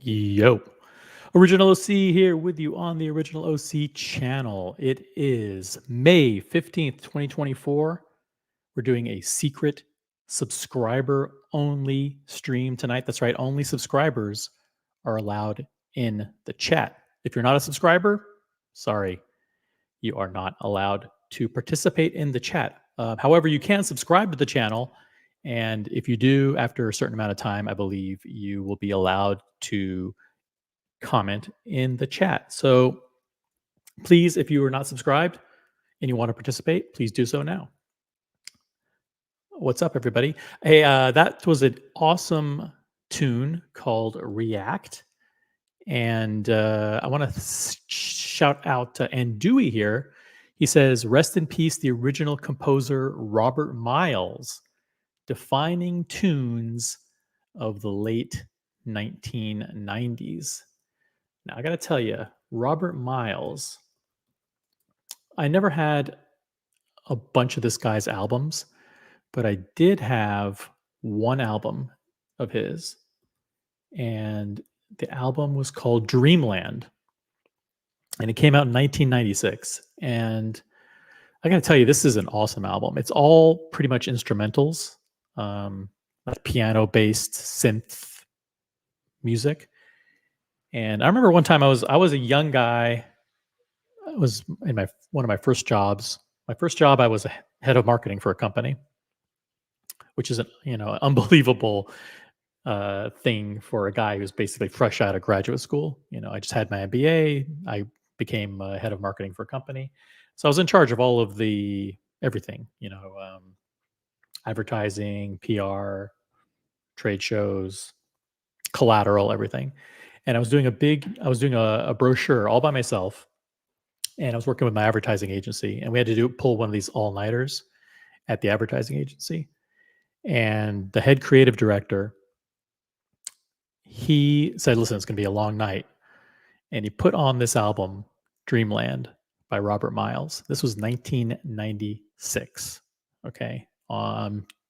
Yo, Original OC here with you on the Original OC channel. It is May 15th, 2024. We're doing a secret subscriber only stream tonight. That's right, only subscribers are allowed in the chat. If you're not a subscriber, sorry, you are not allowed to participate in the chat. However, you can subscribe to the channel. And if you do, after a certain amount of time, I believe you will be allowed to comment in the chat. So please, if you are not subscribed and you want to participate, please do so now. What's up, everybody? Hey, that was an awesome tune called React. And I want to shout out to Andui here. He says, rest in peace, the original composer Robert Miles, defining tunes of the late 1990s. Now, I got to tell you, Robert Miles, I never had a bunch of this guy's albums, but I did have one album of his, and the album was called Dreamland, and it came out in 1996. And I got to tell you, this is an awesome album. It's all pretty much instrumentals, like piano-based synth music. And I remember one time I was a young guy. I was in one of my first jobs. My first job, I was a head of marketing for a company, which is an unbelievable thing for a guy who's basically fresh out of graduate school. I just had my MBA. I became head of marketing for a company, so I was in charge of all of the everything. Advertising, PR, trade shows, collateral, everything. And I was doing a brochure all by myself, and I was working with my advertising agency, and we had to pull one of these all-nighters at the advertising agency. And the head creative director, he said, listen, it's going to be a long night. And he put on this album, Dreamland by Robert Miles. This was 1996, okay,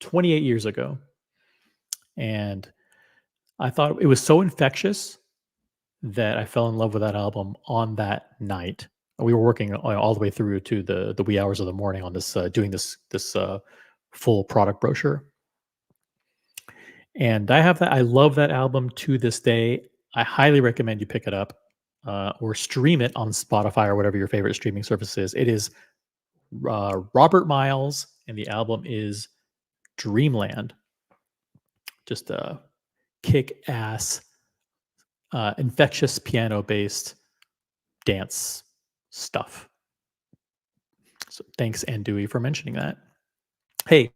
28 years ago. And I thought it was so infectious that I fell in love with that album on that night. We were working all the way through to the wee hours of the morning on this, doing this full product brochure. And I have that. I love that album to this day. I highly recommend you pick it up or stream it on Spotify or whatever your favorite streaming service is. It is Robert Miles, and the album is Dreamland. Just a kick-ass, infectious piano-based dance stuff. So thanks, Andui, for mentioning that. Hey,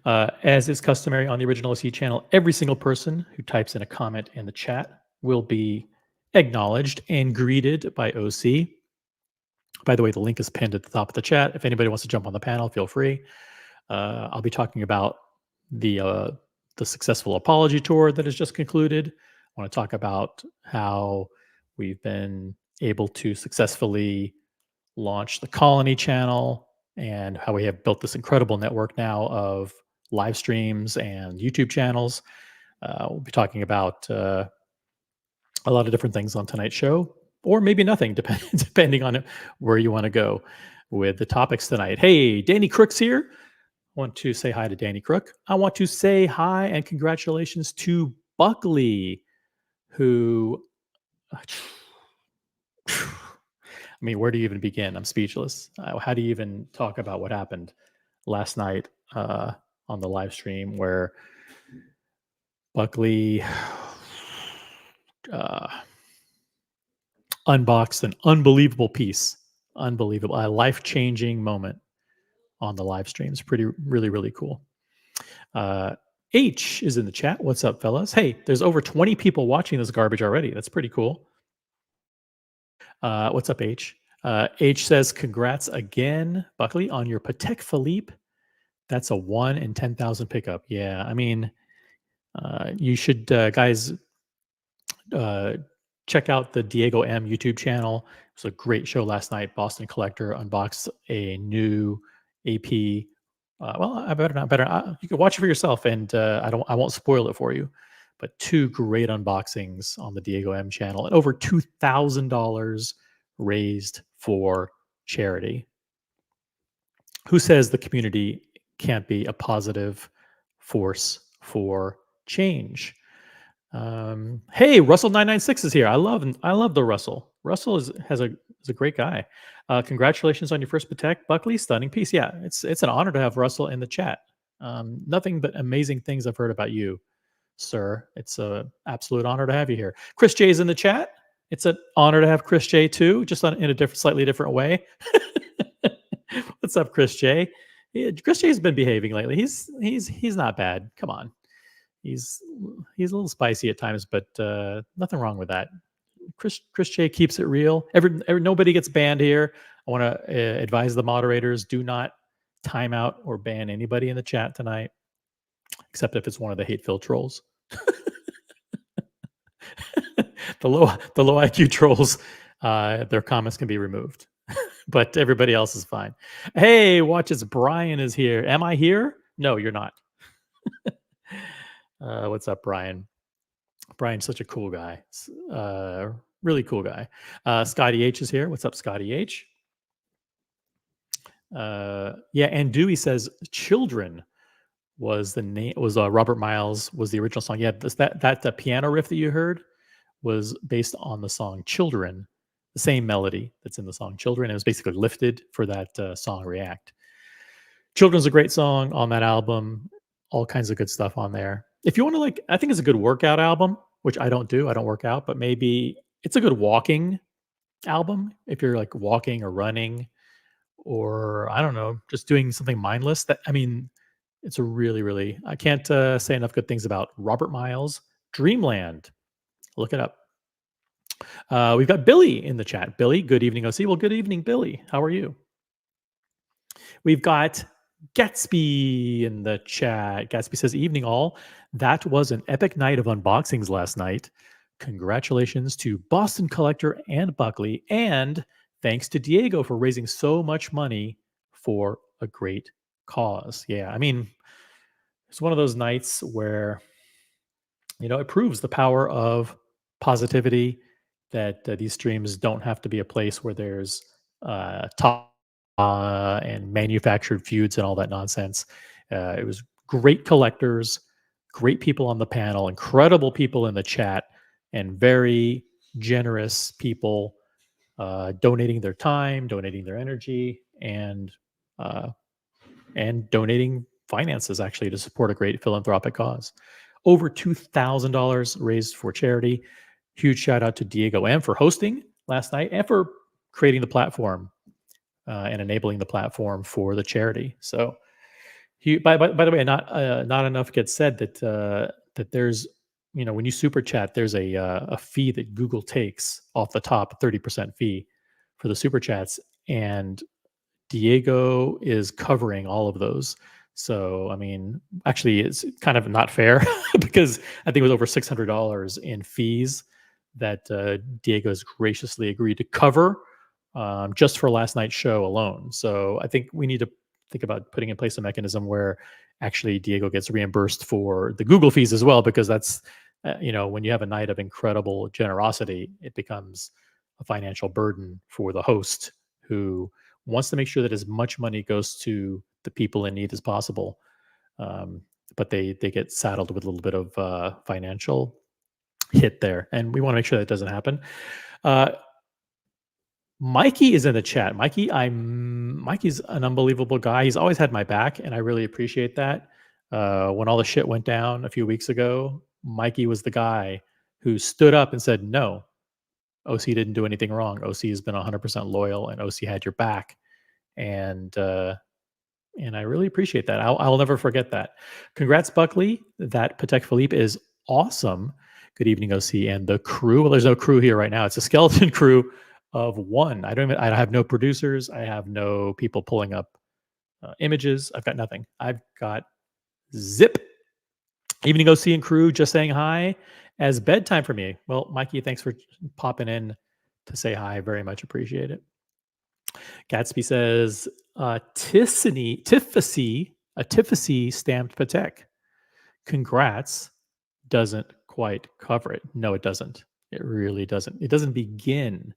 as is customary on the Original OC channel, every single person who types in a comment in the chat will be acknowledged and greeted by OC. By the way, the link is pinned at the top of the chat. If anybody wants to jump on the panel, feel free. I'll be talking about the successful apology tour that has just concluded. I want to talk about how we've been able to successfully launch the Colony channel and how we have built this incredible network now of live streams and YouTube channels. We'll be talking about a lot of different things on tonight's show, or maybe nothing, depending on where you want to go with the topics tonight. Hey, Danny Crook's here. I want to say hi to Danny Crook. I want to say hi and congratulations to Buckley, who, I mean, where do you even begin? I'm speechless. How do you even talk about what happened last night on the live stream where Buckley unboxed an unbelievable piece, a life-changing moment on the live stream. It's really cool. H is in the chat. What's up, fellas? Hey, there's over 20 people watching this garbage already. That's pretty cool. What's up, H? H says, congrats again, Buckley, on your Patek Philippe. That's a 1 in 10,000 pickup. Yeah, I mean, you should, guys, check out the Diego M YouTube channel. It was a great show last night. Boston Collector unboxed a new AP. Well, I better not. You can watch it for yourself, and I won't spoil it for you. but two great unboxings on the Diego M channel and over $2,000 raised for charity. Who says the community can't be a positive force for change? Hey, Russell996 is here. I love the Russell. Russell is a great guy. Congratulations on your first Patek, Buckley. Stunning piece. Yeah, it's an honor to have Russell in the chat. Nothing but amazing things I've heard about you, sir. It's a absolute honor to have you here. Chris J is in the chat. It's an honor to have Chris J too, just in a slightly different way. What's up, Chris J? Yeah, Chris J's been behaving lately. He's not bad. Come on, he's he's a little spicy at times, but nothing wrong with that. Chris J keeps it real. Nobody gets banned here. I want to advise the moderators: do not time out or ban anybody in the chat tonight, except if it's one of the hate-filled trolls. the low IQ trolls, their comments can be removed, but everybody else is fine. Hey, watch as Brian is here. Am I here? No, you're not. What's up, Brian? Brian's such a cool guy. Really cool guy. Scotty H is here. What's up, Scotty H? Yeah, and Dewey says "Children" was the name. Was Robert Miles was the original song. Yeah, that piano riff that you heard was based on the song "Children," the same melody that's in the song "Children." It was basically lifted for that song "React." "Children's" a great song on that album. All kinds of good stuff on there. If you want to I think it's a good workout album, which I don't do. I don't work out, but maybe it's a good walking album if you're like walking or running, or I don't know, just doing something mindless. It's a really, I can't say enough good things about Robert Miles' Dreamland. Look it up. We've got Billy in the chat. Billy, good evening, OC. Well, good evening, Billy. How are you? We've got Gatsby in the chat. Gatsby says, evening all. That was an epic night of unboxings last night. Congratulations to Boston Collector and Buckley, and thanks to Diego for raising so much money for a great cause. Yeah, it's one of those nights where, it proves the power of positivity, that these streams don't have to be a place where there's top and manufactured feuds and all that nonsense. It was great collectors, great people on the panel, incredible people in the chat, and very generous people donating their time, donating their energy, and donating finances actually to support a great philanthropic cause. Over $2,000 raised for charity. Huge shout out to Diego M for hosting last night and for creating the platform and enabling the platform for the charity. So, by the way, not enough gets said that there's, when you super chat, there's a fee that Google takes off the top, 30% fee for the super chats, and Diego is covering all of those. So, actually, it's kind of not fair because I think it was over $600 in fees that Diego has graciously agreed to cover just for last night's show alone. So, I think we need to think about putting in place a mechanism where actually Diego gets reimbursed for the Google fees as well, because that's, when you have a night of incredible generosity, it becomes a financial burden for the host who wants to make sure that as much money goes to the people in need as possible. But they get saddled with a little bit of financial hit there. And we want to make sure that doesn't happen. Mikey is in the chat. Mikey's an unbelievable guy. He's always had my back, and I really appreciate that. When all the shit went down a few weeks ago, Mikey was the guy who stood up and said, no, OC didn't do anything wrong. OC has been 100% loyal, and OC had your back. And I really appreciate that. I'll never forget that. Congrats, Buckley. That Patek Philippe is awesome. Good evening, OC and the crew. Well, there's no crew here right now. It's a skeleton crew of one. I have no producers. I have no people pulling up images. I've got nothing. I've got zip. Evening, OC and crew. Just saying hi as bedtime for me. Well, Mikey, thanks for popping in to say hi. Very much appreciate it. Gatsby says, Tiffany, a Tiffany stamped Patek. Congrats. Doesn't quite cover it. No, it doesn't. It really doesn't. It doesn't begin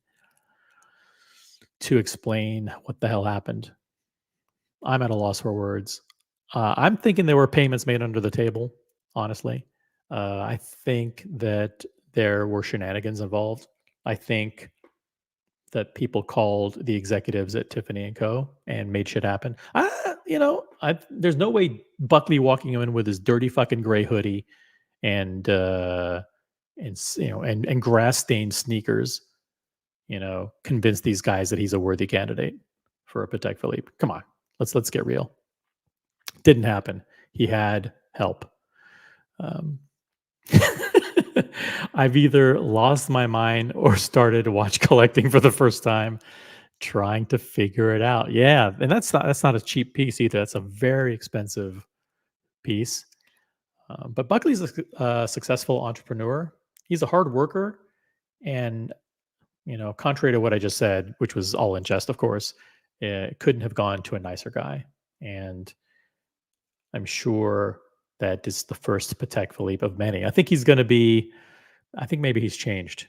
to explain what the hell happened. I'm at a loss for words. I'm thinking there were payments made under the table, honestly. I think that there were shenanigans involved. I think that people called the executives at Tiffany and Co. and made shit happen. There's no way Buckley walking in with his dirty fucking gray hoodie and and grass stained sneakers, convinced these guys that he's a worthy candidate for a Patek Philippe. Come on, let's get real. Didn't happen. He had help. Um, I've either lost my mind or started watch collecting for the first time, trying to figure it out. Yeah, and that's not a cheap piece either. That's a very expensive piece. But Buckley's a successful entrepreneur. He's a hard worker, and contrary to what I just said, which was all in jest, of course, it couldn't have gone to a nicer guy. And I'm sure that this is the first Patek Philippe of many. I think he's going to be. I think maybe he's changed.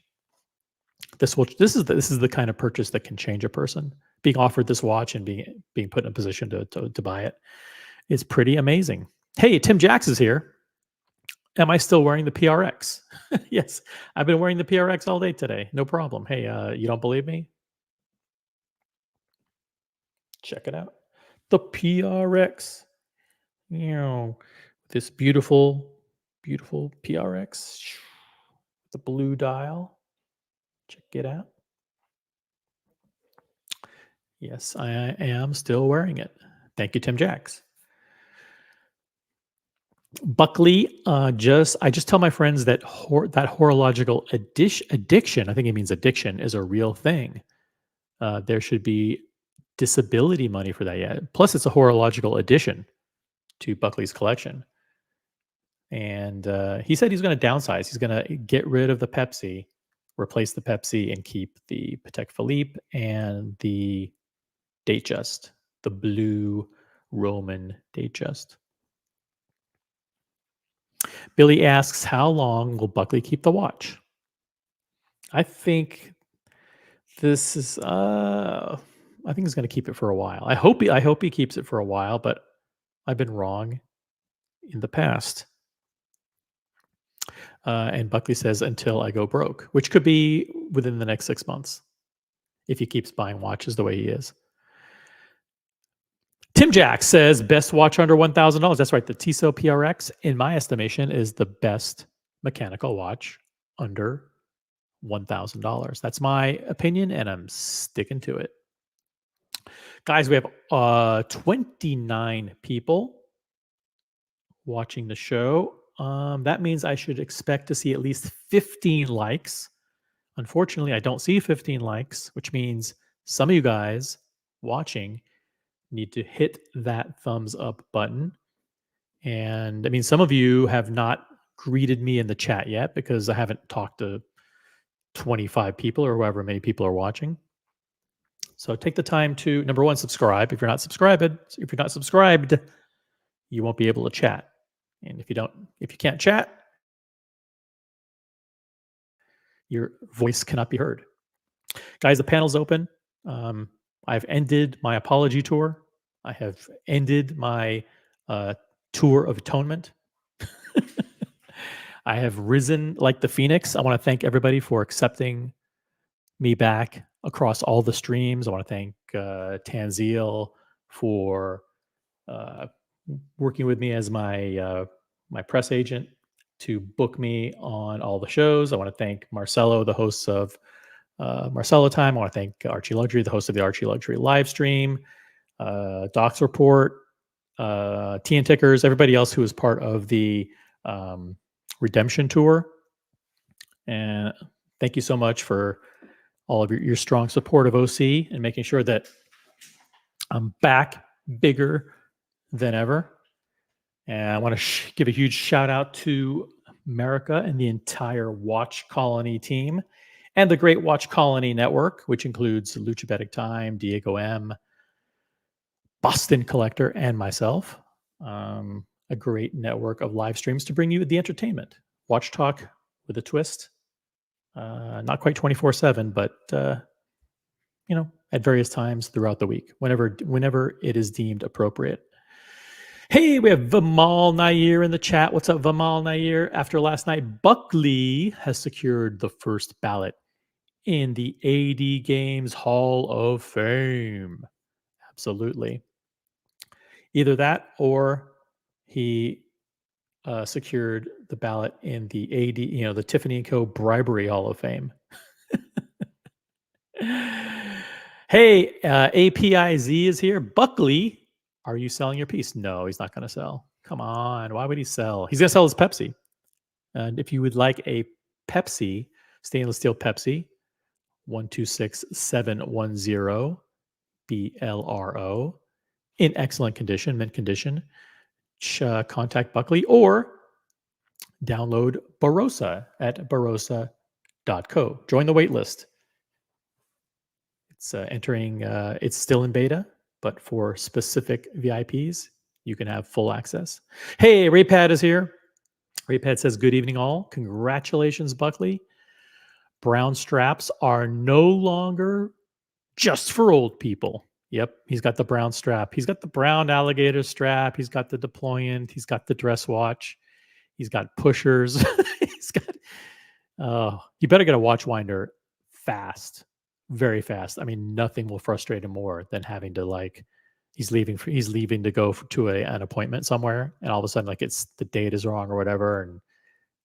This is the kind of purchase that can change a person. Being offered this watch and being put in a position to buy it is pretty amazing. Hey, Tim Jax is here. Am I still wearing the PRX? Yes, I've been wearing the PRX all day today. No problem. Hey, you don't believe me? Check it out. The PRX. This beautiful, beautiful PRX. The blue dial. Check it out. Yes, I am still wearing it. Thank you, Tim Jax. Buckley, I just tell my friends that that horological addiction, I think it means addiction, is a real thing. There should be disability money for that. Yeah. Plus, it's a horological addition to Buckley's collection. And he said he's going to downsize. He's going to get rid of the Pepsi, replace the Pepsi, and keep the Patek Philippe and the Datejust, the blue Roman Datejust. Billy asks, how long will Buckley keep the watch? I think this is I think he's going to keep it for a while. I hope he keeps it for a while, but I've been wrong in the past. And Buckley says until I go broke, which could be within the next 6 months if he keeps buying watches the way he is. Tim Jack says best watch under $1,000. That's right. The Tissot PRX, in my estimation, is the best mechanical watch under $1,000. That's my opinion, and I'm sticking to it. Guys, we have 29 people watching the show. That means I should expect to see at least 15 likes. Unfortunately, I don't see 15 likes, which means some of you guys watching need to hit that thumbs up button. And I mean, some of you have not greeted me in the chat yet because I haven't talked to 25 people or however many people are watching. So take the time to, number one, subscribe. If you're not subscribed, you won't be able to chat. And if you can't chat, your voice cannot be heard. Guys, the panel's open. I've ended my apology tour. I have ended my tour of atonement. I have risen like the phoenix. I want to thank everybody for accepting me back across all the streams. I want to thank Tanzeel for working with me as my press agent to book me on all the shows. I want to thank Marcelo, the hosts of Marcelo Time. I want to thank Archie Luxury, the host of the Archie Luxury live stream, Docs Report, TN Tickers, everybody else who was part of the Redemption Tour. And thank you so much for all of your strong support of OC and making sure that I'm back bigger than ever. And I want to give a huge shout out to America and the entire Watch Colony team and the Great Watch Colony Network, which includes Luchabetic Time, Diego M., Boston Collector, and myself. A great network of live streams to bring you the entertainment. Watch Talk with a twist. Not quite 24/7, but at various times throughout the week, whenever it is deemed appropriate. Hey, we have Vimal Nair in the chat. What's up, Vimal Nair? After last night, Buckley has secured the first ballot in the AD Games Hall of Fame. Absolutely. Either that or he secured the ballot in the AD, the Tiffany & Co. Bribery Hall of Fame. Hey, APIZ is here. Buckley, are you selling your piece? No, he's not going to sell. Come on. Why would he sell? He's going to sell his Pepsi. And if you would like a Pepsi, stainless steel Pepsi, 126710 BLRO, in excellent condition, mint condition, contact Buckley or download Barossa at barossa.co. Join the wait list. It's it's still in beta, but for specific VIPs, you can have full access. Hey, Raypad is here. Raypad says, good evening all. Congratulations, Buckley. Brown straps are no longer just for old people. Yep, he's got the brown strap. He's got the brown alligator strap. He's got the deployant. He's got the dress watch. He's got pushers. He's got, you better get a watch winder fast, very fast. I mean, nothing will frustrate him more than having to he's leaving to go to an appointment somewhere, and all of a sudden the date is wrong or whatever, and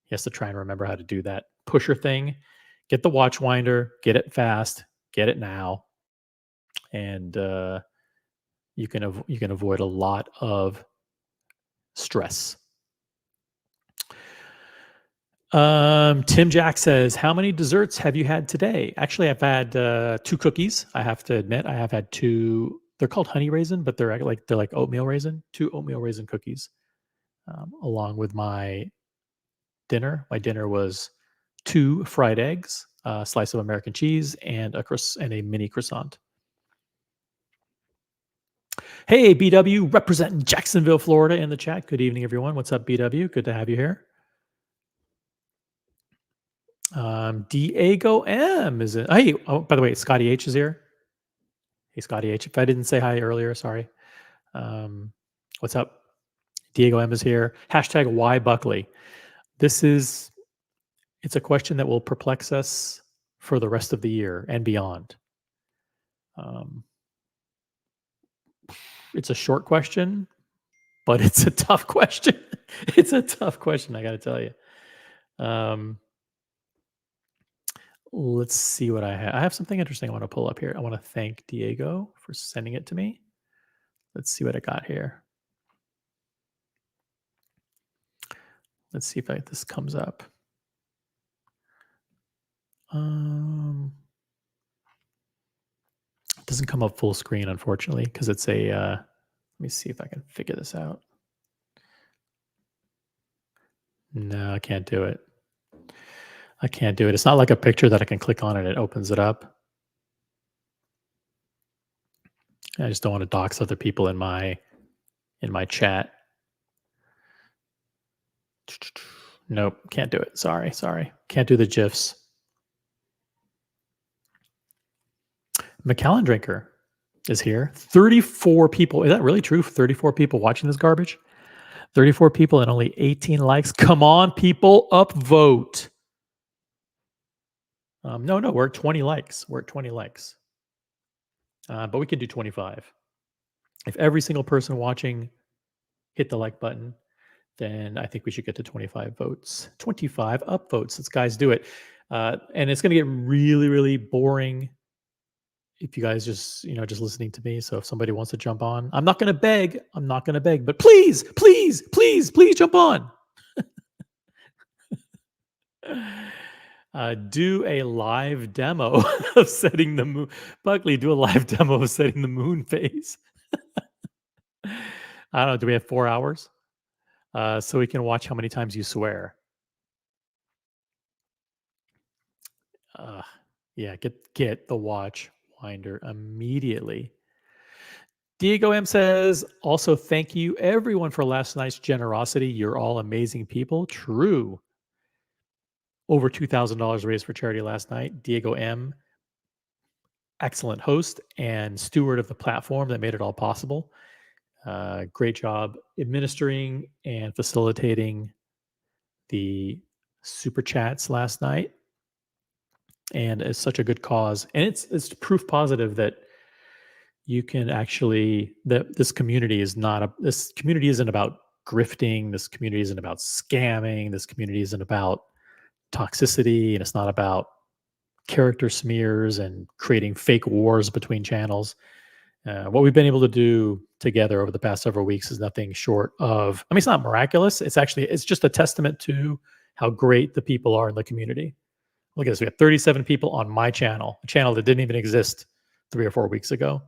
he has to try and remember how to do that pusher thing. Get the watch winder, get it fast, get it now, and you can avoid a lot of stress. Tim Jack says, how many desserts have you had today? Actually, I've had 2 cookies. I have to admit, I have had 2. They're called honey raisin, but they're like oatmeal raisin. 2 oatmeal raisin cookies, along with my dinner. My dinner was 2 fried eggs, a slice of American cheese, and a mini croissant. Hey, BW, representing Jacksonville, Florida in the chat. Good evening, everyone. What's up, BW? Good to have you here. Diego M is it? Hey, by the way, Scotty H is here. Hey, Scotty H. If I didn't say hi earlier, sorry. What's up? Diego M is here. Hashtag why Buckley. It's a question that will perplex us for the rest of the year and beyond. It's a short question, but it's a tough question. It's a tough question, I got to tell you. Let's see what I have. I have something interesting I want to pull up here. I want to thank Diego for sending it to me. Let's see what I got here. Let's see if this comes up. It doesn't come up full screen, unfortunately, because it's a, let me see if I can figure this out. No, I can't do it. I can't do it. It's not like a picture that I can click on and it opens it up. I just don't want to dox other people in my chat. Nope, can't do it. Sorry. Can't do the GIFs. Macallan Drinker is here. 34 people. Is that really true? 34 people watching this garbage? 34 people and only 18 likes. Come on, people, upvote. No, we're at 20 likes. But we could do 25. If every single person watching hit the like button, then I think we should get to 25 votes. 25 upvotes. Let's guys do it. And it's going to get really, really boring if you guys just listening to me. So if somebody wants to jump on, I'm not going to beg, but please jump on. Do a live demo of setting the moon. Buckley, do a live demo of setting the moon phase. I don't know. Do we have 4 hours? So we can watch how many times you swear. Yeah, get the watch winder immediately. Diego M says, also thank you everyone for last night's generosity. You're all amazing people. True. Over $2,000 raised for charity last night. Diego M, excellent host and steward of the platform that made it all possible. Great job administering and facilitating the super chats last night, and it's such a good cause. And it's proof positive that you can actually that this community is not a this community isn't about grifting. This community isn't about scamming. This community isn't about toxicity, and it's not about character smears and creating fake wars between channels. What we've been able to do together over the past several weeks is nothing short of, I mean, it's not miraculous. It's just a testament to how great the people are in the community. Look at this. We have 37 people on my channel, a channel that didn't even exist 3 or 4 weeks ago.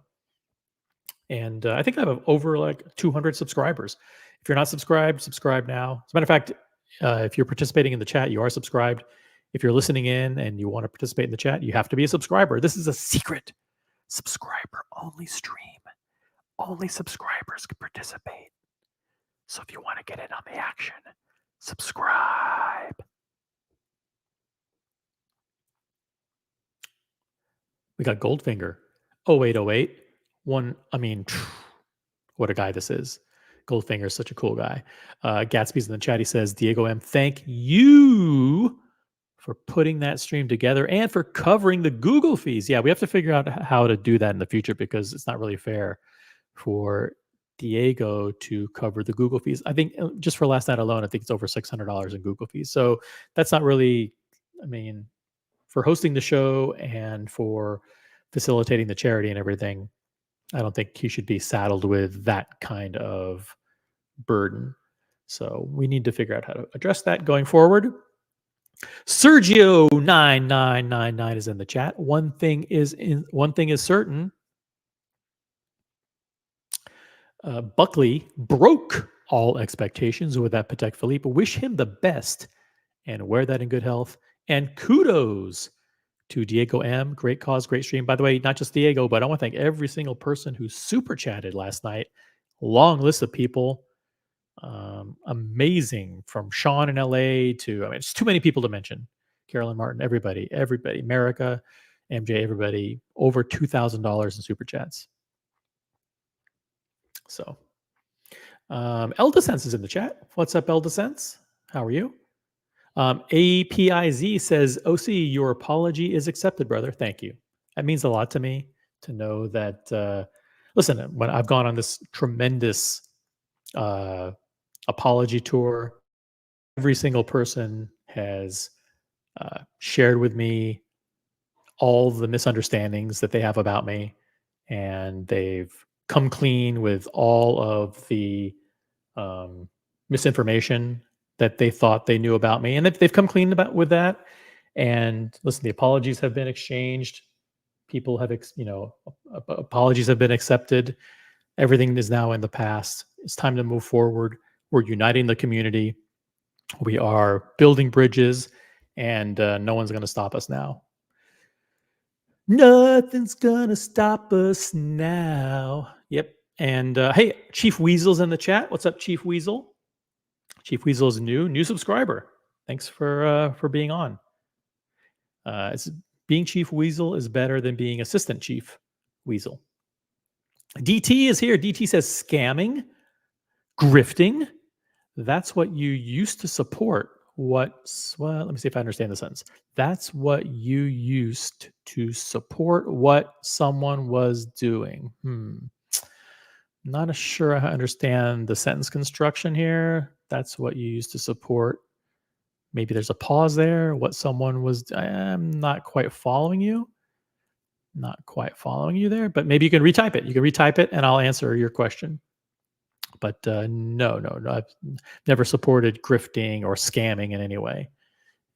And I think I have over like 200 subscribers. If you're not subscribed, subscribe now. As a matter of fact, if you're participating in the chat, you are subscribed. If you're listening in and you want to participate in the chat, you have to be a subscriber. This is a secret subscriber only stream. Only subscribers can participate. So if you want to get in on the action, subscribe. We got Goldfinger, 0808. What a guy this is. Goldfinger is such a cool guy. Gatsby's in the chat. He says, Diego M, thank you for putting that stream together and for covering the Google fees. Yeah, we have to figure out how to do that in the future because it's not really fair for Diego to cover the Google fees. I think just for last night alone, I think it's over $600 in Google fees. So that's not really, I mean, for hosting the show and for facilitating the charity and everything, I don't think he should be saddled with that kind of burden. So we need to figure out how to address that going forward. Sergio9999 is in the chat. One thing is certain. Buckley broke all expectations with that Patek Philippe. Wish him the best and wear that in good health. And kudos to Diego M. Great cause, great stream. By the way, not just Diego, but I want to thank every single person who super chatted last night. Long list of people. Amazing, from Sean in LA to, I mean, it's too many people to mention. Carolyn Martin, everybody, America, MJ, everybody, over $2,000 in super chats. So, Eldescence is in the chat. What's up, Eldescence? How are you? APIZ says, OC, your apology is accepted, brother. Thank you. That means a lot to me to know that, listen, when I've gone on this tremendous apology tour, every single person has shared with me all the misunderstandings that they have about me, and they've come clean with all of the misinformation that they thought they knew about me, and they've come clean with that. And listen, the apologies have been exchanged. People have, apologies have been accepted. Everything is now in the past. It's time to move forward. We're uniting the community. We are building bridges, and no one's going to stop us now. Nothing's going to stop us now. Yep. And hey, Chief Weasel's in the chat. What's up, Chief Weasel? Chief Weasel is new subscriber. Thanks for being on. Being Chief Weasel is better than being Assistant Chief Weasel. DT is here. DT says scamming, grifting. That's what you used to support. Well, let me see if I understand the sentence. That's what you used to support what someone was doing. Not sure I understand the sentence construction here. That's what you used to support. Maybe there's a pause there. What someone was, I'm not quite following you. Not quite following you there, but maybe you can retype it. You can retype it and I'll answer your question. But no, I've never supported grifting or scamming in any way.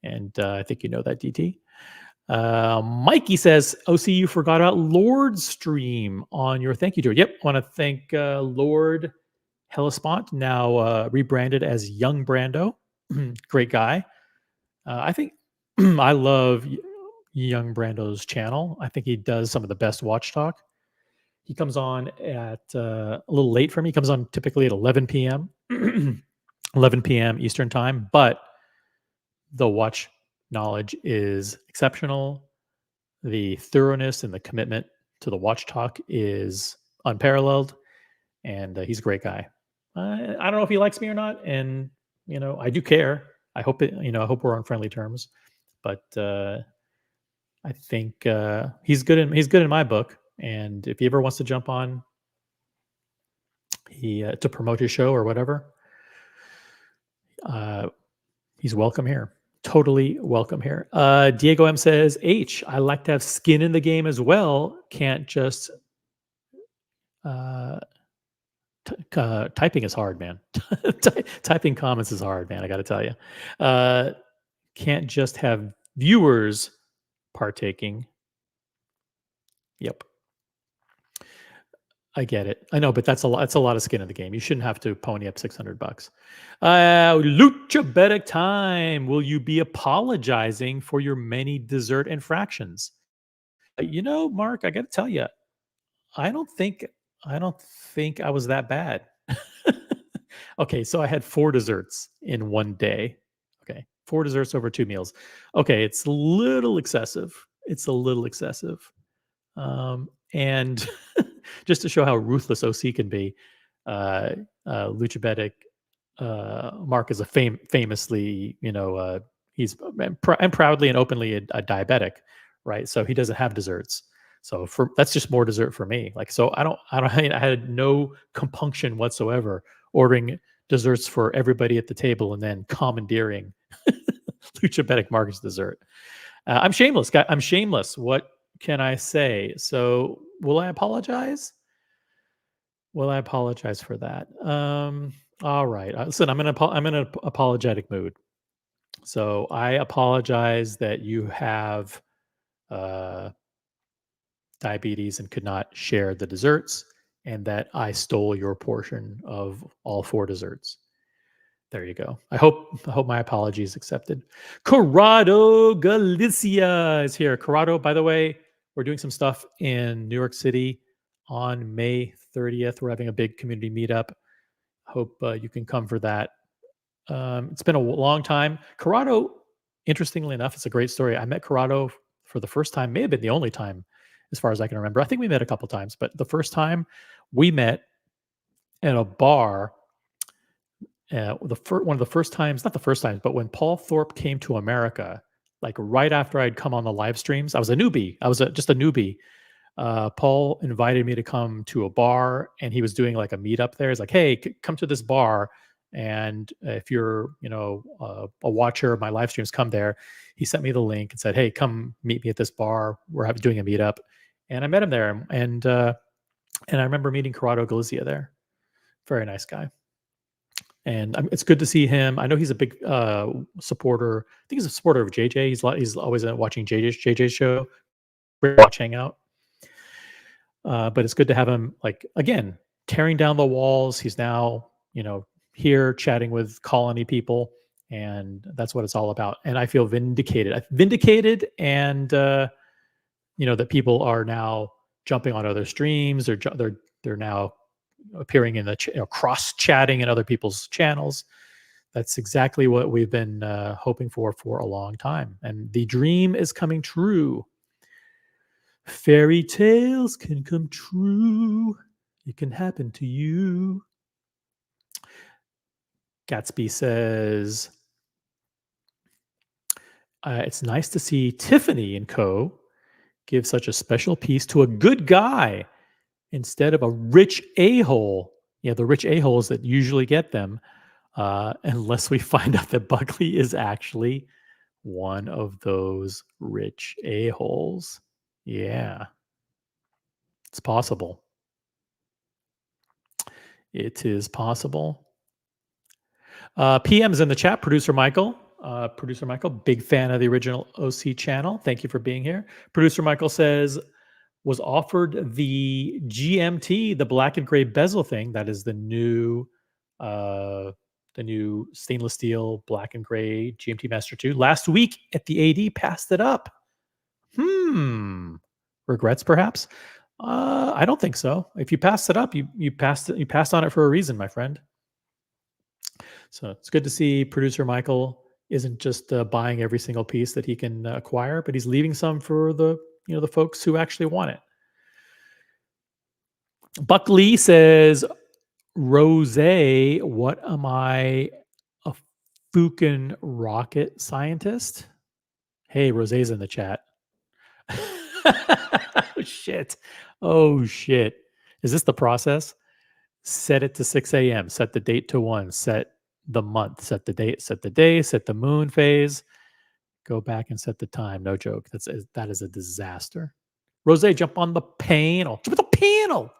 And I think you know that, DT. Mikey says, OC, you forgot about Lord's stream on your thank you tour. Yep, want to thank Lord Hellespont, now rebranded as Young Brando. Great guy. I think I love Young Brando's channel. I think he does some of the best watch talk. He comes on at a little late for me. He comes on typically at 11 p.m. 11 p.m. Eastern time, but the watch knowledge is exceptional. The thoroughness and the commitment to the watch talk is unparalleled, and he's a great guy. I don't know if he likes me or not, and I do care. I hope it. I hope we're on friendly terms. But I think he's good in my book. And if he ever wants to jump on, to promote his show or whatever, uh, he's welcome here. Totally welcome here. Diego M says, I like to have skin in the game as well. Can't just uh, typing is hard, man. Typing comments is hard, man. I got to tell you. Uh, can't just have viewers partaking. Yep. I get it. I know, but that's a lot. That's a lot of skin in the game. You shouldn't have to pony up $600. Lucha Betic time. Will you be apologizing for your many dessert infractions? Mark, I got to tell you, I don't think I don't think I was that bad. Okay, so I had 4 desserts in one day. Okay, 4 desserts over 2 meals. Okay, it's a little excessive. It's a little excessive. And just to show how ruthless OC can be, uh, Luchabetic Mark is a famously, he's and proudly and openly a diabetic, right? So he doesn't have desserts. So that's just more dessert for me. Like, so I had no compunction whatsoever ordering desserts for everybody at the table and then commandeering Luchabetic Mark's dessert. I'm shameless, guy. I'm shameless. What can I say? So will I apologize? Will I apologize for that? All right. Listen, I'm in an apologetic mood. So I apologize that you have uh, diabetes and could not share the desserts, and that I stole your portion of all 4 desserts. There you go. I hope my apology is accepted. Corrado Galicia is here. Corrado, by the way, we're doing some stuff in New York City on May 30th. We're having a big community meetup. Hope you can come for that. It's been a long time. Corrado, interestingly enough, it's a great story. I met Corrado for the first time, may have been the only time, as far as I can remember. I think we met a couple times, but the first time we met in a bar, one of the first times, not the first times, but when Paul Thorpe came to America, like right after I'd come on the live streams, I was a newbie. I was just a newbie. Paul invited me to come to a bar, and he was doing like a meetup there. He's like, "Hey, come to this bar, and if you're, a watcher of my live streams, come there." He sent me the link and said, "Hey, come meet me at this bar. We're doing a meetup," and I met him there, and I remember meeting Corrado Galizia there. Very nice guy. And it's good to see him. I know he's a big supporter. I think he's a supporter of JJ. He's always watching JJ's show. Great watch hangout. But it's good to have him, like, again, tearing down the walls. He's now, here chatting with colony people, and that's what it's all about. And I feel vindicated, and that people are now jumping on other streams. They're now appearing in the cross chatting in other people's channels. That's exactly what we've been hoping for a long time, and the dream is coming true. Fairy tales can come true. It can happen to you. Gatsby says, it's nice to see Tiffany and co. give such a special piece to a good guy instead of a rich a-hole. Yeah, the rich a-holes that usually get them, unless we find out that Buckley is actually one of those rich a-holes. Yeah, it's possible. It is possible. PM's in the chat. Producer Michael, big fan of the original OC channel. Thank you for being here. Producer Michael says, was offered the GMT, the black and gray bezel thing. That is the new stainless steel black and gray GMT Master 2 last week at the AD. Passed it up. Regrets perhaps? I don't think so. If you passed it up, you passed on it for a reason, my friend. So it's good to see producer Michael isn't just buying every single piece that he can acquire, but he's leaving some for the folks who actually want it. Buckley says, "Rose, what am I, a fucking rocket scientist?" Hey, Rose's in the chat. Oh shit! Oh shit! Is this the process? Set it to 6 a.m. Set the date to 1. Set the month. Set the date. Set the day. Set the moon phase. Go back and set the time. No joke. That is a disaster. Rose, jump on the panel. Jump on the panel.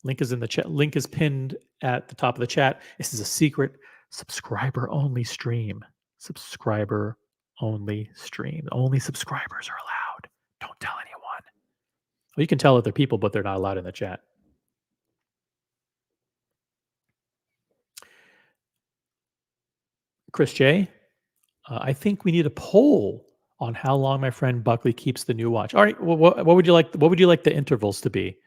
Link is in the chat. Link is pinned at the top of the chat. This is a secret subscriber only stream. Subscriber only stream. Only subscribers are allowed. Don't tell anyone. Well, you can tell other people, but they're not allowed in the chat. Chris J, I think we need a poll on how long my friend Buckley keeps the new watch. All right, well, what would you like? What would you like the intervals to be?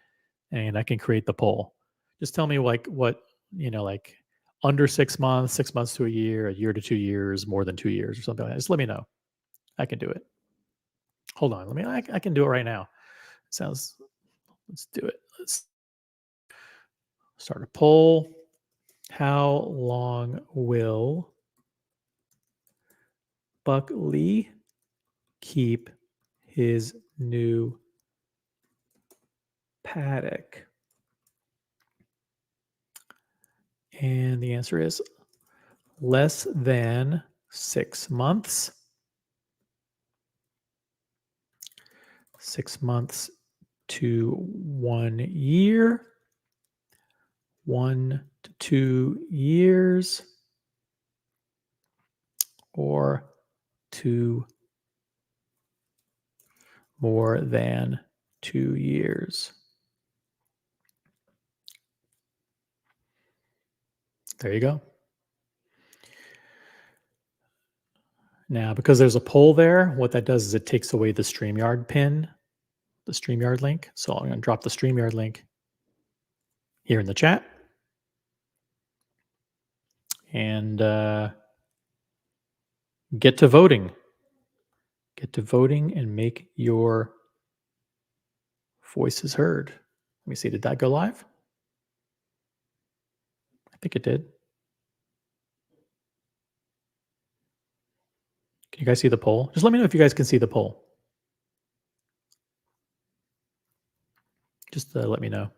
And I can create the poll. Just tell me like what like under 6 months, 6 months to a year to 2 years, more than 2 years, or something like that. Just let me know. I can do it. Hold on, I can do it right now. Sounds. Let's do it. Let's start a poll. How long will Buckley keep his new Patek? And the answer is less than 6 months. 6 months to 1 year. 1 to 2 years. Or 2 more than 2 years. There you go. Now, because there's a poll there, what that does is it takes away the StreamYard pin, the StreamYard link. So I'm going to drop the StreamYard link here in the chat. And get to voting. Get to voting and make your voices heard. Let me see. Did that go live? I think it did. Can you guys see the poll? Just let me know if you guys can see the poll. Just let me know.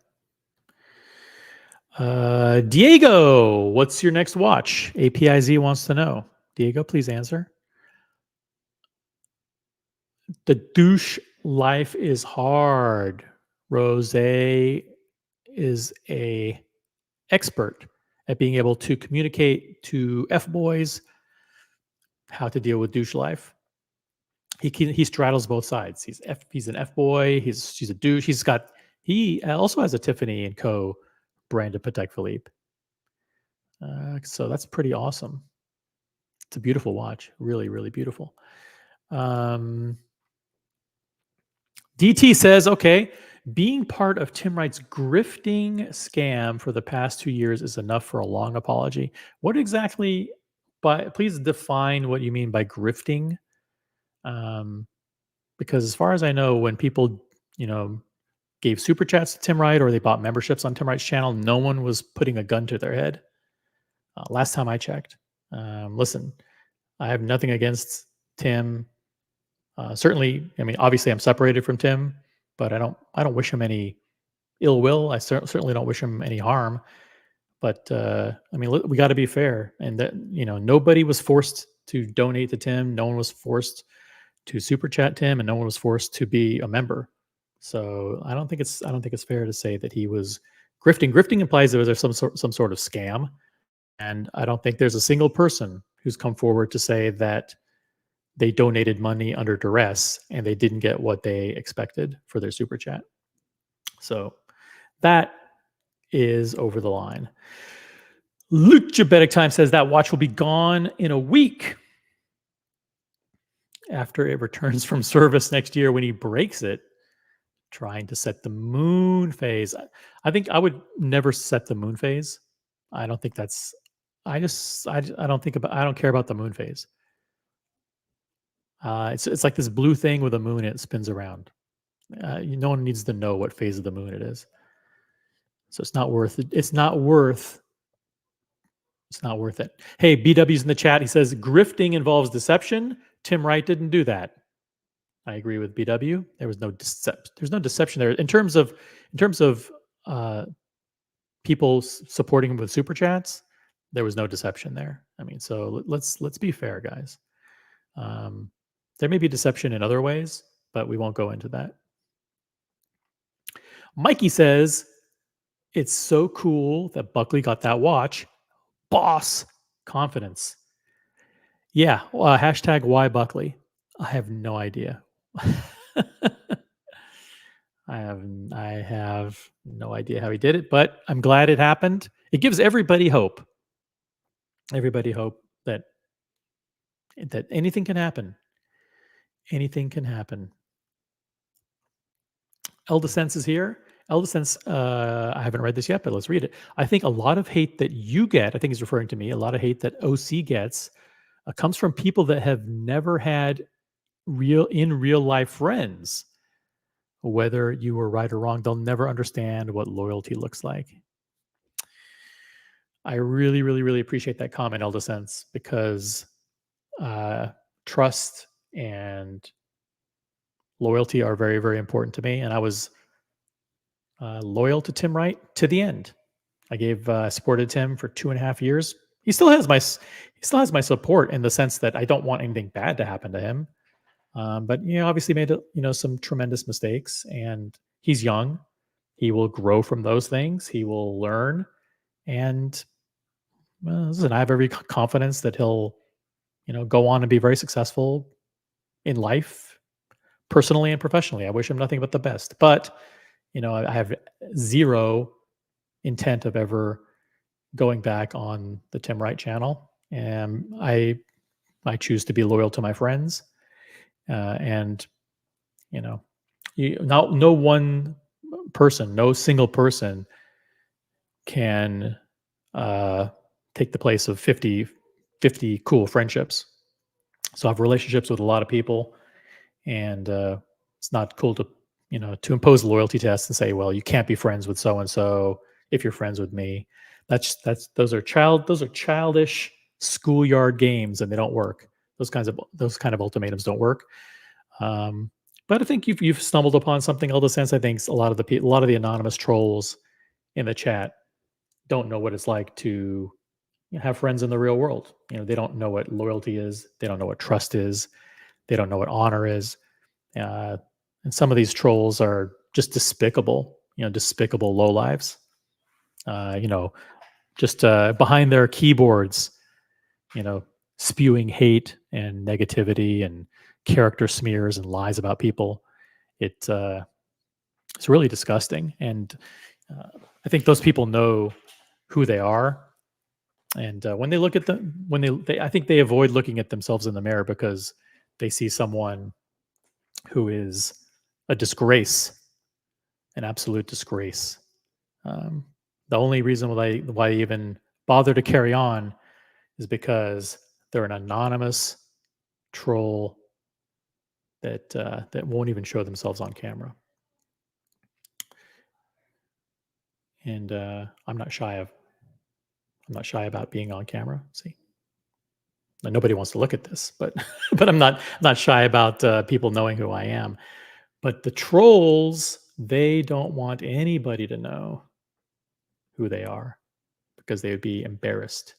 Diego, what's your next watch? APIZ wants to know. Diego, please answer. The douche life is hard. Rose is a expert at being able to communicate to F boys how to deal with douche life. He straddles both sides. He's an F boy. She's a douche. He also has a Tiffany and Co. branded Patek Philippe. So that's pretty awesome. It's a beautiful watch. Really, really beautiful. DT says, okay, being part of Tim Wright's grifting scam for the past 2 years is enough for a long apology. What exactly, please define what you mean by grifting. Because as far as I know, when people, gave super chats to Tim Wright or they bought memberships on Tim Wright's channel, no one was putting a gun to their head. Last time I checked. Listen, I have nothing against Tim. Certainly, obviously I'm separated from Tim, but I don't wish him any ill will. I certainly don't wish him any harm. But we got to be fair, and that nobody was forced to donate to Tim. No one was forced to super chat Tim, and no one was forced to be a member. So I don't think it's fair to say that he was grifting. Grifting implies that there's some sort of scam, and I don't think there's a single person who's come forward to say that they donated money under duress and they didn't get what they expected for their super chat. So that is over the line. Luchabetic Time says that watch will be gone in a week after it returns from service next year when he breaks it, trying to set the moon phase. I think I would never set the moon phase. I don't think that's, I don't care about the moon phase. It's like this blue thing with a moon. And it spins around. No one needs to know what phase of the moon it is, so it's not worth it. It's not worth. It's not worth it. Hey, BW's in the chat. He says grifting involves deception. Tim Wright didn't do that. I agree with BW. There was no there's no deception there in terms of uh, people supporting him with super chats. There was no deception there. I mean, so let's be fair, guys. Um, there may be deception in other ways, but we won't go into that. Mikey says it's so cool that Buckley got that watch. Boss confidence. Yeah. Hashtag why Buckley. I have no idea. I have no idea how he did it, but I'm glad it happened. It gives everybody hope. Everybody hope that anything can happen. Anything can happen. Eldescence is here. Eldescence, I haven't read this yet, but let's read it. I think a lot of hate that you get, I think he's referring to me, a lot of hate that OC gets comes from people that have never had real life friends. Whether you were right or wrong, they'll never understand what loyalty looks like. I really, really, really appreciate that comment, Eldescence, because trust and loyalty are very, very important to me. And I was loyal to Tim Wright to the end. I supported Tim for 2.5 years. He still has my support in the sense that I don't want anything bad to happen to him. But obviously made some tremendous mistakes, and he's young. He will grow from those things. He will learn, and listen, I have every confidence that he'll go on and be very successful in life, personally and professionally. I wish him nothing but the best. But I have zero intent of ever going back on the Tim Wright channel, and I choose to be loyal to my friends, and no one person, no single person can take the place of 50 cool friendships. So I have relationships with a lot of people, and it's not cool to impose loyalty tests and say, well, you can't be friends with so and so if you're friends with me. Those are childish schoolyard games, and they don't work. Those kind of ultimatums don't work. But I think you've stumbled upon something, Eldescence. I think a lot of the anonymous trolls in the chat don't know what it's like to have friends in the real world. They don't know what loyalty is. They don't know what trust is. They don't know what honor is. And some of these trolls are just despicable. Despicable lowlives. Just behind their keyboards, spewing hate and negativity and character smears and lies about people. It's really disgusting, and I think those people know who they are. And when they look at them, I think they avoid looking at themselves in the mirror because they see someone who is a disgrace, an absolute disgrace. The only reason why they even bother to carry on is because they're an anonymous troll that won't even show themselves on camera. And I'm not shy about being on camera. See, now, nobody wants to look at this, but but I'm not shy about people knowing who I am. But the trolls, they don't want anybody to know who they are because they would be embarrassed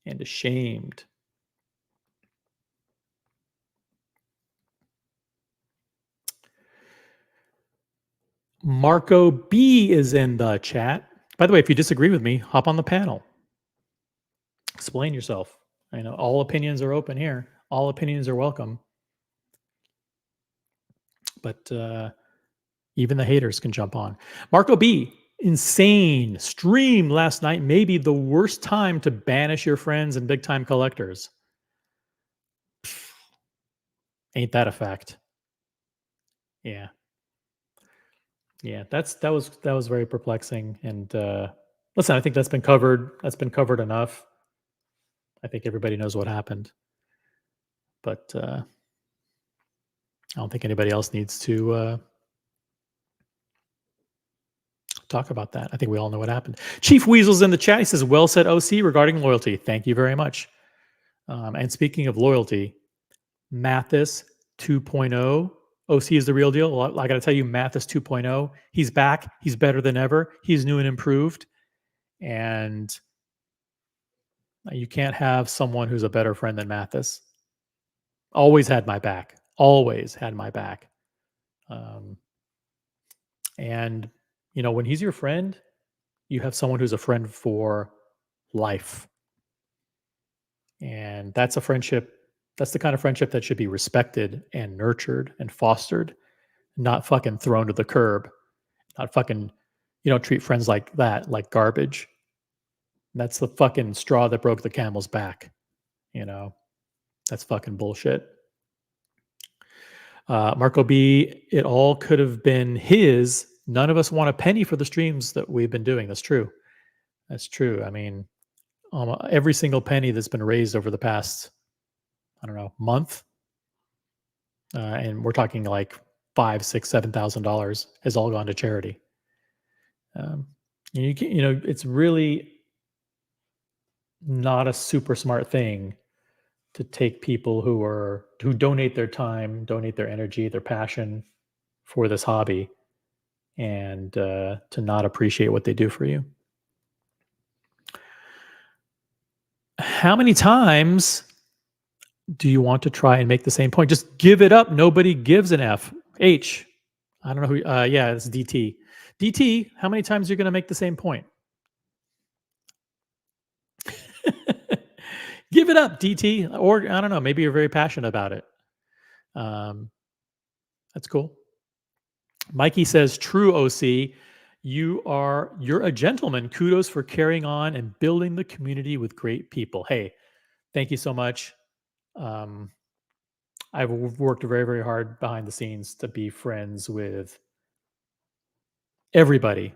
and ashamed. Marco B is in the chat. By the way, if you disagree with me, hop on the panel. Explain yourself. I know all opinions are open here. All opinions are welcome. But even the haters can jump on. Marco B, insane stream last night. Maybe the worst time to banish your friends and big time collectors. Pfft, ain't that a fact? Yeah. Yeah, that was very perplexing. And listen, I think that's been covered. That's been covered enough. I think everybody knows what happened. But I don't think anybody else needs to talk about that. I think we all know what happened. Chief Weasel's in the chat. He says, well said, OC, regarding loyalty. Thank you very much. And speaking of loyalty, Mathis 2.0. OC is the real deal. Well, I got to tell you, Mathis 2.0, he's back. He's better than ever. He's new and improved. And you can't have someone who's a better friend than Mathis. Always had my back. Always had my back. And, when he's your friend, you have someone who's a friend for life. And that's a friendship. That's the kind of friendship that should be respected and nurtured and fostered, not fucking thrown to the curb. Not fucking, you don't treat friends like that, like garbage. That's the fucking straw that broke the camel's back. That's fucking bullshit. Marco B, it all could have been his. None of us want a penny for the streams that we've been doing. That's true. That's true. I mean, every single penny that's been raised over the past, I don't know, month, and we're talking like $5,000, $6,000, $7,000 has all gone to charity. It's really not a super smart thing to take people who donate their time, donate their energy, their passion for this hobby, and to not appreciate what they do for you. How many times do you want to try and make the same point? Just give it up. Nobody gives an F. H. I don't know who. Yeah, it's DT. DT, how many times are you going to make the same point? Give it up, DT. Or, I don't know, maybe you're very passionate about it. That's cool. Mikey says, true, OC. You're a gentleman. Kudos for carrying on and building the community with great people. Hey, thank you so much. I've worked very, very hard behind the scenes to be friends with everybody,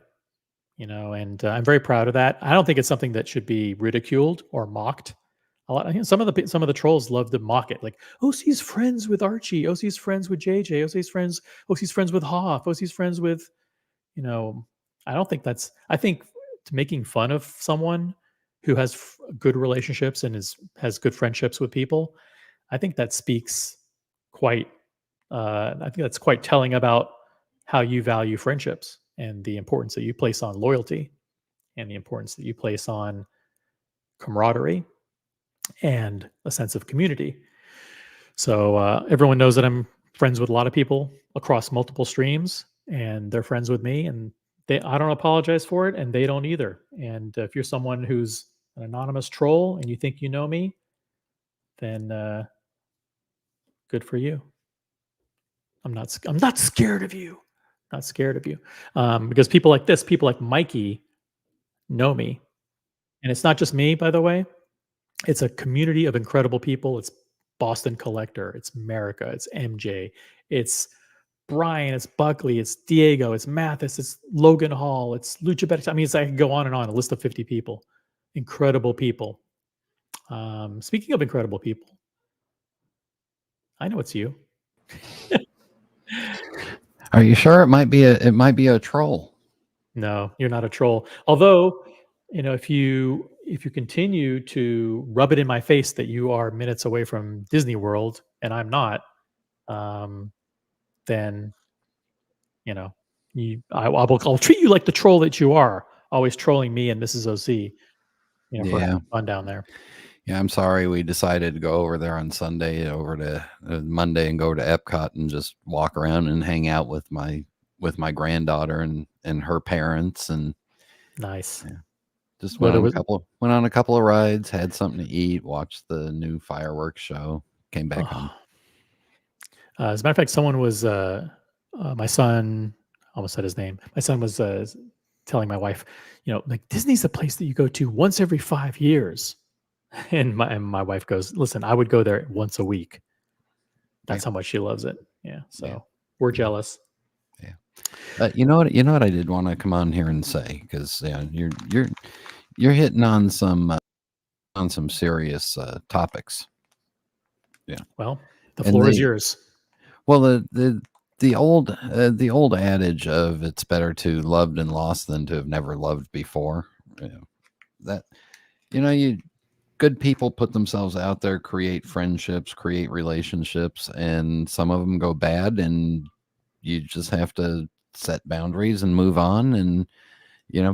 and I'm very proud of that. I don't think it's something that should be ridiculed or mocked. Some of the trolls love to mock it, like OC's friends with Archie, OC's friends with JJ, OC's friends with Hoff, OC's friends with, I don't think that's. I think making fun of someone who has good relationships and has good friendships with people, I think that speaks quite. I think that's quite telling about how you value friendships and the importance that you place on loyalty and the importance that you place on camaraderie and a sense of community. So everyone knows that I'm friends with a lot of people across multiple streams, and they're friends with me, and I don't apologize for it, and they don't either. And if you're someone who's an anonymous troll and you think you know me, then good for you. I'm not scared of you. Not scared of you. Because people like this, people like Mikey, know me. And it's not just me, by the way. It's a community of incredible people. It's Boston Collector. It's America. It's MJ. It's Brian. It's Buckley. It's Diego. It's Mathis. It's Logan Hall. It's Lucha Betis. I mean, I can go on and on. A list of 50 people. Incredible people. Speaking of incredible people, I know it's you. Are you sure it might be a troll? No, you're not a troll. Although, if you continue to rub it in my face that you are minutes away from Disney World and I'm not, then I'll treat you like the troll that you are, always trolling me and Mrs. OC, for having fun down there. Yeah, I'm sorry. We decided to go over there on Sunday, over to Monday, and go to Epcot and just walk around and hang out with my granddaughter and her parents. And nice. Yeah, just went on a couple of rides, had something to eat, watched the new fireworks show, came back home. As a matter of fact, someone was my son. Almost said his name. My son was telling my wife, like Disney's a place that you go to once every 5 years. And my wife goes, listen, I would go there once a week. That's how much she loves it. Yeah. So we're jealous. Yeah. You know what I did want to come on here and say, because you're hitting on some serious topics. Yeah. Well, the floor is yours. Well, the old adage of it's better to loved and lost than to have never loved before. You know, that you good people put themselves out there, create friendships, create relationships, and some of them go bad, and you just have to set boundaries and move on. And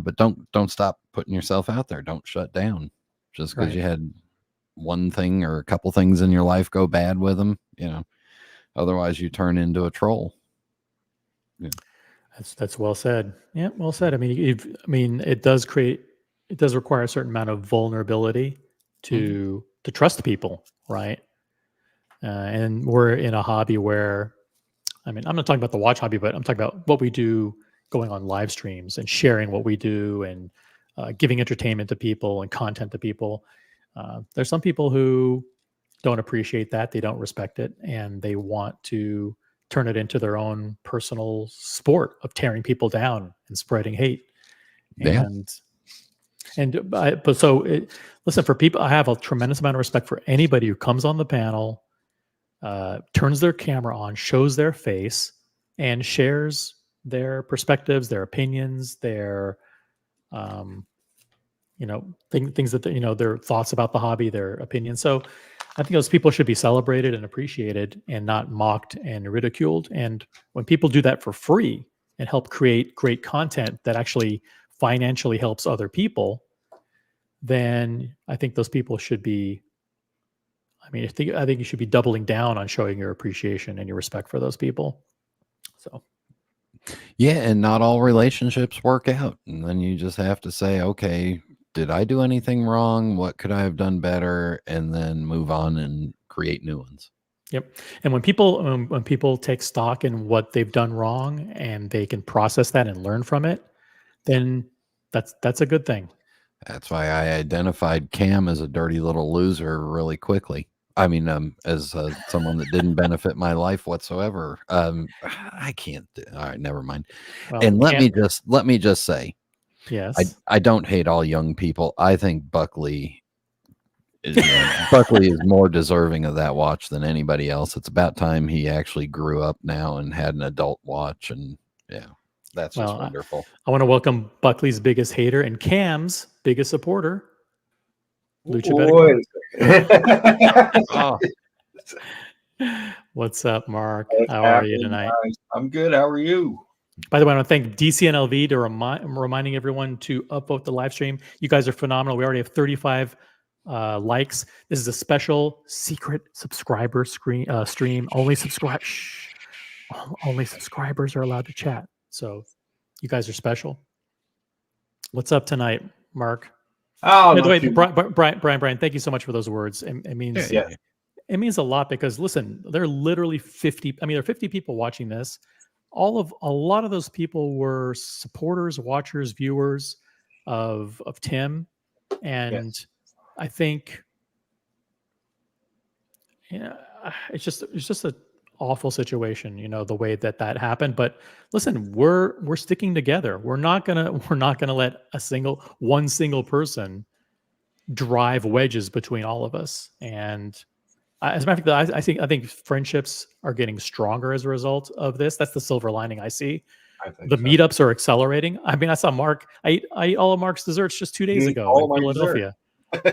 but don't stop putting yourself out there. Don't shut down just because Right. you had one thing or a couple things in your life go bad with them. Otherwise you turn into a troll. Yeah. That's well said. Yeah, well said. I mean, it does require a certain amount of vulnerability Mhm. to trust people, right? And we're in a hobby where, I mean, I'm not talking about the watch hobby, but I'm talking about what we do going on live streams and sharing what we do and giving entertainment to people and content to people. There's some people who don't appreciate that. They don't respect it, and they want to turn it into their own personal sport of tearing people down and spreading hate. Yeah. Listen, for people, I have a tremendous amount of respect for anybody who comes on the panel, turns their camera on, shows their face, and shares their perspectives, their opinions, their um, things that their thoughts about the hobby, their opinions. So I think those people should be celebrated and appreciated and not mocked and ridiculed. And when people do that for free and help create great content that actually financially helps other people, then I think those people should be. I mean, I think you should be doubling down on showing your appreciation and your respect for those people. So Yeah, and not all relationships work out. And then you just have to say, okay, did I do anything wrong? What could I have done better? And then move on and create new ones. yep. And when people take stock in what they've done wrong and they can process that and learn from it, then that's a good thing. That's why I identified Cam as a dirty little loser really quickly. I mean, as someone that didn't benefit my life whatsoever. I can't. All right, never mind. Well, And let me just say, I yes. I don't hate all young people. I think Buckley is more deserving of that watch than anybody else. It's about time he actually grew up now and had an adult watch, and yeah, that's Well, just wonderful. I want to welcome Buckley's biggest hater and Cam's biggest supporter, Lucha Wait Betacom. a second. Oh, What's up, Mark? What's How are you happening, tonight? guys? I'm good. How are you? By the way, I want to thank DCNLV to reminding everyone to upvote the live stream. You guys are phenomenal. We already have 35 likes. This is a special secret subscriber stream. Only subscribers are allowed to chat. So you guys are special. What's up tonight, Mark? Oh, By the not way, too Brian, thank you so much for those words. It means Yeah. it means a lot because listen, there are literally 50. I mean, there are 50 people watching this. A lot of those people were supporters, watchers, viewers of Tim, and Yes. I think yeah, it's just an awful situation, the way that happened. But listen, we're sticking together. We're not gonna let one single person drive wedges between all of us. And as a matter of fact, I think friendships are getting stronger as a result of this. That's the silver lining I see. I think The so. meetups are accelerating. I mean, I saw Mark. I ate all of Mark's desserts just 2 days You ate ago all in my dessert. Philadelphia,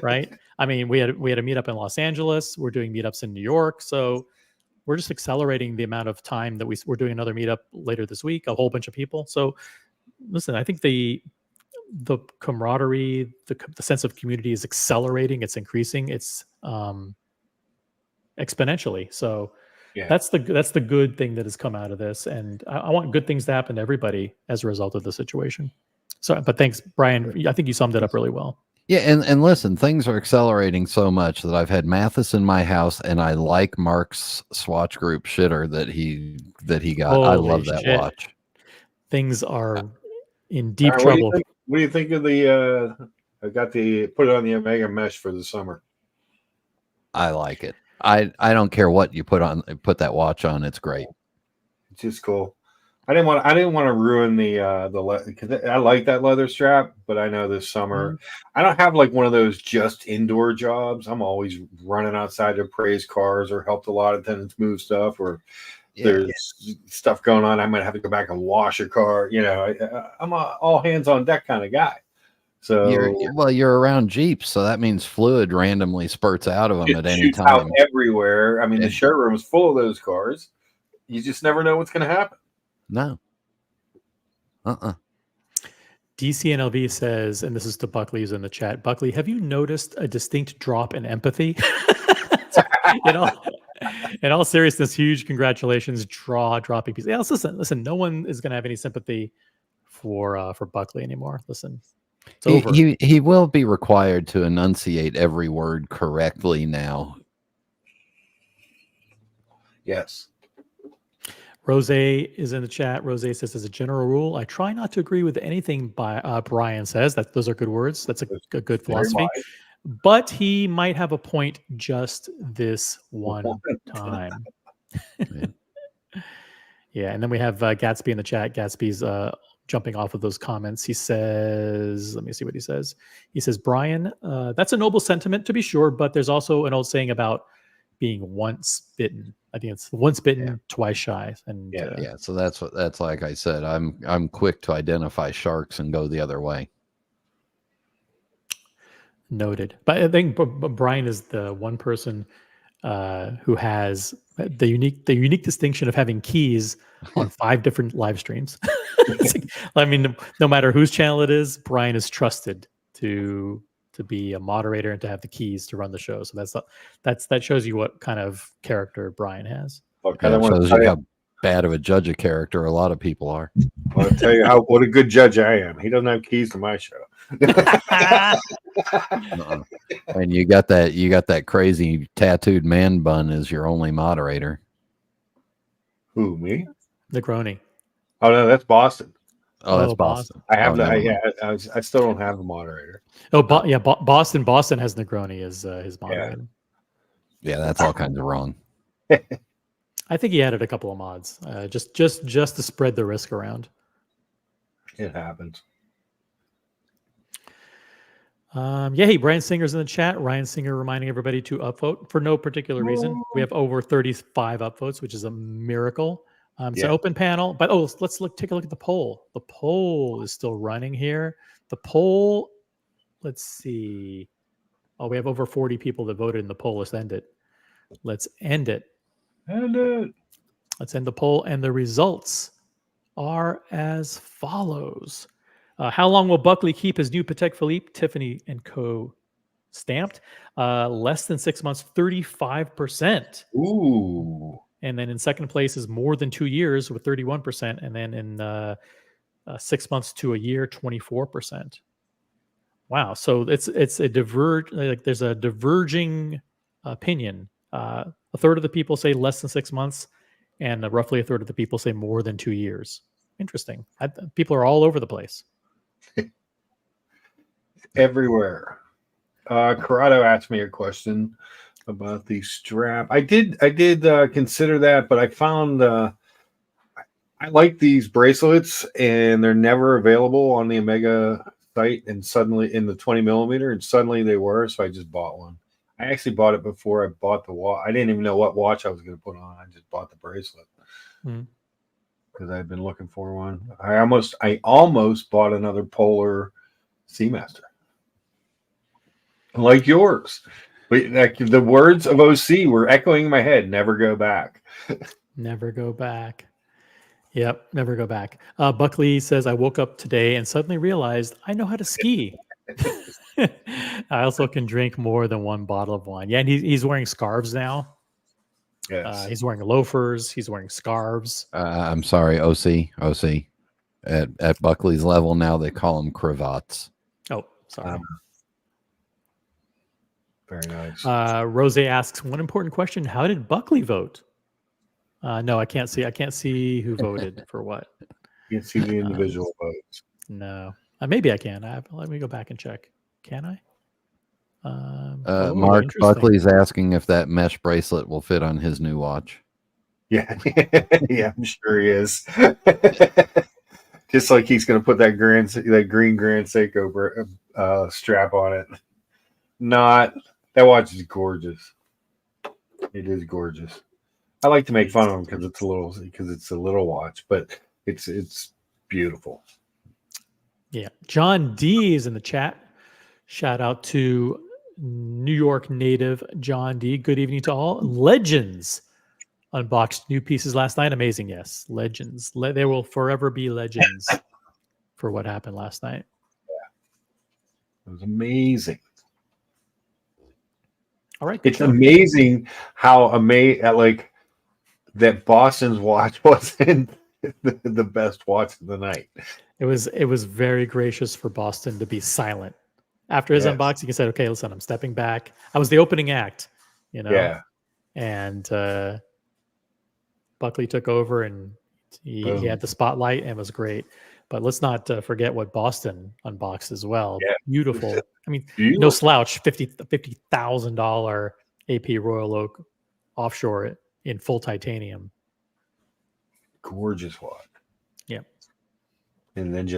right? I mean, we had a meetup in Los Angeles. We're doing meetups in New York. So we're just accelerating the amount of time that we're doing another meetup later this week. A whole bunch of people. So listen, I think the camaraderie, the sense of community is accelerating. It's increasing. It's exponentially. So Yeah. that's the good thing that has come out of this, and I want good things to happen to everybody as a result of the situation. So, but thanks, Brian. I think you summed it up really well. yeah, and listen, things are accelerating so much that I've had Mathis in my house, and I like Mark's Swatch Group shitter that he got. I Holy love that shit, watch. things are in All deep right, what do you trouble. think? What do you think of the? I got the put it on the Omega mesh for the summer. I like it. I don't care what you put that watch on. It's great. It's just cool. I didn't want to ruin the because I like that leather strap, but I know this summer I don't have like one of those just indoor jobs. I'm always running outside to appraise cars or help a lot of tenants move stuff, or there's stuff going on. I might have to go back and wash a car. You know, I'm a all hands on deck kind of guy. So you're around Jeeps, so that means fluid randomly spurts out of them at any shoots out time. everywhere. I mean, the showroom is full of those cars. You just never know what's going to happen. No. DCNLV says, and this is to Buckley who's in the chat. Buckley, have you noticed a distinct drop in empathy? In all seriousness, huge congratulations, dropping piece. Yeah, listen. No one is going to have any sympathy for Buckley anymore. Listen, it's over. He will be required to enunciate every word correctly now. Yes. Rose is in the chat. Rose says, as a general rule, I try not to agree with anything Brian says. Those are good words. That's a good philosophy. But he might have a point just this one time. Yeah, and then we have Gatsby in the chat. Gatsby's jumping off of those comments. He says, let me see what he says. He says, Brian, that's a noble sentiment to be sure, but there's also an old saying about being once bitten. I think it's once bitten, twice shy. And so that's like I said, I'm quick to identify sharks and go the other way. Noted. But I think Brian is the one person who has the unique distinction of having keys on 5 different live streams. I mean, no matter whose channel it is, Brian is trusted to be a moderator and to have the keys to run the show. So that shows you what kind of character Brian has. Look, It shows you how bad of a judge of character a lot of people are. I'll tell you what a good judge I am. He doesn't have keys to my show. And you got that crazy tattooed man bun as your only moderator. Who, me? Negroni. Oh no, that's Boston. Oh, that's Boston. I have I still don't have a moderator. Oh, Boston. Boston has Negroni as his moderator. Yeah, that's all kinds of wrong. I think he added a couple of mods, just to spread the risk around. It happens. Hey, Brian Singer's in the chat. Ryan Singer reminding everybody to upvote for no particular reason. We have over 35 upvotes, which is a miracle. It's an open panel, but let's take a look at the poll. The poll is still running here. The poll, let's see. Oh, we have over 40 people that voted in the poll. Let's end it. Let's end it. Let's end the poll, and the results are as follows. How long will Buckley keep his new Patek Philippe, Tiffany & Co. stamped? Less than 6 months, 35%. Ooh. And then in second place is more than 2 years with 31%. And then in 6 months to a year, 24%. Wow. So it's a there's a diverging opinion. A third of the people say less than 6 months, and roughly a third of the people say more than 2 years. Interesting. People are all over the place. Everywhere. Corrado asked me a question about the strap. I did consider that, but I found I like these bracelets, and they're never available on the Omega site, and suddenly in the 20 millimeter, and suddenly they were, so I just bought one. I actually bought it before I bought the watch. I didn't even know what watch I was going to put on. I just bought the bracelet because I'd been looking for one. I almost bought another Polar Seamaster, like yours. But like, the words of OC were echoing in my head. Never go back. Never go back. Yep, never go back. Buckley says, I woke up today and suddenly realized I know how to ski. I also can drink more than one bottle of wine. Yeah, and he's wearing scarves now. Yes. He's wearing loafers. He's wearing scarves. I'm sorry, OC. At Buckley's level now, they call them cravats. Oh, sorry. Very nice. Rose asks, one important question: how did Buckley vote? No, I can't see. I can't see who voted for what. You can see the individual votes. No, maybe I can. Let me go back and check. Can I? Mark Buckley's asking if that mesh bracelet will fit on his new watch. Yeah, yeah, I'm sure he is. Just like he's going to put that green Grand Seiko strap on it. Not that watch is gorgeous. It is gorgeous. I like to make fun of him because it's a little watch, but it's beautiful. Yeah. John D is in the chat. Shout out to New York native John D. Good evening to all. Legends unboxed new pieces last night. Amazing. Yes. Legends. There will forever be legends for what happened last night. It was amazing. All right. It's amazing how like that Boston's watch wasn't the best watch of the night. It was very gracious for Boston to be silent. After his unboxing, he said, okay, listen, I'm stepping back. I was the opening act, Yeah. And Buckley took over and he had the spotlight and it was great. But let's not forget what Boston unboxed as well. Yeah. Beautiful. I mean, Beautiful. no slouch, $50,000 AP Royal Oak offshore in full titanium. Gorgeous watch. Yeah. And then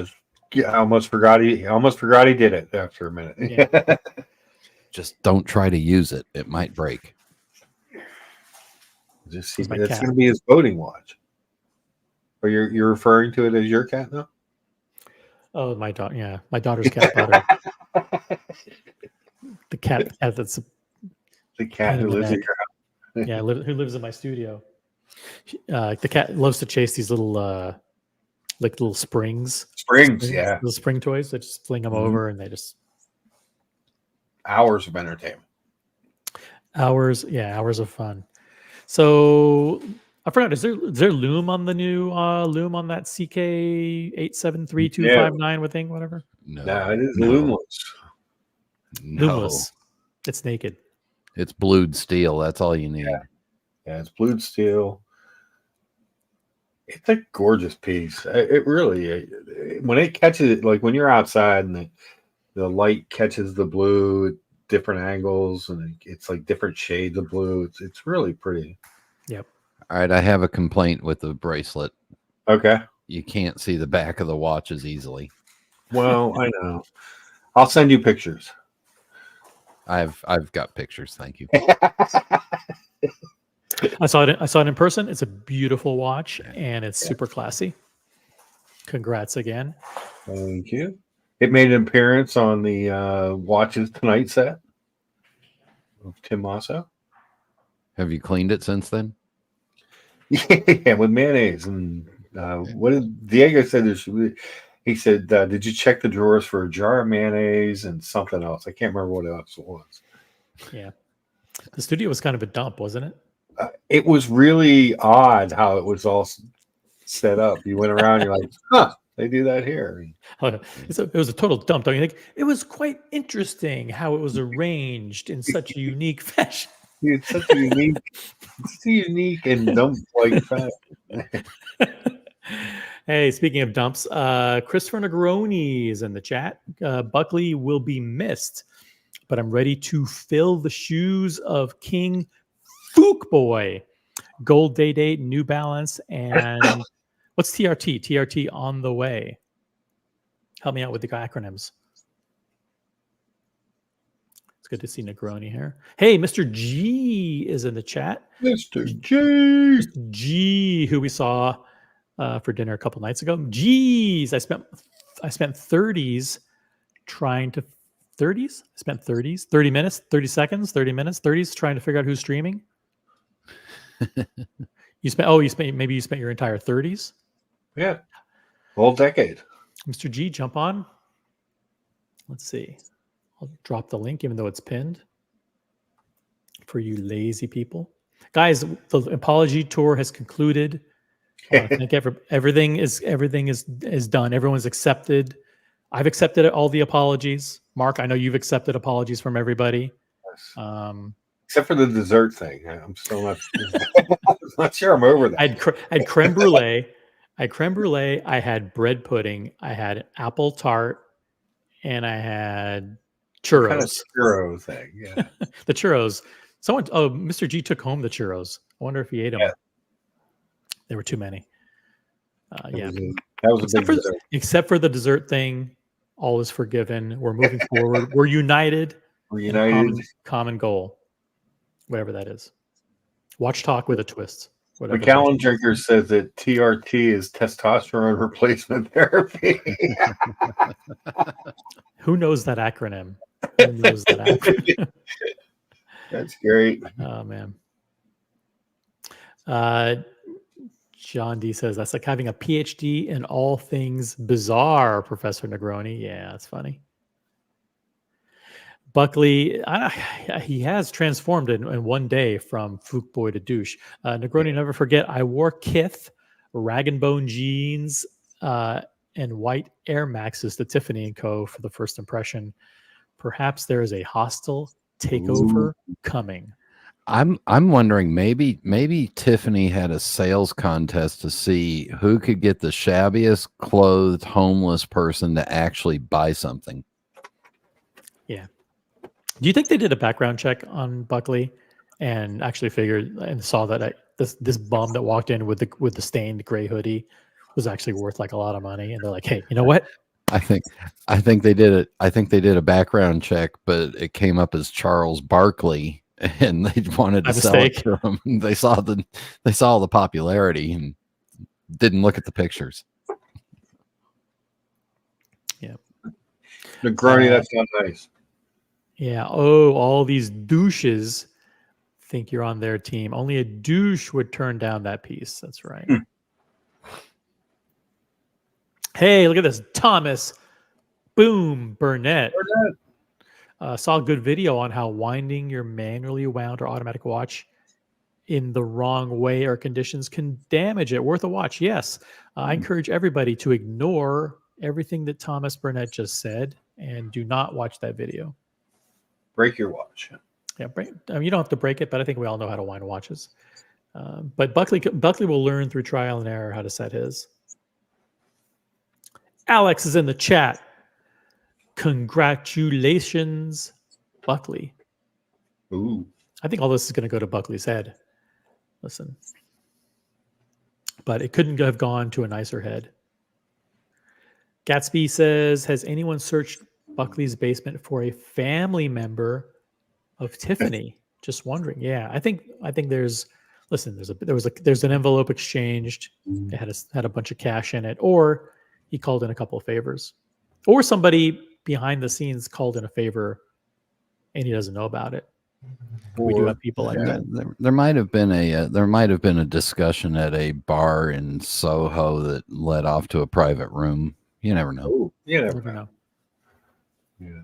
I almost forgot he did it after a minute. Yeah. Just don't try to use it. It might break. That's going to be his boating watch. Or you're referring to it as your cat now? Oh, my daughter. Yeah, my daughter's cat Butter. The cat that's the cat who lives in your house. Yeah, who lives in my studio. The cat loves to chase these little like little springs. Yeah. Little spring toys. They just fling them over and they just hours of entertainment. Hours of fun. So I forgot, is there loom on the new loom on that CK873259 thing, whatever? No, it is loomless. No. Loomless. It's naked. It's blued steel. That's all you need. Yeah, it's blued steel. It's a gorgeous piece. It really, when it catches, like when you're outside and the light catches the blue at different angles and it's like different shades of blue. It's really pretty. Yep. All right, I have a complaint with the bracelet. Okay. You can't see the back of the watch as easily. Well, I know. I'll send you pictures. I've got pictures. Thank you. I saw it in person. It's a beautiful watch and it's super classy. Congrats again. Thank you. It made an appearance on the Watches Tonight set of Tim Mosso. Have you cleaned it since then? Yeah, with mayonnaise. And what did Diego said? He said, did you check the drawers for a jar of mayonnaise and something else? I can't remember what else it was. Yeah. The studio was kind of a dump, wasn't it? It was really odd how it was all set up. You went around, you're like, huh, they do that here. It was a total dump, don't you think? It was quite interesting how it was arranged in such a unique fashion. It's such a unique and dump-like fashion. Hey, speaking of dumps, Christopher Negroni is in the chat. Buckley will be missed, but I'm ready to fill the shoes of King Fook Boy. Gold Day Date, New Balance, and what's TRT? TRT on the way. Help me out with the acronyms. It's good to see Negroni here. Hey, Mr. G is in the chat. Mr. G. Mr. G, who we saw for dinner a couple nights ago. Jeez, I spent 30s trying to 30s. I spent 30s, 30 minutes, 30 seconds, 30 minutes, 30s trying to figure out who's streaming. You spent your entire 30s. Yeah, whole decade. Mr. G, jump on. Let's see. I'll drop the link, even though it's pinned. For you lazy people, guys, the apology tour has concluded. I think everything is done. Everyone's accepted. I've accepted all the apologies. Mark, I know you've accepted apologies from everybody. Except for the dessert thing. I'm still not sure I'm over that. I had creme brulee. I had bread pudding. I had apple tart, and I had churros. Kind of churro thing, yeah. The churros. Mr. G took home the churros. I wonder if he ate them. There were too many. Yeah. That was a big dessert. Except for the dessert thing, all is forgiven. We're moving forward. We're united. We're in a united. common goal, whatever that is. Watch Talk with a twist. Whatever. McAllen Drinker says that TRT is testosterone replacement therapy. Who knows that acronym? Who knows that acronym? That's great. Oh man. John D says that's like having a PhD in all things bizarre, Professor Negroni. Yeah, that's funny. Buckley, he has transformed in one day from Fook boy to douche. Negroni, never forget, I wore Kith, rag and bone jeans, and white Air Maxes to Tiffany & Co. for the first impression. Perhaps there is a hostile takeover coming. I'm wondering maybe Tiffany had a sales contest to see who could get the shabbiest clothed homeless person to actually buy something. Yeah. Do you think they did a background check on Buckley and actually figured and saw that this bum that walked in with the stained gray hoodie was actually worth like a lot of money, and they're like, hey, you know what? I think they did it. I think they did a background check, but it came up as Charles Barkley, and they wanted to sell it to him. They saw the popularity and didn't look at the pictures. Yeah. Negroni, that's not nice. Yeah. Oh, all these douches think you're on their team. Only a douche would turn down that piece. That's right. Hey, look at this. Thomas Boom Burnett. Saw a good video on how winding your manually wound or automatic watch in the wrong way or conditions can damage it. Worth a watch. Yes. I encourage everybody to ignore everything that Thomas Burnett just said and do not watch that video. Break your watch. Yeah, you don't have to break it, but I think we all know how to wind watches. But Buckley will learn through trial and error how to set his. Alex is in the chat. Congratulations, Buckley. Ooh. I think all this is going to go to Buckley's head. Listen. But it couldn't have gone to a nicer head. Gatsby says, has anyone searched Buckley's basement for a family member of Tiffany? Just wondering. Yeah, I think there's an envelope exchanged. It had a bunch of cash in it, or he called in a couple of favors, or somebody behind the scenes called in a favor and he doesn't know about it. We do have people like that. There might have been a discussion at a bar in Soho that led off to a private room. You never know. Ooh, you never know. Yeah.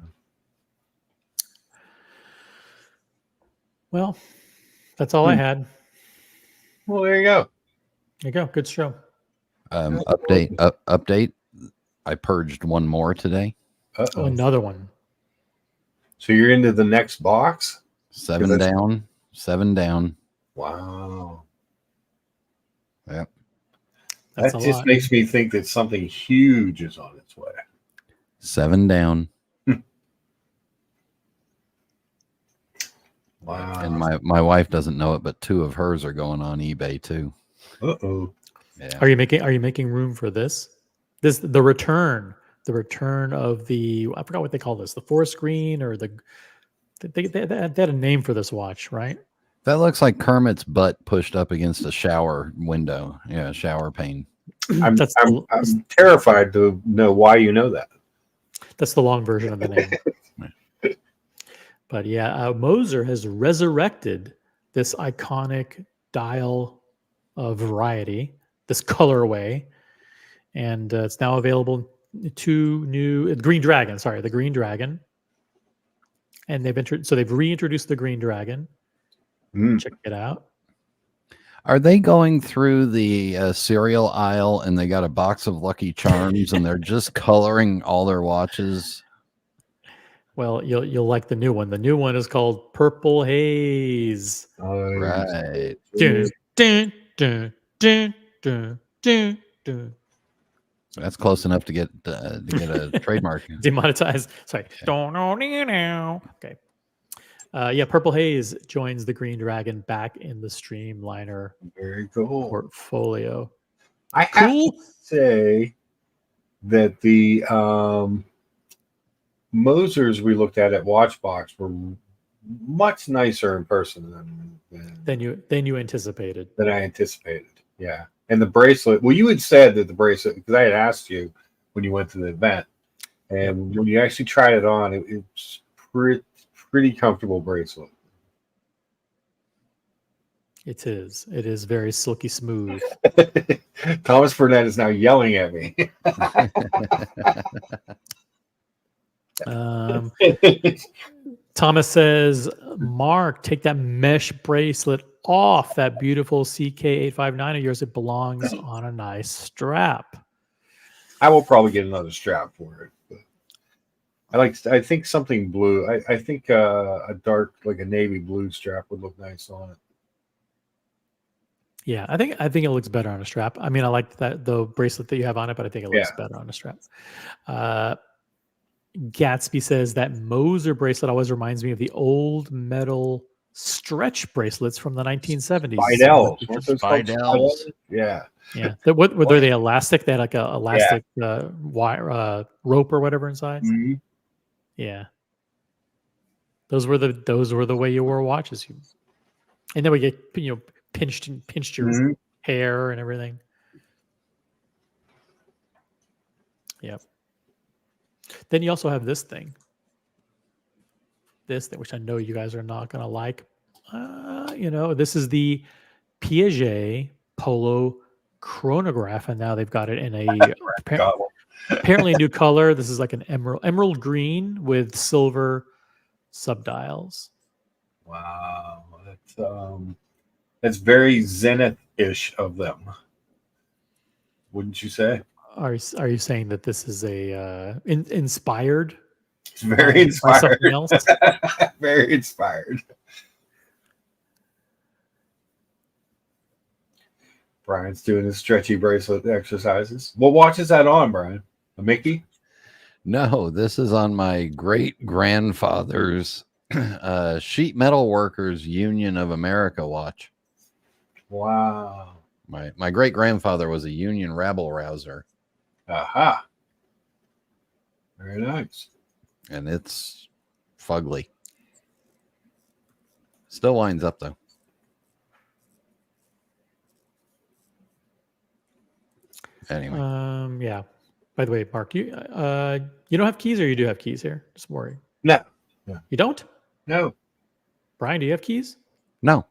Well, that's all I had. Well, there you go. There you go. Good show. Update. I purged one more today. Oh, another one. So you're into the next box? 7 down. Wow. Yep. That just makes me think that something huge is on its way. 7 down. Wow. And my wife doesn't know it, but 2 of hers are going on eBay too. Uh-oh. Yeah. Are you making room for this? The return of the, I forgot what they call this, the forest green, or they had a name for this watch, right? That looks like Kermit's butt pushed up against a shower window. Yeah, shower pane. I'm terrified to know why you know that. That's the long version of the name. But yeah, Moser has resurrected this iconic dial of variety, this colorway, and it's now available. 2 new the Green Dragon, and they've reintroduced the Green Dragon. Check it out. Are they going through the cereal aisle and they got a box of Lucky Charms and they're just coloring all their watches? Well, you'll like the new one. The new one is called Purple Haze. Right. Dun, dun, dun, dun, dun, dun, dun. That's close enough to get a trademark. Demonetized. Sorry. Okay. Yeah, Purple Haze joins the Green Dragon back in the Streamliner Very cool. portfolio. I have Cool. to say that the Mosers we looked at Watchbox were much nicer in person Than you anticipated. than I anticipated. Yeah. And the bracelet, well, you had said that the bracelet, because I had asked you when you went to the event, and when you actually tried it on, it's pretty comfortable bracelet. It is. It is very silky smooth. Thomas Burnett is now yelling at me. Thomas says, Mark, take that mesh bracelet off that beautiful CK859 of yours. It belongs on a nice strap. I will probably get another strap for it. But I think something blue. I think a dark, like a navy blue strap would look nice on it. Yeah, I think it looks better on a strap. I mean, I like the bracelet that you have on it, but I think it looks better on a strap. Gatsby says that Moser bracelet always reminds me of the old metal stretch bracelets from the 1970s. Spidels. Yeah. Yeah. What were they? Elastic? They had like a elastic wire rope or whatever inside. Mm-hmm. Yeah. Those were the way you wore watches. And then we get pinched your hair and everything. Yep. Then you also have this thing, which I know you guys are not going to like. This is the Piaget Polo chronograph, and now they've got it in apparently a new color. This is like an emerald green with silver subdials. Wow, that's very Zenith-ish of them, wouldn't you say? Are you saying that this is a inspired? It's very inspired. Something else? Very inspired. Brian's doing his stretchy bracelet exercises. What watch is that on, Brian? A Mickey? No, this is on my great grandfather's Sheet Metal Workers Union of America watch. Wow. My great grandfather was a union rabble rouser. Aha. Very nice. And it's fugly. Still winds up though. Anyway. Yeah. By the way, Mark, you don't have keys, or you do have keys here? Just worry. No. You don't? No. Brian, do you have keys? No.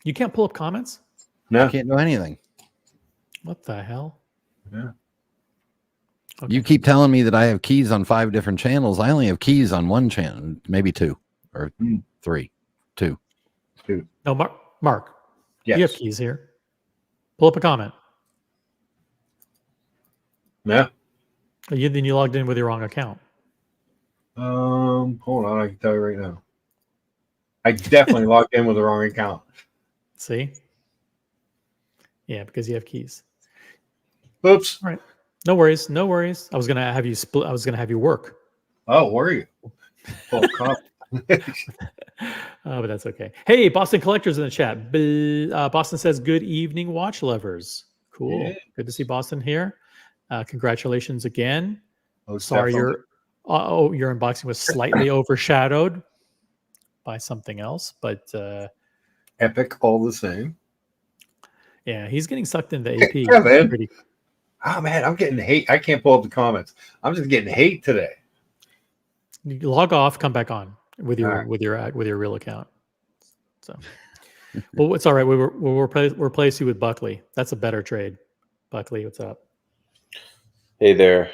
You can't pull up comments? No. I can't do anything. What the hell? Yeah. Okay. You keep telling me that I have keys on 5 different channels. I only have keys on 1 channel, maybe 2 or 3. 2. No, Mark. Yes. You have keys here. Pull up a comment. Yeah. Then you logged in with your wrong account. Hold on, I can tell you right now. I definitely logged in with the wrong account. See? Yeah, because you have keys. Oops. All right. No worries. No worries. I was gonna have you split. I was gonna have you work. Oh, were you? Oh, but that's okay. Hey, Boston Collectors in the chat. Boston says, "Good evening, watch lovers." Cool. Yeah. Good to see Boston here. Congratulations again. Oh, sorry, your unboxing was slightly overshadowed by something else, but epic all the same. Yeah, he's getting sucked into AP. Yeah, man. Oh man, I'm getting hate. I can't pull up the comments. I'm just getting hate today. You log off, come back on with your with your real account. So, well, it's all right. We'll replace you with Buckley. That's a better trade. Buckley, what's up? Hey there.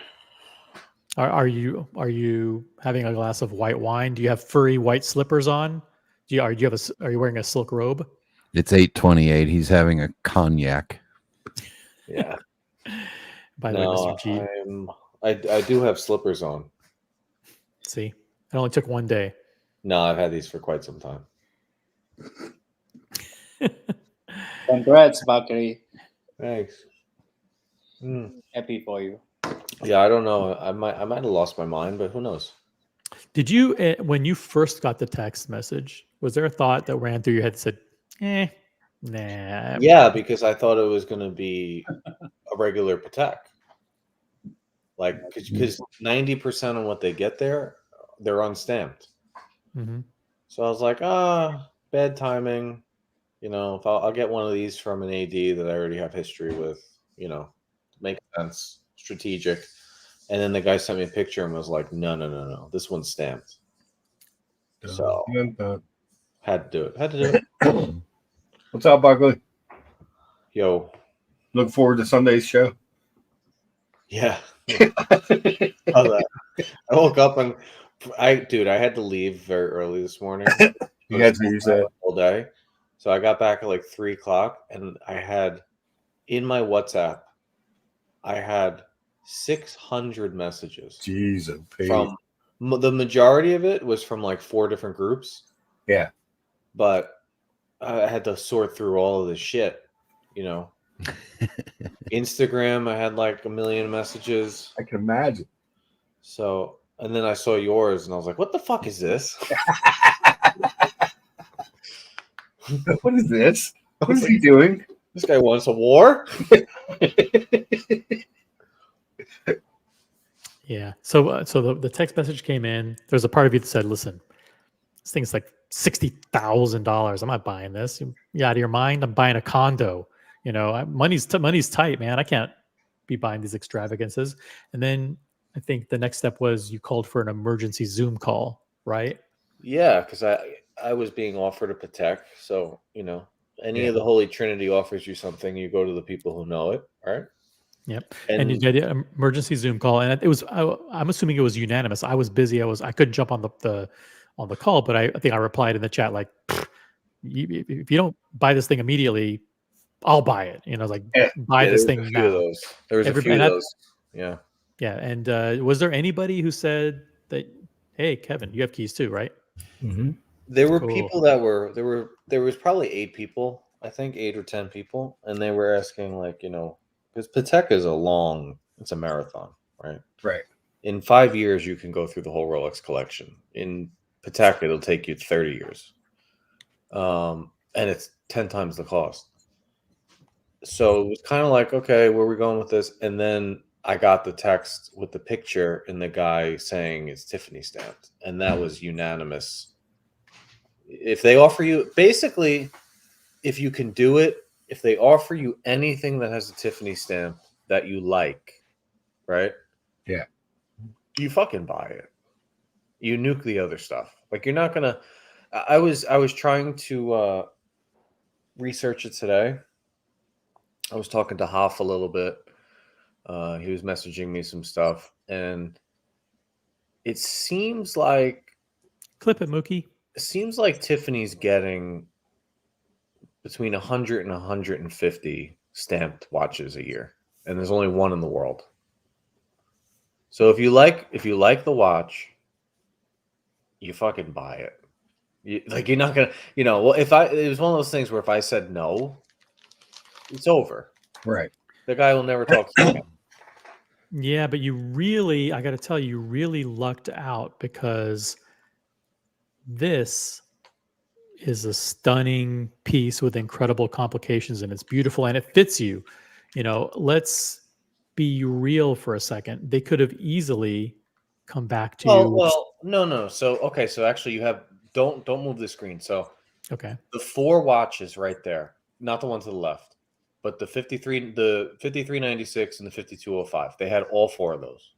Are you having a glass of white wine? Do you have furry white slippers on? Are you wearing a silk robe? It's 8:28. He's having a cognac. Yeah. By the way, Mr. G. I do have slippers on. See, it only took one day. No, I've had these for quite some time. Congrats, Buckley. Thanks. Happy for you. Yeah, I don't know. I might have lost my mind, but who knows? Did you, when you first got the text message, was there a thought that ran through your head that said, nah? Yeah, because I thought it was going to be a regular Patek. Like, because 90% of what they get there, they're unstamped. Mm-hmm. So I was like, bad timing. You know, if I'll get one of these from an AD that I already have history with, you know, makes sense, strategic. And then the guy sent me a picture and was like, no, this one's stamped. So had to do it. Had to do it. What's up, Buckley? Yo, Look forward to Sunday's show. yeah. I woke up and I had to leave very early this morning. You had to use that all day. So I got back at like 3:00 and I had in my WhatsApp, I had 600 messages. Jesus. From the majority of it was from like 4 different groups. Yeah. But I had to sort through all of this shit, you know. Instagram, I had like 1 million messages. I can imagine. So, and then I saw yours and I was like, what the fuck is this? What is this? What is he doing? This guy wants a war? Yeah. So the text message came in. There's a part of you that said, listen, this thing's like $60,000. I'm not buying this. You out of your mind? I'm buying a condo. You know, money's tight, man. I can't be buying these extravagances. And then I think the next step was you called for an emergency Zoom call, right? Yeah, because I was being offered a Patek. So, you know, any of the Holy Trinity offers you something, you go to the people who know it, right? Yep. And you did an emergency Zoom call, and it was I'm assuming it was unanimous. I was busy. I couldn't jump on the call, but I think I replied in the chat like, if you don't buy this thing immediately, I'll buy it. You know, like buy this thing now. There was a few of those. Yeah. Yeah. And was there anybody who said that, hey, Kevin, you have keys too, right? Mm-hmm. There were people that were there was probably 8 people, I think 8 or 10 people, and they were asking like, you know, because Patek is it's a marathon, right? Right. In 5 years, you can go through the whole Rolex collection. In Patek, it'll take you 30 years. And it's 10 times the cost. So it was kind of like, okay, where are we going with this? And then I got the text with the picture and the guy saying it's Tiffany stamped. And that was unanimous. If they offer you, basically, if you can do it, if they offer you anything that has a Tiffany stamp that you like, right? Yeah. You fucking buy it. You nuke the other stuff. Like you're not gonna. I was trying to research it today. I was talking to Hoff a little bit. He was messaging me some stuff, and it seems like Clip it, Mookie. It seems like Tiffany's getting between 100 and 150 stamped watches a year, and there's only one in the world. So if you like the watch, you fucking buy it. You're not gonna, well, it was one of those things where if I said no, it's over. Right. The guy will never talk to you again. Yeah, but I got to tell you really lucked out because this is a stunning piece with incredible complications, and it's beautiful and it fits you. Let's be real for a second. They could have easily come back to you. Well, no. So actually you have don't move the screen. So okay, the 4 watches right there, not the one to the left, but the 5396 and the 5205. They had all 4 of those.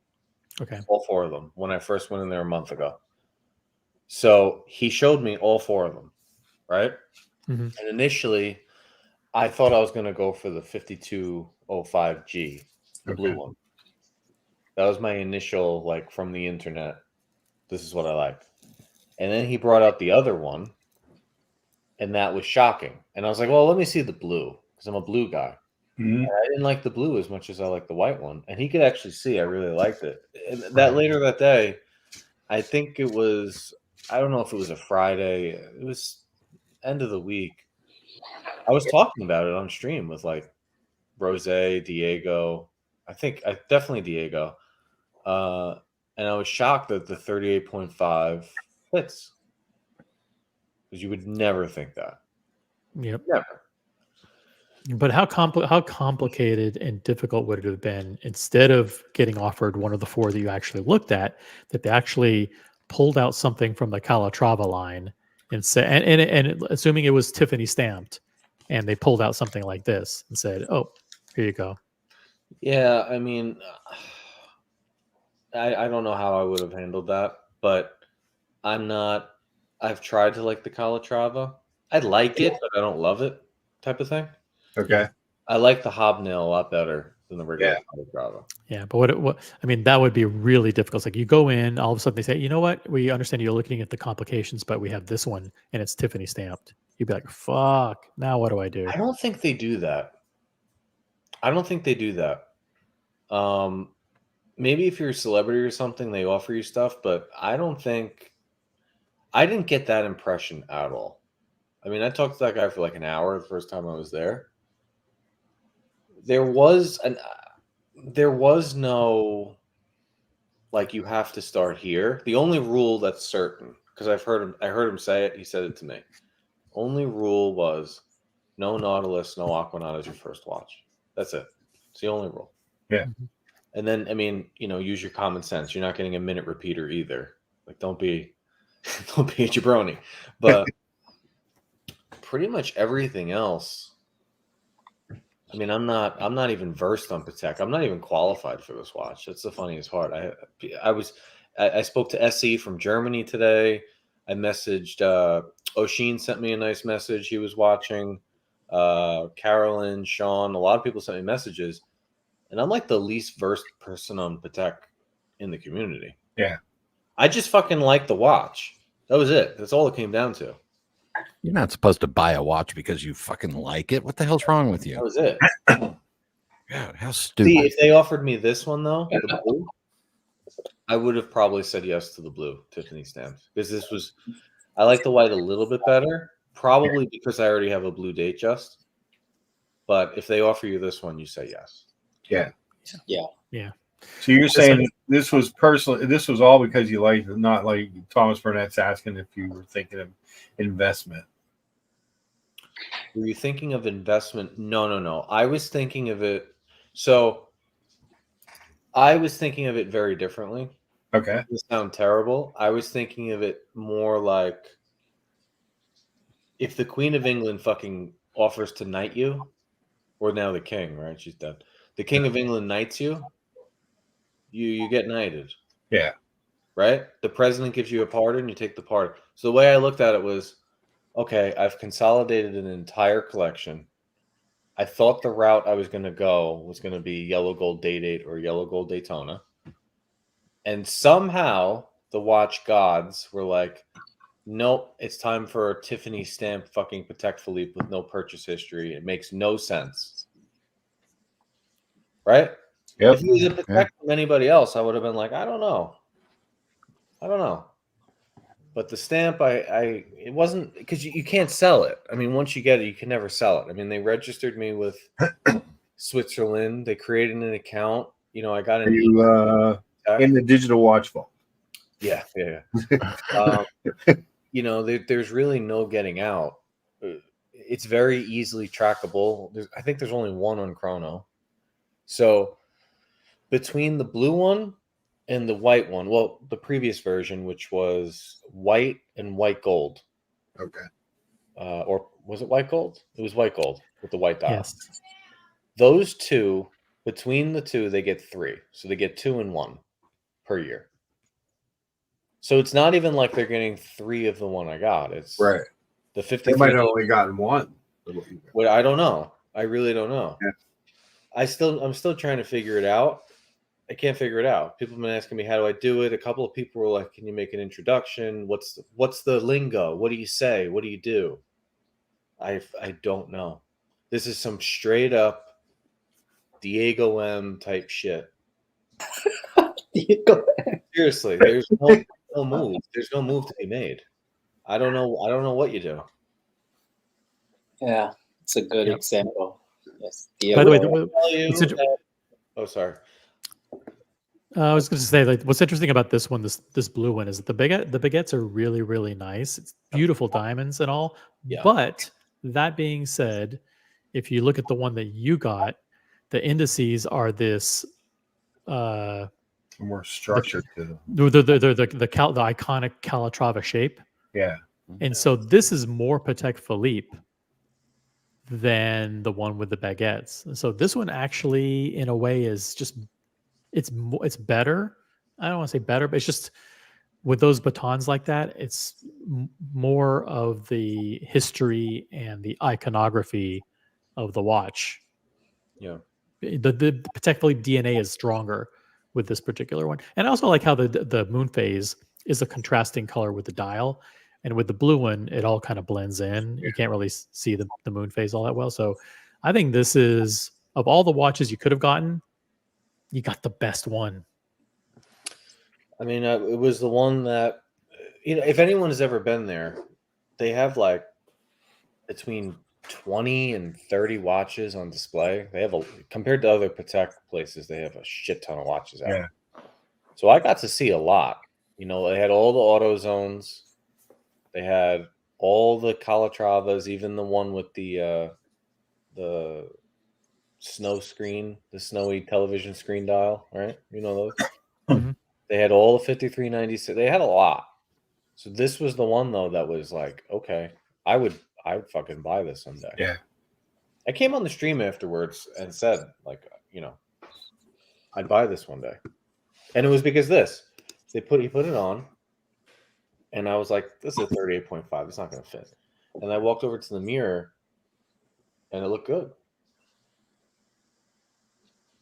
Okay. All 4 of them when I first went in there a month ago. So he showed me all 4 of them, right? Mm-hmm. And initially, I thought I was going to go for the 5205G, the blue one. That was my initial, like, from the internet. This is what I like. And then he brought out the other one, and that was shocking. And I was like, well, let me see the blue, because I'm a blue guy. Mm-hmm. I didn't like the blue as much as I like the white one. And he could actually see I really liked it. And later that day, I think it was, I don't know if it was a Friday. It was end of the week. I was talking about it on stream with like Rose, Diego. I think definitely Diego. And and I was shocked that the 38.5 fits, because you would never think that. Yep. Never. But how complicated and difficult would it have been, instead of getting offered one of the four that you actually looked at, that they actually pulled out something from the Calatrava line and said, and assuming it was Tiffany stamped, and they pulled out something like this and said, "Oh, here you go." Yeah, I mean, I don't know how I would have handled that, but I'm not. I've tried to like the Calatrava. I like it, but I don't love it, type of thing. Okay. I like the hobnail a lot better than the regular Calatrava. Yeah, but what I mean, that would be really difficult. It's like you go in, all of a sudden they say, "You know what? We understand you're looking at the complications, but we have this one and it's Tiffany stamped." You'd be like, "Fuck! Now what do I do?" I don't think they do that. I don't think they do that. Maybe if you're a celebrity or something, they offer you stuff, but I don't think. I didn't get that impression at all. I mean, I talked to that guy for like an hour the first time I was there. There was no, like, you have to start here. The only rule that's certain, because I heard him say it. He said it to me. Only rule was no Nautilus, no Aquanaut as your first watch. That's it. It's the only rule. Yeah. And then, I mean, use your common sense. You're not getting a minute repeater either. Like, don't be a jabroni. But pretty much everything else. I mean, I'm not even versed on Patek. I'm not even qualified for this watch. That's the funniest part. I spoke to SE from Germany today. I messaged Oshin sent me a nice message. He was watching. Carolyn, Sean, a lot of people sent me messages, and I'm like the least versed person on Patek in the community. Yeah. I just fucking like the watch. That was it. That's all it came down to. You're not supposed to buy a watch because you fucking like it. What the hell's wrong with That you? was it. God, how stupid. See, if they offered me this one though, the blue, I would have probably said yes to the blue Tiffany stamps, because I like the white a little bit better, probably because I already have a blue date just. But if they offer you this one, you say yes. Yeah. Yeah. Yeah. So you're saying this was personal. This was all because you liked it, not like Thomas Burnett's asking if you were thinking of investment. Were you thinking of investment? No. I was thinking of it. So I was thinking of it very differently. Okay. This sounds terrible. I was thinking of it more like, if the Queen of England fucking offers to knight you, or now the King, right? She's dead. The King of England knights you, you get knighted. Yeah. Right? The president gives you a pardon, you take the pardon. So the way I looked at it was, okay, I've consolidated an entire collection. I thought the route I was going to go was going to be yellow gold Day-Date or yellow gold Daytona. And somehow the watch gods were like, nope, it's time for a Tiffany stamp fucking Patek Philippe with no purchase history. It makes no sense. Right? Yep. If it was a Patek from anybody else, I would have been like, I don't know. But the stamp, it wasn't, because you can't sell it. I mean, once you get it, you can never sell it. I mean, they registered me with Switzerland. They created an account. I got Are you in the digital watch vault? Yeah. There's really no getting out. It's very easily trackable. I think there's only one on Chrono. So between the blue one and the white one, well, the previous version, which was white and white gold. Okay. Or was it white gold? It was white gold with the white dial. Yes. Those two, between the two, they get 3. So they get 2 and 1 per year. So it's not even like they're getting 3 of the one I got. It's right. The 50. They might have only gotten 1. Well, I don't know. I really don't know. Yeah. I'm still trying to figure it out. I can't figure it out. People have been asking me, how do I do it? A couple of people were like, can you make an introduction? What's the lingo? What do you say? What do you do? I don't know. This is some straight up Diego M type shit. Diego. Seriously, there's no move. There's no move to be made. I don't know what you do. Yeah, it's a good example. Yes. By the way, Oh, sorry. I was going to say, like, what's interesting about this one, this blue one, is that the baguettes are really, really nice. It's beautiful diamonds and all. Yeah. But that being said, if you look at the one that you got, the indices are this More structured to them. the iconic Calatrava shape, Yeah. and so this is more Patek Philippe than the one with the baguettes. So this one actually, in a way, is just it's better. I don't want to say better, but it's just with those batons like that, it's more of the history and the iconography of the watch. Yeah. The Patek Philippe DNA is stronger with this particular one, and I also like how the moon phase is a contrasting color with the dial, and with the blue one, it all kind of blends in. You can't really see the moon phase all that well. So, I think this is, of all the watches you could have gotten, you got the best one. I mean, it was the one that, if anyone has ever been there, they have like between 20 and 30 watches on display. They have compared to other Patek places, they have a shit ton of watches out. Yeah. So I got to see a lot. They had all the auto zones. They had all the Calatravas, even the one with the snow screen, the snowy television screen dial, right? You know those? Mhm. They had all the 5396. They had a lot. So this was the one though that was like, okay, I would fucking buy this someday. Yeah. I came on the stream afterwards and said, like, I'd buy this one day. And it was because he put it on, and I was like, this is a 38.5. It's not gonna fit. And I walked over to the mirror and it looked good.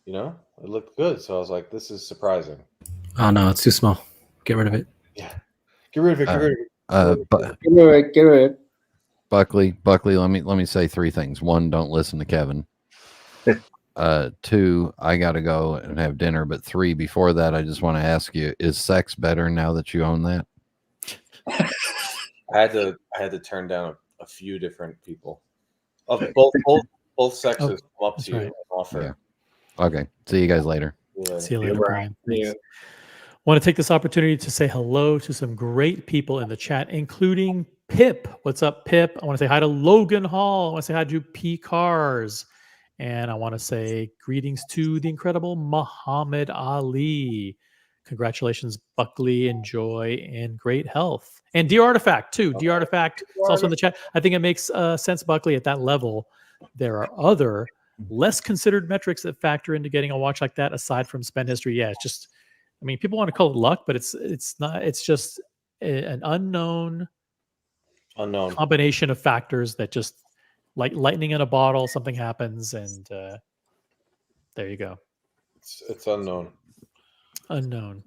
It looked good. So I was like, this is surprising. Oh no, it's too small. Get rid of it. Yeah. Get rid of it. Get rid of it. But Get rid of it. Buckley, let me say three things. One, don't listen to Kevin. Two, I got to go and have dinner. But three, before that, I just want to ask you: is sex better now that you own that? I had to turn down a few different people of both sexes come up to you and offer. Yeah. Okay. See you guys later. See you later, Brian. Yeah. Thanks. Want to take this opportunity to say hello to some great people in the chat, including Pip. What's up, Pip? I want to say hi to Logan Hall. I want to say hi to P Cars. And I want to say greetings to the incredible Muhammad Ali. Congratulations, Buckley. Enjoy and great health. And D Artifact, too. D Artifact is also in the chat. I think it makes sense, Buckley, at that level. There are other less considered metrics that factor into getting a watch like that aside from spend history. Yeah, it's just, I mean, people want to call it luck, but it's not. It's just an unknown combination of factors that just, like lightning in a bottle, something happens, and there you go. It's unknown. Unknown.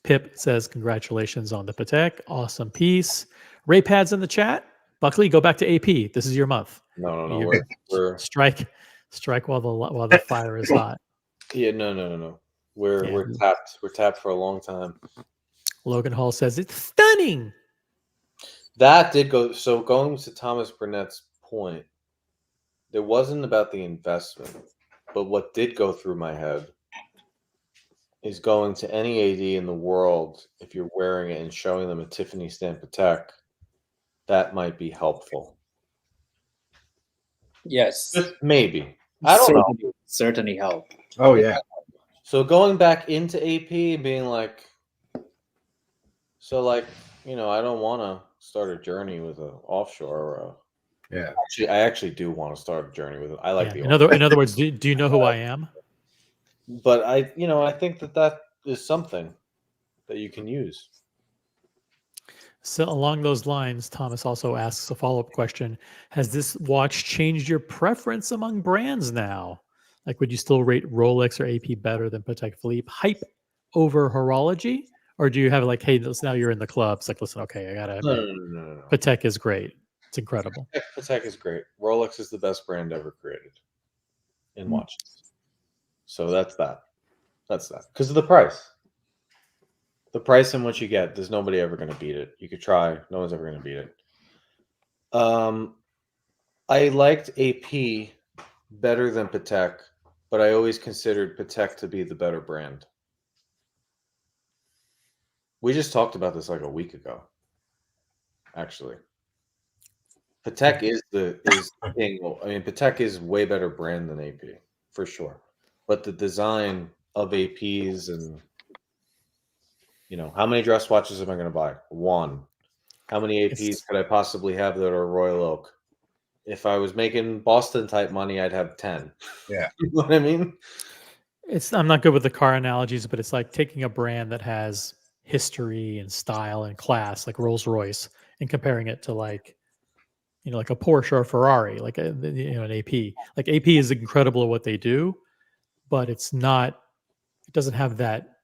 Pip says, congratulations on the Patek. Awesome piece. Ray Pad's in the chat. Buckley, go back to AP. This is your month. No. We're strike while the fire is hot. Yeah, no. We're tapped. We're tapped for a long time. Logan Hall says it's stunning. That did go. So going to Thomas Burnett's point, it wasn't about the investment, but what did go through my head is going to any AD in the world, if you're wearing it and showing them a Tiffany stamp Patek, that might be helpful. Yes. Just maybe. I don't know. Certainly help. Oh yeah. So going back into AP and being like, I don't want to start a journey with an offshore. Yeah. I actually do want to start a journey with it. I like the. In other words, do you know who I am? But I think that is something that you can use. So along those lines, Thomas also asks a follow-up question. Has this watch changed your preference among brands now? Like, would you still rate Rolex or AP better than Patek Philippe? Hype over horology? Or do you have like, hey, now you're in the club. It's like, listen, okay, I got to. No. Patek is great. It's incredible. Patek is great. Rolex is the best brand ever created in watches. So that's that. Because of the price. The price and what you get, there's nobody ever going to beat it. You could try. No one's ever going to beat it. I liked AP better than Patek but I always considered Patek to be the better brand. We just talked about this like a week ago, actually. Patek is the king. I mean, Patek is way better brand than AP for sure. But the design of APs and how many dress watches am I going to buy? One. How many APs could I possibly have that are Royal Oak? If I was making Boston type money, I'd have 10. Yeah. You know what I mean? I'm not good with the car analogies, but it's like taking a brand that has history and style and class, like Rolls Royce, and comparing it to like a Porsche or Ferrari, like an AP. Like AP is incredible at what they do, but it doesn't have that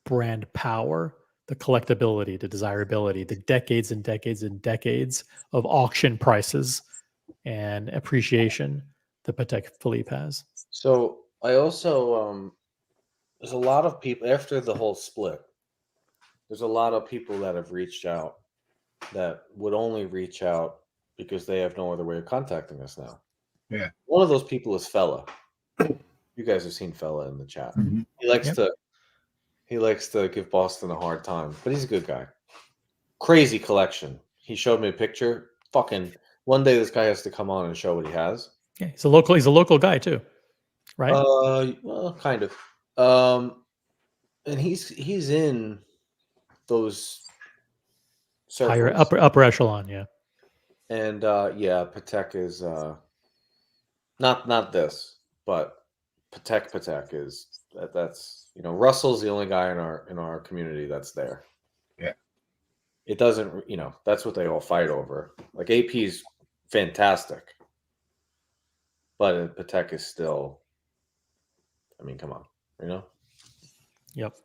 brand power, the collectability, the desirability, the decades and decades and decades of auction prices and appreciation that Patek Philippe has. So I also there's a lot of people after the whole split. There's a lot of people that have reached out that would only reach out because they have no other way of contacting us now. Yeah. One of those people is Fella. You guys have seen Fella in the chat. Mhm. He likes to give Boston a hard time, but he's a good guy. Crazy collection. He showed me a picture. Fucking one day this guy has to come on and show what he has. Yeah, he's a local guy too, right? Well, kind of. And he's in those Higher circles. upper echelon, yeah. And Patek is not this, but Patek is that's Russell's the only guy in our community that's there. Yeah. It doesn't, that's what they all fight over. Like AP's fantastic, but Patek is still. I mean, come on, Yep.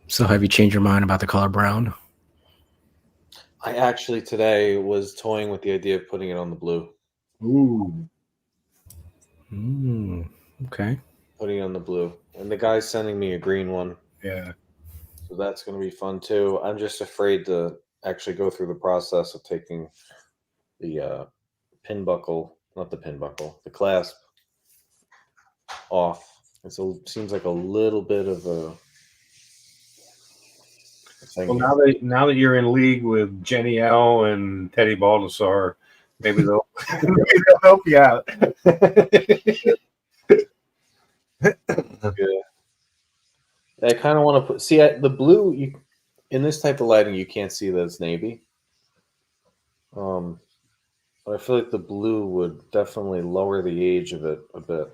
So have you changed your mind about the color brown? I actually today was toying with the idea of putting it on the blue. Ooh. Okay. Putting it on the blue, and the guy's sending me a green one. Yeah. So that's going to be fun too. I'm just afraid to actually go through the process of taking the the clasp off. Seems like a little bit of a thing. Well, now that you're in league with Jenny L and Teddy Baldessar, maybe they'll help you out. Yeah. I kind of want to the blue. In this type of lighting, you can't see that it's navy. But I feel like the blue would definitely lower the age of it a bit.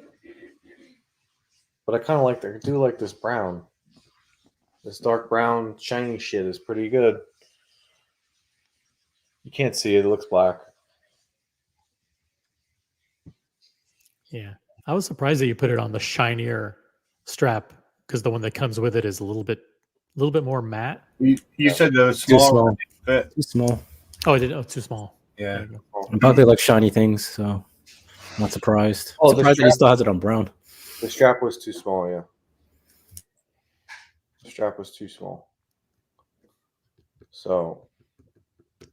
But I do like this brown. This dark brown shiny shit is pretty good. You can't see it; it looks black. Yeah. I was surprised that you put it on the shinier strap because the one that comes with it is a little bit more matte. You said the Too small small. fit. Too small. Oh, I didn't. Oh, too small. Yeah. There you go. I'm probably like shiny things, so I'm not surprised. Oh, the Surprised that he strap- still has it on brown. The strap was too small. Yeah, the strap was too small. So I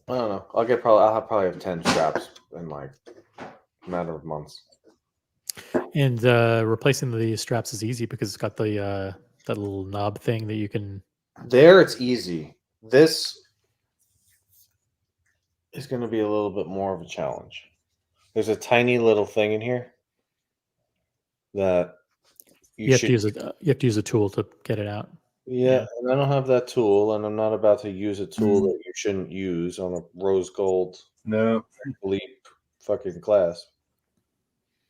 don't know. I'll probably have 10 straps in like a matter of months. And replacing the straps is easy because it's got the that little knob thing that you can. There, it's easy. This is going to be a little bit more of a challenge. There's a tiny little thing in here that You have to use a tool to get it out. Yeah, and I don't have that tool, and I'm not about to use a tool that you shouldn't use on a rose gold No. leap fucking clasp.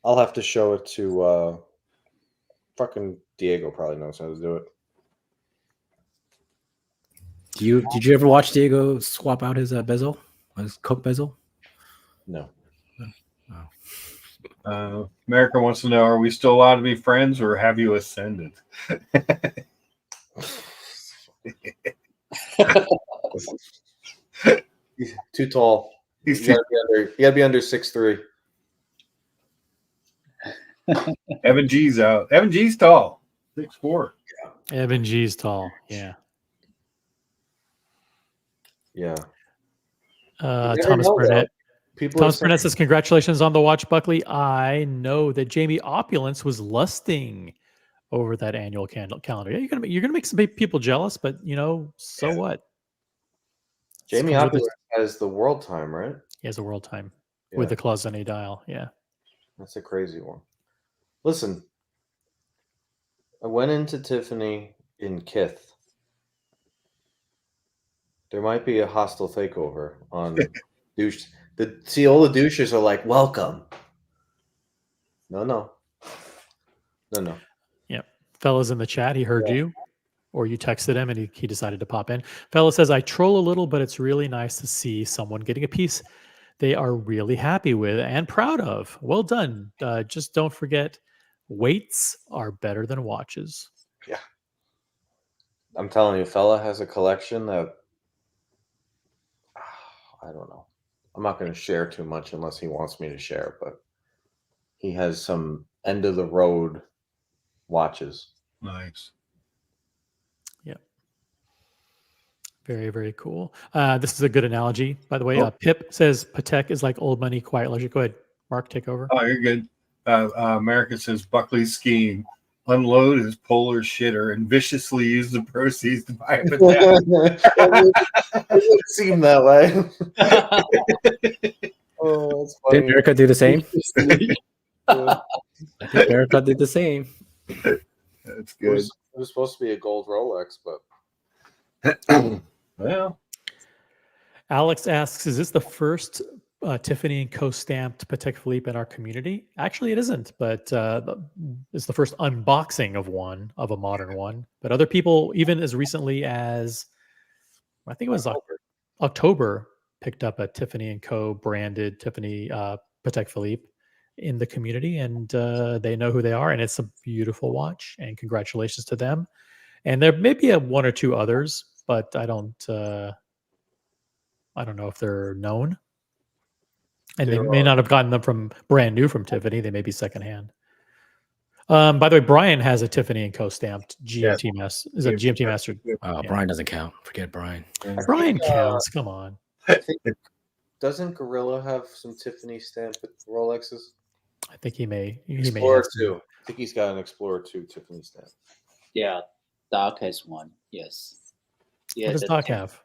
I'll have to show it to fucking Diego. Probably knows how to do it. Did you ever watch Diego swap out his bezel, his Coke bezel? No. America wants to know: are we still allowed to be friends, or have you ascended? He's too tall. He's You gotta be under 6'3". Evan G's out. Evan G's tall, 6'4". Evan G's tall. Yeah. Yeah. Thomas Burnett. People Thomas are Burnett says, congratulations on the watch, Buckley. I know that Jamie Opulence was lusting over that annual calendar. Yeah, you're gonna make some people jealous, but so what? Jamie Comes with Opulence has the world time, right? He has a world time Yeah. with the cloisonné dial. Yeah. That's a crazy one. Listen, I went into Tiffany in Kith. There might be a hostile takeover on douche. All the douches are like, welcome. No. Yep. Fellas in the chat, he heard you, or you texted him and he decided to pop in. Fella says, I troll a little, but it's really nice to see someone getting a piece they are really happy with and proud of. Well done. Just don't forget, weights are better than watches. Yeah. I'm telling you, fella has a collection that I don't know. I'm not going to share too much unless he wants me to share, but he has some end of the road watches. Nice. Yep. Very, very cool. This is a good analogy, by the way. Oh. Pip says Patek is like old money, quiet leisure. Go ahead, Mark, take over. Oh, you're good. America says Buckley's scheme: unload his polar shitter and viciously use the proceeds to buy a Patek. It would seem that way. Oh, that's funny. Did America do the same? Yeah. I think America did the same. That's It good. was supposed to be a gold Rolex, but Well, Alex asks, is this the first Tiffany & Co. stamped Patek Philippe in our community? Actually, it isn't, but it's the first unboxing of a modern one. But other people, even as recently as, I think it was October, picked up a Tiffany & Co. branded Tiffany Patek Philippe in the community, and they know who they are, and it's a beautiful watch, and congratulations to them. And there may be one or two others, but I don't know if they're known. And they may not have gotten them from brand new from Tiffany. They may be secondhand. By the way, Brian has a Tiffany & Co. stamped GMT Master. Is it GMT Master? Oh, Yeah. Brian doesn't count. Forget Brian. Brian counts. Come on. doesn't Gorilla have some Tiffany stamped Rolexes? I think he may. Explorer have 2. I think he's got an Explorer 2 Tiffany stamp. Yeah, Doc has one. Yes. Yeah, What does the Doc have?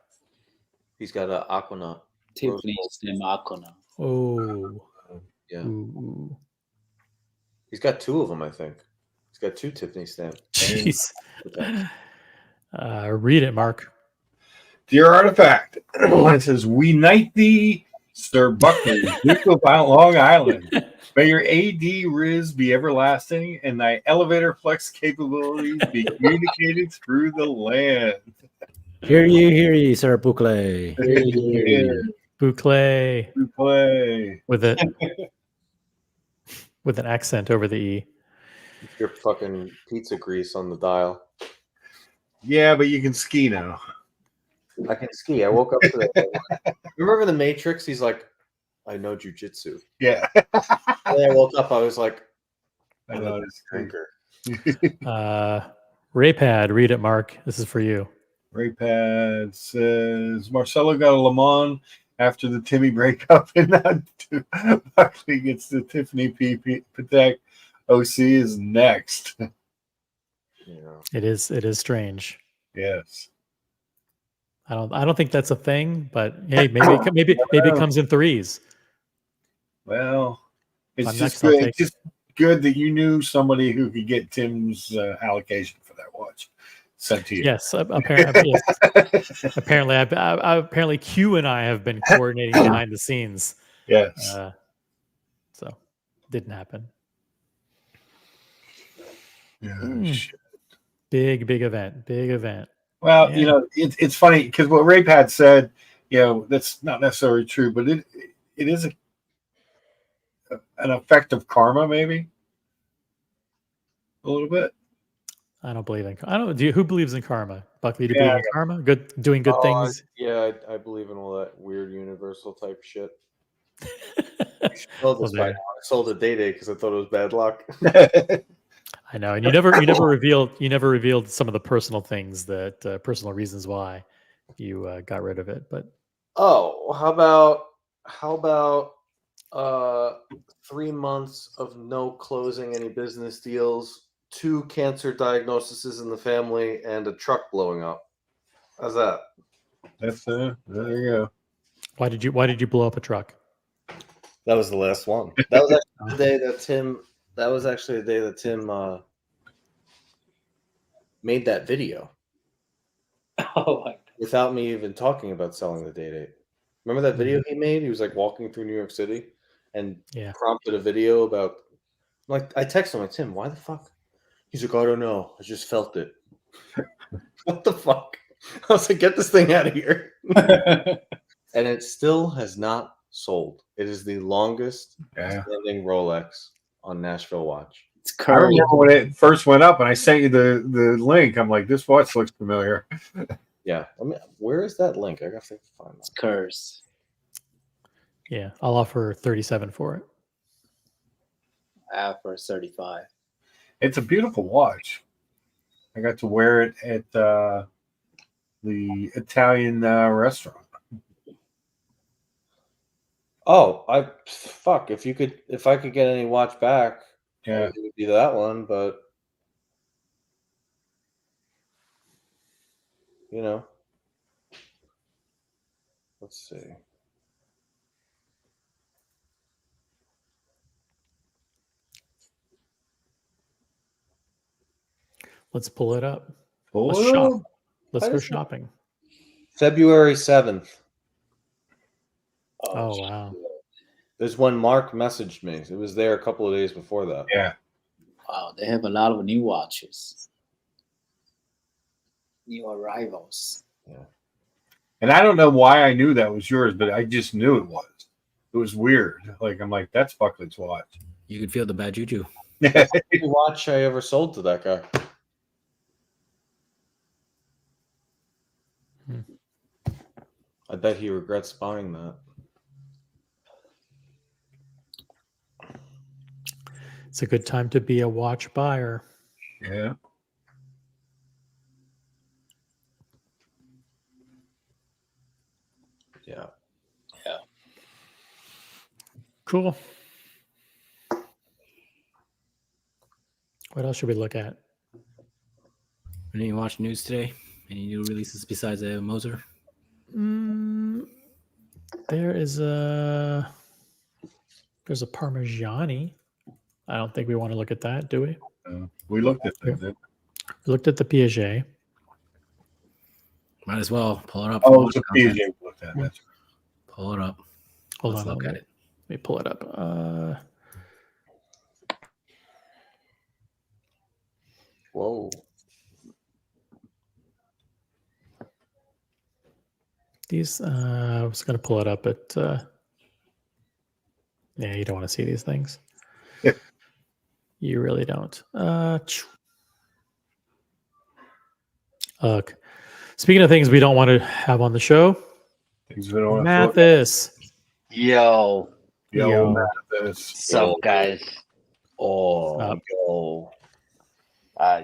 He's got an Aquanaut. Tiffany stem Arcona. Oh. Yeah. Ooh. He's got two of them, I think. He's got two Tiffany stamps. Jeez. Read it, Mark. dear artifact, it says, we knight thee, Sir Buckley, Duke of Long Island. May your AD Riz be everlasting, and thy elevator flex capabilities be communicated through the land. Hear ye, Sir Buckley. Buckley To play. with an accent over the E. Your fucking pizza grease on the dial. Yeah, but you can ski now. I can ski. I woke up to that. Remember the Matrix? He's like, I know jujitsu. Yeah. And then I woke up, I was like, I I'm know, a it's great. drinker. Raypad, read it, Mark. This is for you. Raypad says Marcelo got a Le Mans after the Timmy breakup, and now Buckley gets the Tiffany Patek. OC is next. Yeah. It is strange. Yes. I don't think that's a thing, but hey, maybe it comes in threes. Well, it's I'm just next, I'll good. take It's just good that you knew somebody who could get Tim's allocation for that watch sent to you. Yes, apparently. Yes. Apparently, Q and I have been coordinating behind the scenes. Yes. So didn't happen. Yeah, shit. Big event. Big event. Well, Yeah. it's funny because what Raypad said, that's not necessarily true, but it is an effect of karma, maybe a little bit. I don't believe in. Who believes in karma? Buckley, do you believe in karma? Doing good things. I believe in all that weird universal type shit. I sold this by now. I sold it day because I thought it was bad luck. I know, and you never revealed some of the personal things that personal reasons why you got rid of it. But how about 3 months of no closing any business deals, 2 cancer diagnoses in the family, and a truck blowing up. How's that? That's there you go. Why did you blow up a truck? That was the last one. That was actually the day that Tim. That was actually the day that Tim made that video Oh my. without me even talking about selling the date. Remember that video he made? He was like walking through New York City and Yeah. prompted a video about. Like I texted him, like, Tim, why the fuck? He's like, I don't know. I just felt it. What the fuck? I was like, get this thing out of here. And it still has not sold. It is the longest standing Rolex on Nashville Watch. It's I curved. remember when it first went up, and I sent you the link. I'm like, this watch looks familiar. Yeah. I mean, where is that link? I got to find It's that. curves. Yeah, I'll offer 37 for it. For 35. It's a beautiful watch. I got to wear it at the Italian restaurant. Oh, fuck. If I could get any watch back, Yeah. it would be that one. But you know, let's see. Let's pull it up. Pull Let's it shop. up. Let's Why go does it- shopping. February 7th. Oh, wow. There's when Mark messaged me. It was there a couple of days before that. Yeah. Wow, they have a lot of new watches. New arrivals. Yeah. And I don't know why I knew that was yours, but I just knew it was. It was weird. Like, I'm like, that's Buckley's watch. You could feel the bad juju. That's the only watch I ever sold to that guy. I bet he regrets buying that. It's a good time to be a watch buyer. Yeah. Yeah. Cool. What else should we look at? Any watch news today? Any new releases besides Moser? There's a Parmigiani. I don't think we want to look at that, do we? We looked at that. We looked at the Piaget. Might as well pull it up. Oh, Watch it's a content. PJ we looked at. That's Pull it up. Hold Let's on. look at it. Let me pull it up. Whoa. These, I was going to pull it up, but yeah, you don't want to see these things. You really don't. Ugh. Speaking of things we don't want to have on the show, things we don't want to Mathis. Yo, Yo, Yo. Mathis. what's up, guys? Up. Yo.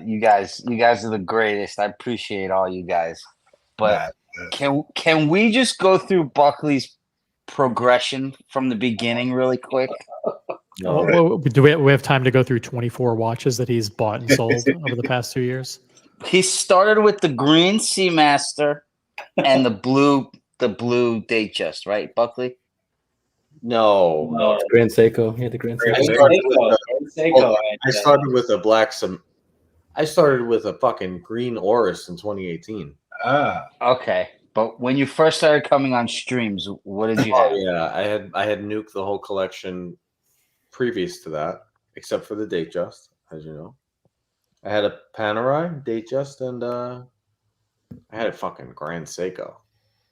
You guys are the greatest. I appreciate all you guys. But can we just go through Buckley's progression from the beginning really quick? Oh, do we have time to go through 24 watches that he's bought and sold over the past 2 years? He started with the green Seamaster and the blue Datejust, right, Buckley? No. Grand Seiko. Yeah, the Grand I Seiko. started with a- Seiko. I started with a black I started with a fucking green Oris in 2018. Okay, but when you first started coming on streams, what did you have? Oh yeah, I had nuked the whole collection previous to that, except for the Datejust, as you know. I had a Panerai Datejust, and I had a fucking Grand Seiko.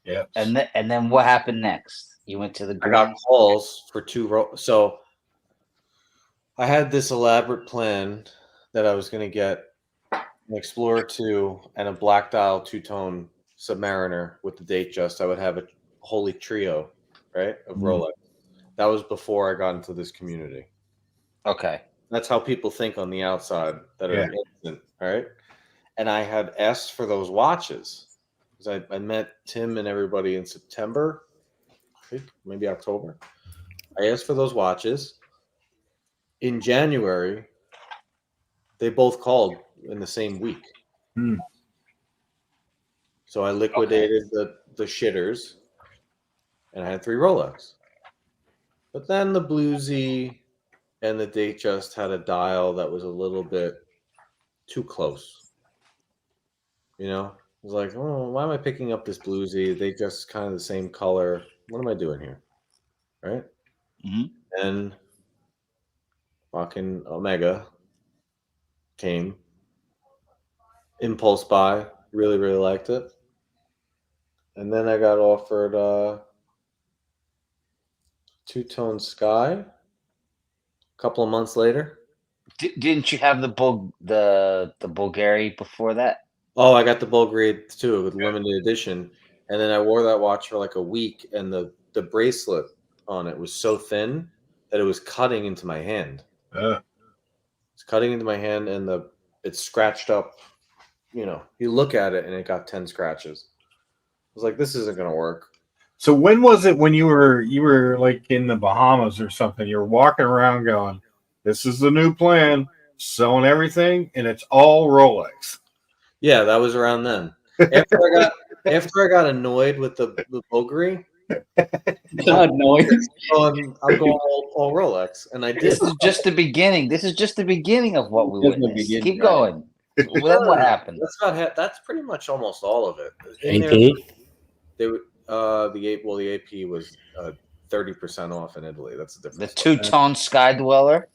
Yeah. And then what happened next? You went to the I green. got calls for so I had this elaborate plan that I was going to get an Explorer 2 and a black dial two-tone Submariner with the Datejust. I would have a holy trio, right, of Rolex. That was before I got into this community. Okay. That's how people think on the outside that are innocent, right? And I had asked for those watches because I met Tim and everybody in September, I think, maybe October. I asked for those watches. In January, they both called in the same week. Hmm. So I liquidated the shitters, and I had 3 Rolex. But then the Bluesy and the Datejust had a dial that was a little bit too close. You know, it was like, oh, why am I picking up this Bluesy? They just kind of the same color. What am I doing here? Right? Mhm. And fucking Omega came. Impulse buy. Really, really liked it. And then I got offered Two-Tone Sky a couple of months later. Didn't you have the Bulgari before that? Oh, I got the Bulgari too with limited edition. And then I wore that watch for like a week, and the bracelet on it was so thin that it was cutting into my hand. It's cutting into my hand, and it's scratched up. You know, you look at it and it got 10 scratches. I was like, this isn't gonna work. So when was it when you were like in the Bahamas or something? You're walking around going, "This is the new plan, selling everything, and it's all Rolex." Yeah, that was around then. After I got annoyed with the Bulgari, God noise. I'm going all Rolex, and I did. This is just the beginning. This is just the beginning of what we Just the witnessed. beginning, Keep right. going. Well, then what happened? That's not. That's pretty much almost all of it. In there, AP. they would the AP was 30% off in Italy. That's the The difference. two-tone Sky Dweller,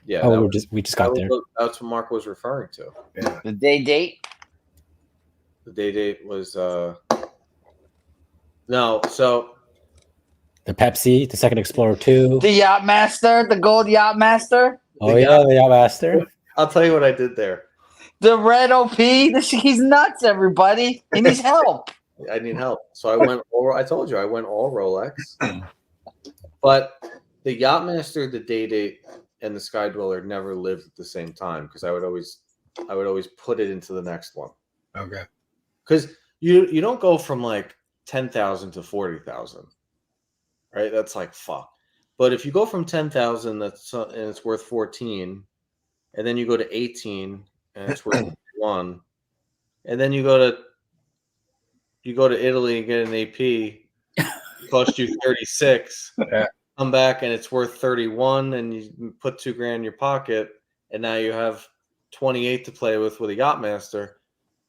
Yeah, Oh, that we just got there. that's what Mark was referring to. Yeah. the day date. The date was no. So The Pepsi, the Second Explorer 2. The Yacht Master, the Gold Yacht Master, Oh yeah, the Yacht Master. I'll tell you what I did there. the Red OP. He's nuts, everybody. He needs help. I need help, so I went. I told you I went all Rolex, but the Yachtmaster, the Day-Date, and the Sky Dweller never lived at the same time because I would always put it into the next one. Okay. Because you don't go from like 10,000 to 40,000, right? That's like fuck. But if you go from 10,000, and it's worth 14, and then you go to 18 and it's worth 1, and then you go to Italy and get an AP, it cost you 36. Yeah. Come back and it's worth 31, and you put $2,000 in your pocket, and now you have 28 to play with a Yachtmaster.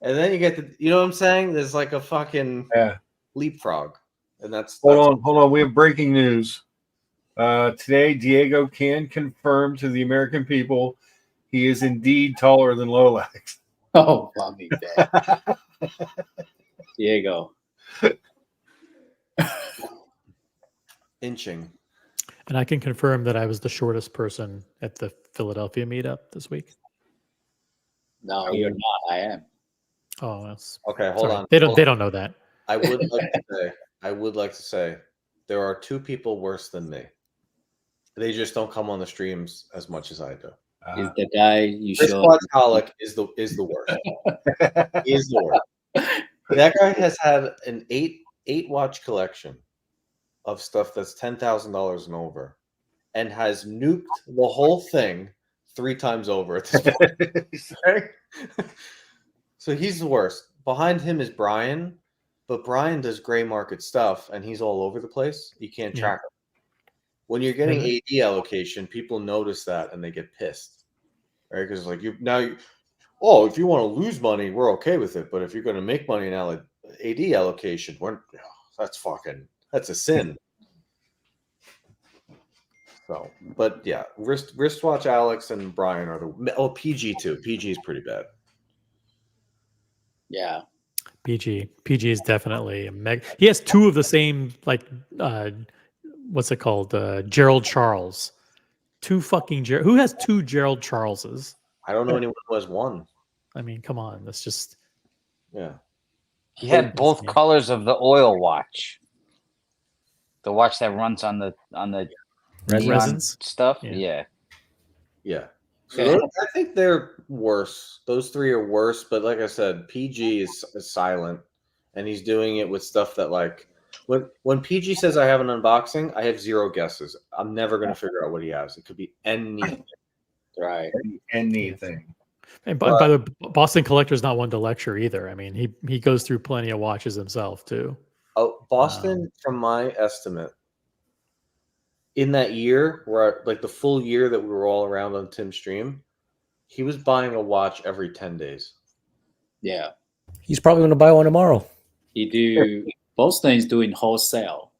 And then you get you know what I'm saying? There's like a fucking leapfrog. And that's Hold on. We have breaking news. Today, Diego can confirm to the American people he is indeed taller than Lolex. Oh, mommy, dad. Diego. inching. And I can confirm that I was the shortest person at the Philadelphia meetup this week. No, you're not. I am. Oh, that's Okay, hold sorry. on. They Hold don't on. know that. I would like to say there are 2 people worse than me. They just don't come on the streams as much as I do. Is the guy you Chris showed? Quatzcolic is the worst. He is the worst. That guy has had an 8 watch collection of stuff that's $10,000 and over, and has nuked the whole thing 3 times over at this point. Right? So he's the worst. Behind him is Brian, but Brian does gray market stuff, and he's all over the place. You can't Yeah. track him. When you're getting Yeah. AD allocation, people notice that and they get pissed, right? Because like if you want to lose money, we're okay with it, but if you're going to make money in AD allocation, that's a sin. So, but yeah, wristwatch Alex and Brian are PG too. PG is pretty bad. Yeah. PG is definitely a meg. He has 2 of the same, like, what's it called? Gerald Charles. 2 fucking who has 2 Gerald Charleses? I don't know anyone who has 1. I mean, come on. That's just Yeah. He had both Yeah. colors of the oil watch. The watch that runs on the neon Resins? stuff. Yeah. Yeah. So I think they're worse. Those 3 are worse, but like I said, PG is silent, and he's doing it with stuff that like When PG says I have an unboxing, I have 0 guesses. I'm never going to figure out what he has. It could be anything. Right. Anything. And by the way, Boston Collector's not one to lecture either. I mean, he goes through plenty of watches himself too. Oh, Boston, from my estimate, in that year, where like the full year that we were all around on Tim's stream, he was buying a watch every 10 days. Yeah. He's probably going to buy one tomorrow. He do Boston is doing wholesale.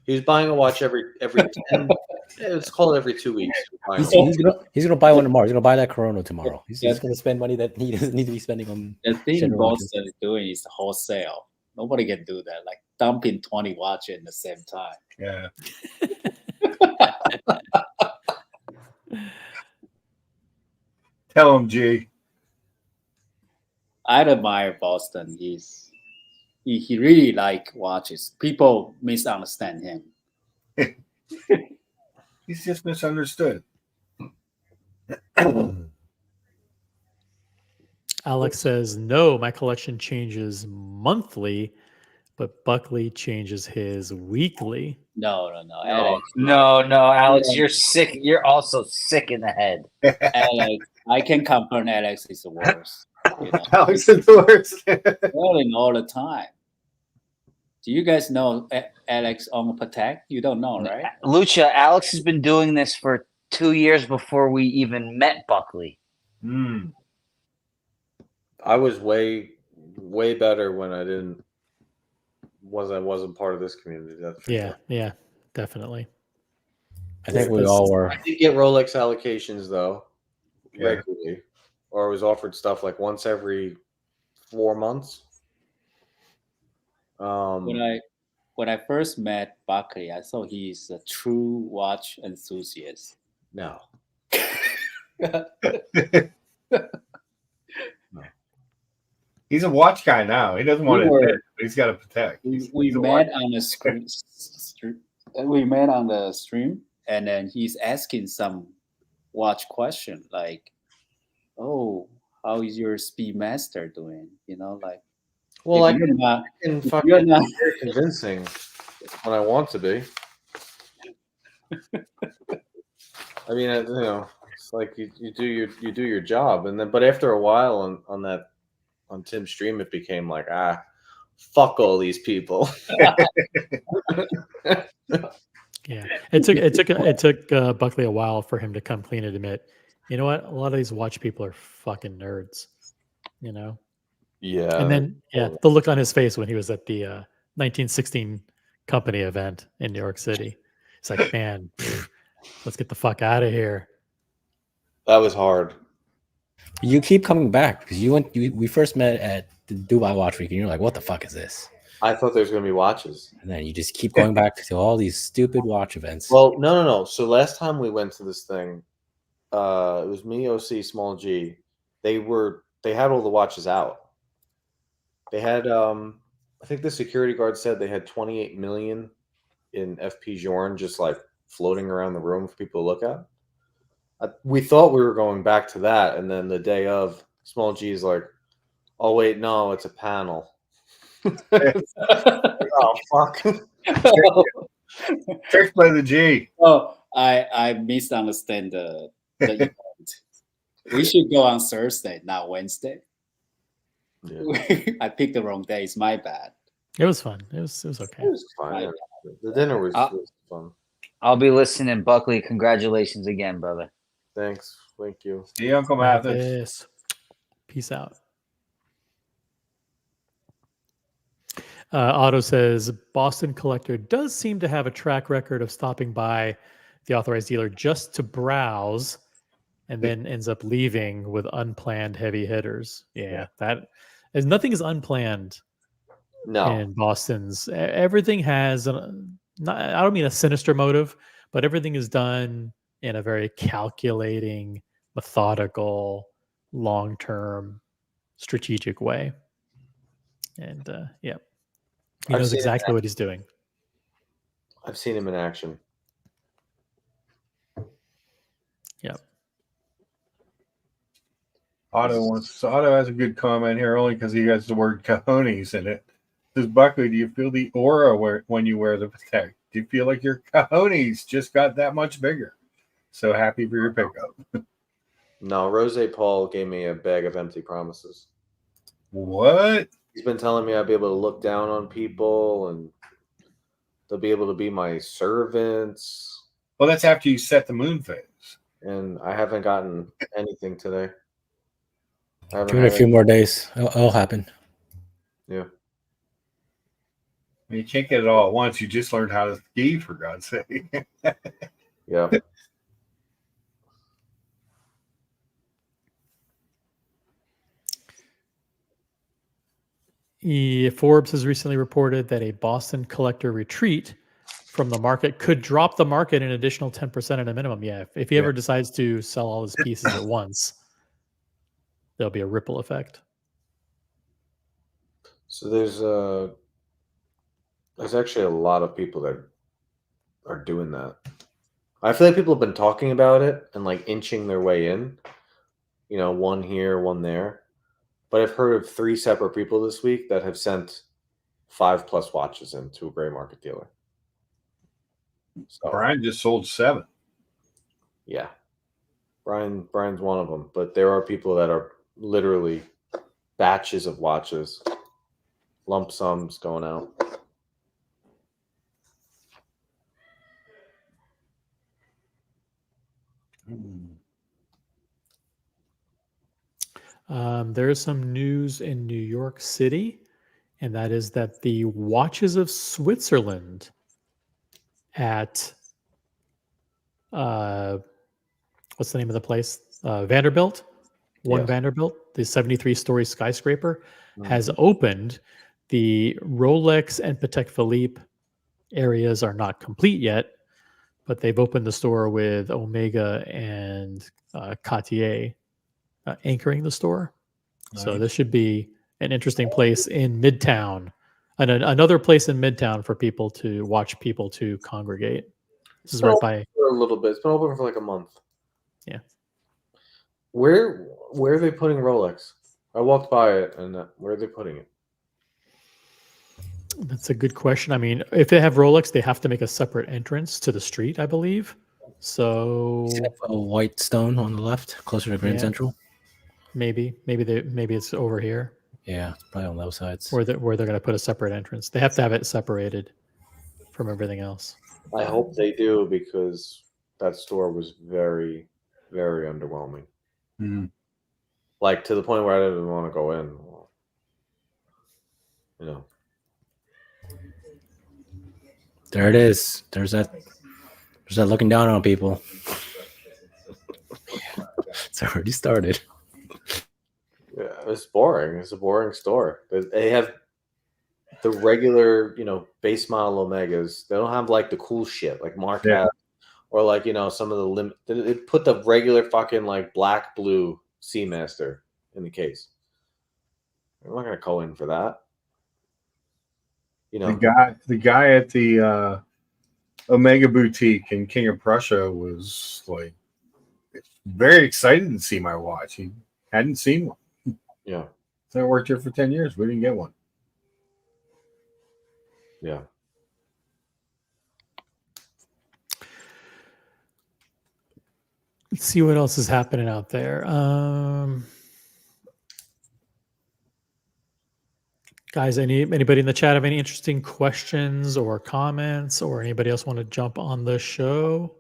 He was buying a watch every 10. Let's call it every 2 weeks. He's gonna buy one tomorrow. He's gonna buy that Corona tomorrow. He's gonna spend money that he doesn't need to be spending on. The thing general watches. Boston is doing is wholesale. Nobody can do that. Like dumping 20 watches at the same time. Yeah. Tell him, G. I admire Boston. He really like watches. People misunderstand him. He's just misunderstood. Alex says, no, my collection changes monthly, but Buckley changes his weekly. No, Alex. No, Alex, you're sick. You're also sick in the head. Alex, I can confirm Alex is the worst. You know? Alex is the worst. Rolling all the time. Do you guys know Alex on Patek? You don't know, right? Lucha, Alex has been doing this for 2 years before we even met Buckley. I was way better when I wasn't part of this community. That's for sure. Yeah, definitely. I think we all were. I did get Rolex allocations though, regularly, or I was offered stuff like once every 4 months. When I first met Buckley, I thought he's a true watch enthusiast. No. He's a watch guy now. He doesn't want to admit it, but he's got a Patek. We met on the screen. We met on the stream, and then he's asking some watch question like, "Oh, how is your Speedmaster doing?" You know, like. Well, I you're not, can you're fucking not, very convincing when I want to be. I mean, you know, it's like you do your job, and then but after a while on Tim's stream, it became like fuck all these people. Yeah, it took Buckley a while for him to come clean and admit, you know what, a lot of these watch people are fucking nerds, you know. Yeah. And then the look on his face when he was at the 1916 company event in New York City, it's like, man, let's get the fuck out of here. That was hard. You keep coming back because we first met at the Dubai Watch Week, and you're like, what the fuck is this? I thought there was going to be watches. And then you just keep going back to all these stupid watch events. Well, no. So last time we went to this thing, it was me, OC, Small G. They had all the watches out. They had, I think the security guard said they had 28 million in FP Journe just like floating around the room for people to look at. We thought we were going back to that, and then the day of, Small G is like, "Oh wait, no, it's a panel." Oh fuck! Tricked by the G. Oh, I misunderstand the event. We should go on Thursday, not Wednesday. Yeah. I picked the wrong day. It's my bad. It was fun. It was okay. It was fine. The dinner was fun. I'll be listening, Buckley. Congratulations again, brother. Thanks. Thank you. See you, Uncle Mathis. Yes. Peace out. Otto says, Boston Collector does seem to have a track record of stopping by the authorized dealer just to browse and then ends up leaving with unplanned heavy hitters. Yeah, nothing is unplanned. No. In Boston's, everything has I don't mean a sinister motive, but everything is done in a very calculating, methodical, long-term, strategic way. And he knows exactly what he's doing. I've seen him in action. Yep. Otto has a good comment here only because he has the word cojones in it. Says Buckley, do you feel the aura when you wear the Patek? Do you feel like your cojones just got that much bigger? So happy for your pickup. No, Rose Paul gave me a bag of empty promises. What? He's been telling me I'll be able to look down on people and they'll be able to be my servants. Well, that's after you set the moon phase. And I haven't gotten anything today. Give it a few more days. It'll happen. Yeah. You can't get it all at once. You just learned how to ski, for God's sake. Yeah. Forbes has recently reported that a Boston collector retreat from the market could drop the market an additional 10% at a minimum. Yeah, if he ever decides to sell all his pieces at once, there'll be a ripple effect. So there's actually a lot of people that are doing that. I feel like people have been talking about it and like inching their way in. You know, one here, one there. But I've heard of 3 separate people this week that have sent 5+ watches into a gray market dealer. So, Brian just sold 7. Yeah. Brian's one of them. But there are people that are literally batches of watches, lump sums going out. There is some news in New York City, and that is that the Watches of Switzerland at what's the name of the place? Vanderbilt, Yes. Vanderbilt, the 73-story skyscraper, has opened. The Rolex and Patek Philippe areas are not complete yet, but they've opened the store with Omega and Cartier anchoring the store. Nice. So this should be an interesting place in Midtown, and another place in Midtown for people to congregate. This is right by for a little bit. It's been open for like a month. Yeah. Where are they putting Rolex? I walked by it, and where are they putting it? That's a good question. I mean, if they have Rolex, they have to make a separate entrance to the street, I believe. So See that a white stone on the left, closer to Grand Central. Maybe it's over here. Yeah, it's probably on those sides. Where they're going to put a separate entrance. They have to have it separated from everything else. I hope they do, because that store was very, very underwhelming. Mm-hmm. Like to the point where I didn't want to go in. You know. There it is. There's that looking down on people. It's already started. Yeah, it's boring. It's a boring store. They have the regular, base model Omegas. They don't have like the cool shit like Mark has, or like some of the limit. They put the regular fucking like black blue Seamaster in the case. I'm not gonna go in for that. The guy at the Omega Boutique in King of Prussia was like very excited to see my watch. He hadn't seen one. Yeah. So I worked here for 10 years. We didn't get one. Yeah. Let's see what else is happening out there. Guys, anybody in the chat have any interesting questions or comments, or anybody else want to jump on the show?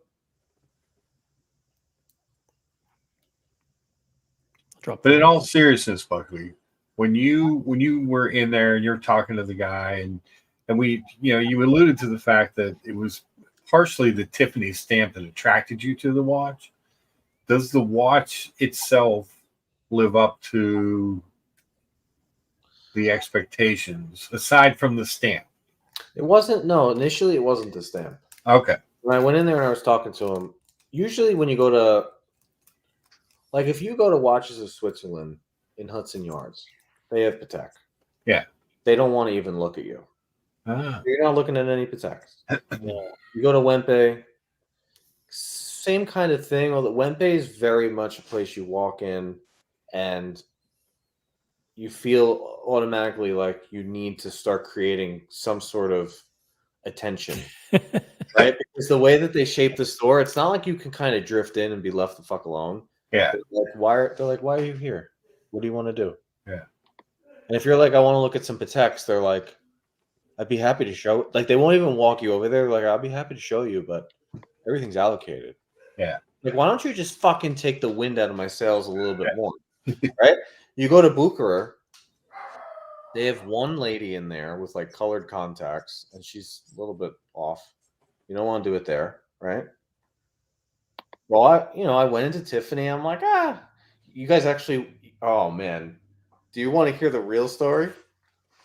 But in all seriousness, Buckley, when you were in there and you're talking to the guy and we, you alluded to the fact that it was partially the Tiffany stamp that attracted you to the watch. Does the watch itself live up to the expectations aside from the stamp? It wasn't. No, initially it wasn't the stamp. Okay. When I went in there and I was talking to him, usually when you go to, like, if you go to Watches of Switzerland in Hudson Yards, they have Patek. Yeah. They don't want to even look at you. Ah. You're not looking at any Pateks. You go to Wempe, same kind of thing. Although Wempe is very much a place you walk in and you feel automatically like you need to start creating some sort of attention, right? Because the way that they shape the store, it's not like you can kind of drift in and be left the fuck alone. Yeah. They're like, why are you here? What do you want to do? Yeah. And if you're like, I want to look at some Pateks, they're like, I'd be happy to show. Like, they won't even walk you over there. Like, I'll be happy to show you, but everything's allocated. Yeah. Like, why don't you just fucking take the wind out of my sails a little bit more, right? You go to Buckley, they have one lady in there with like colored contacts, and she's a little bit off. You don't want to do it there, right? Well, I went into Tiffany. I'm like, you guys actually. Oh man, do you want to hear the real story?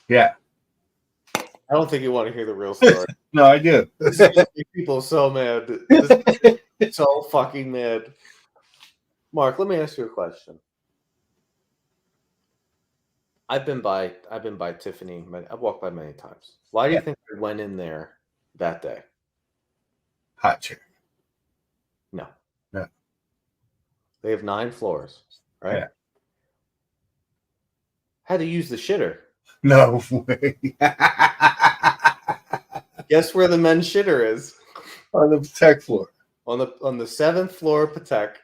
Yeah. I don't think you want to hear the real story. No, I do. This is gonna make people so mad. So fucking mad. Mark, let me ask you a question. I've been by Tiffany. I've walked by many times. Why do you think I went in there that day? Hot chick. No. No. They have 9 floors, right? Yeah. Had to use the shitter. No way. Guess where the men's shitter is? On the tech floor. On the 7th floor Patek.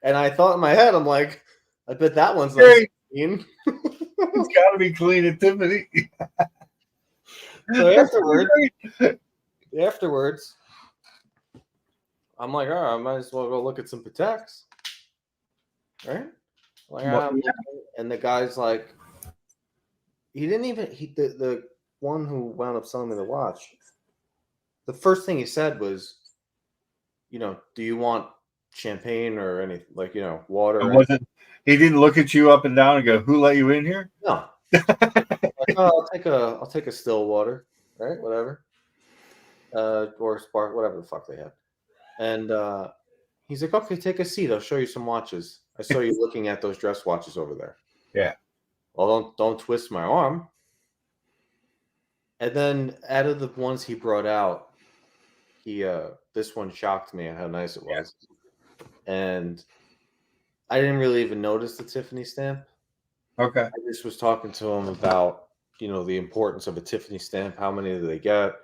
And I thought in my head, I'm like, I bet that one's not clean. It's got to be clean at Tiffany. So afterwards, I'm like, all right, I might as well go look at some Pateks, right? Like, and the guy's like, the one who wound up selling me the watch. The first thing he said was, do you want champagne or anything, like, water? He didn't look at you up and down and go, "Who let you in here?" No. Like, oh, I'll take a still water, right? Whatever. Or spark, whatever the fuck they had. And he's like, okay, take a seat. I'll show you some watches. I saw you looking at those dress watches over there. Yeah. Well, don't twist my arm. And then out of the ones he brought out, this one shocked me at how nice it was. And I didn't really even notice the Tiffany stamp. Okay. I just was talking to him about, the importance of a Tiffany stamp. How many do they get?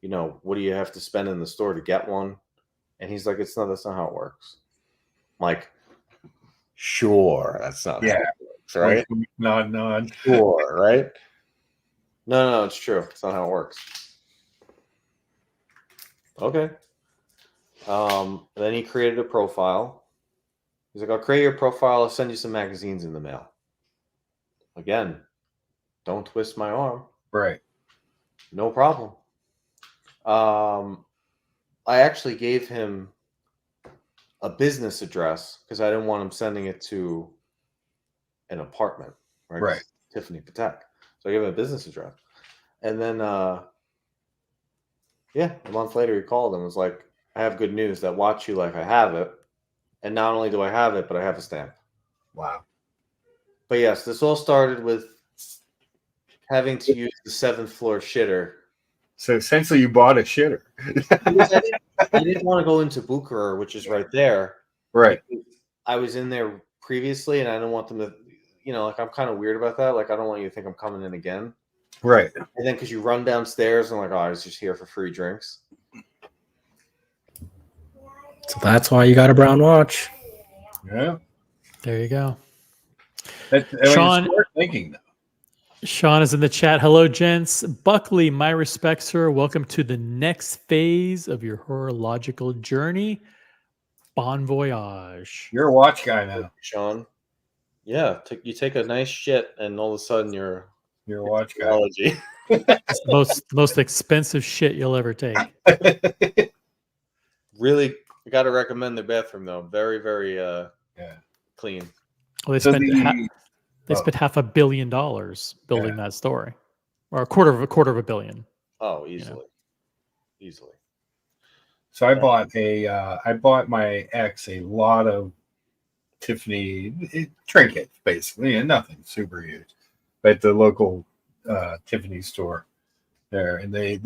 What do you have to spend in the store to get one? And he's like, that's not how it works. I'm like, sure, that's not how it works, right? Nod. Sure, right? No, it's true. It's not how it works. Okay. Then he created a profile. He's like, I'll create your profile. I'll send you some magazines in the mail. Again, don't twist my arm. Right. No problem. I actually gave him a business address because I didn't want him sending it to an apartment, right? Right. Tiffany Patek. So I gave him a business address. And then, a month later he called and was like, I have good news. That watch you like, I have it. And not only do I have it, but I have a stamp. Wow. But yes, this all started with having to use the 7th floor shitter. So essentially you bought a shitter. I didn't want to go into Buckley, which is right there. Right. I was in there previously, and I don't want them to, like, I'm kind of weird about that. Like, I don't want you to think I'm coming in again. Right. And then because you run downstairs and like, I was just here for free drinks. So that's why you got a brown watch. Yeah. There you go. Sean, it's worth thinking though. Sean is in the chat. Hello, gents. Buckley, my respects, sir. Welcome to the next phase of your horological journey. Bon voyage. You're a watch guy now, Sean. Yeah, you take a nice shit, and all of a sudden you're a watch guy. It's the most expensive shit you'll ever take. Really, I got to recommend the bathroom though. Very, very clean. Well, they spent $500 million building that story, or a quarter of a billion. Oh, easily. So I bought my ex a lot of Tiffany trinkets, basically, and nothing super huge, but the local Tiffany store there, and they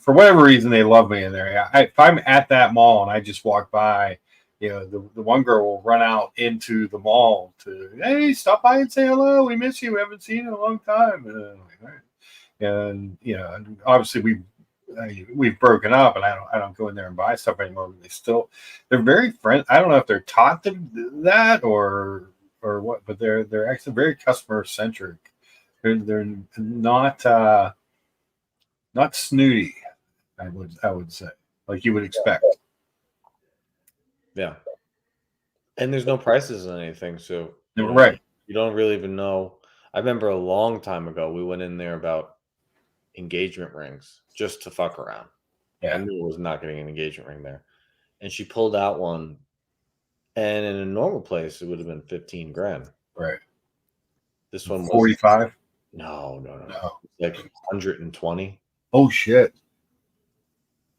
for whatever reason they love me in there. If I'm at that mall and I just walk by, the one girl will run out into the mall to, hey, stop by and say hello. We miss you. We haven't seen you in a long time. And, I'm like, all right. And and obviously we've broken up, and I don't go in there and buy stuff anymore. But they're very friendly. I don't know if they're taught that or what, but they're actually very customer centric. They're not snooty. I would say, like you would expect. Yeah. And there's no prices on anything, so Right. you don't really even know. I remember a long time ago we went in there about engagement rings just to fuck around. Yeah. I knew I was not getting an engagement ring there. And she pulled out one, and in a normal place it would have been 15 grand. Right. This one was 45. No. No. Like 120. Oh shit.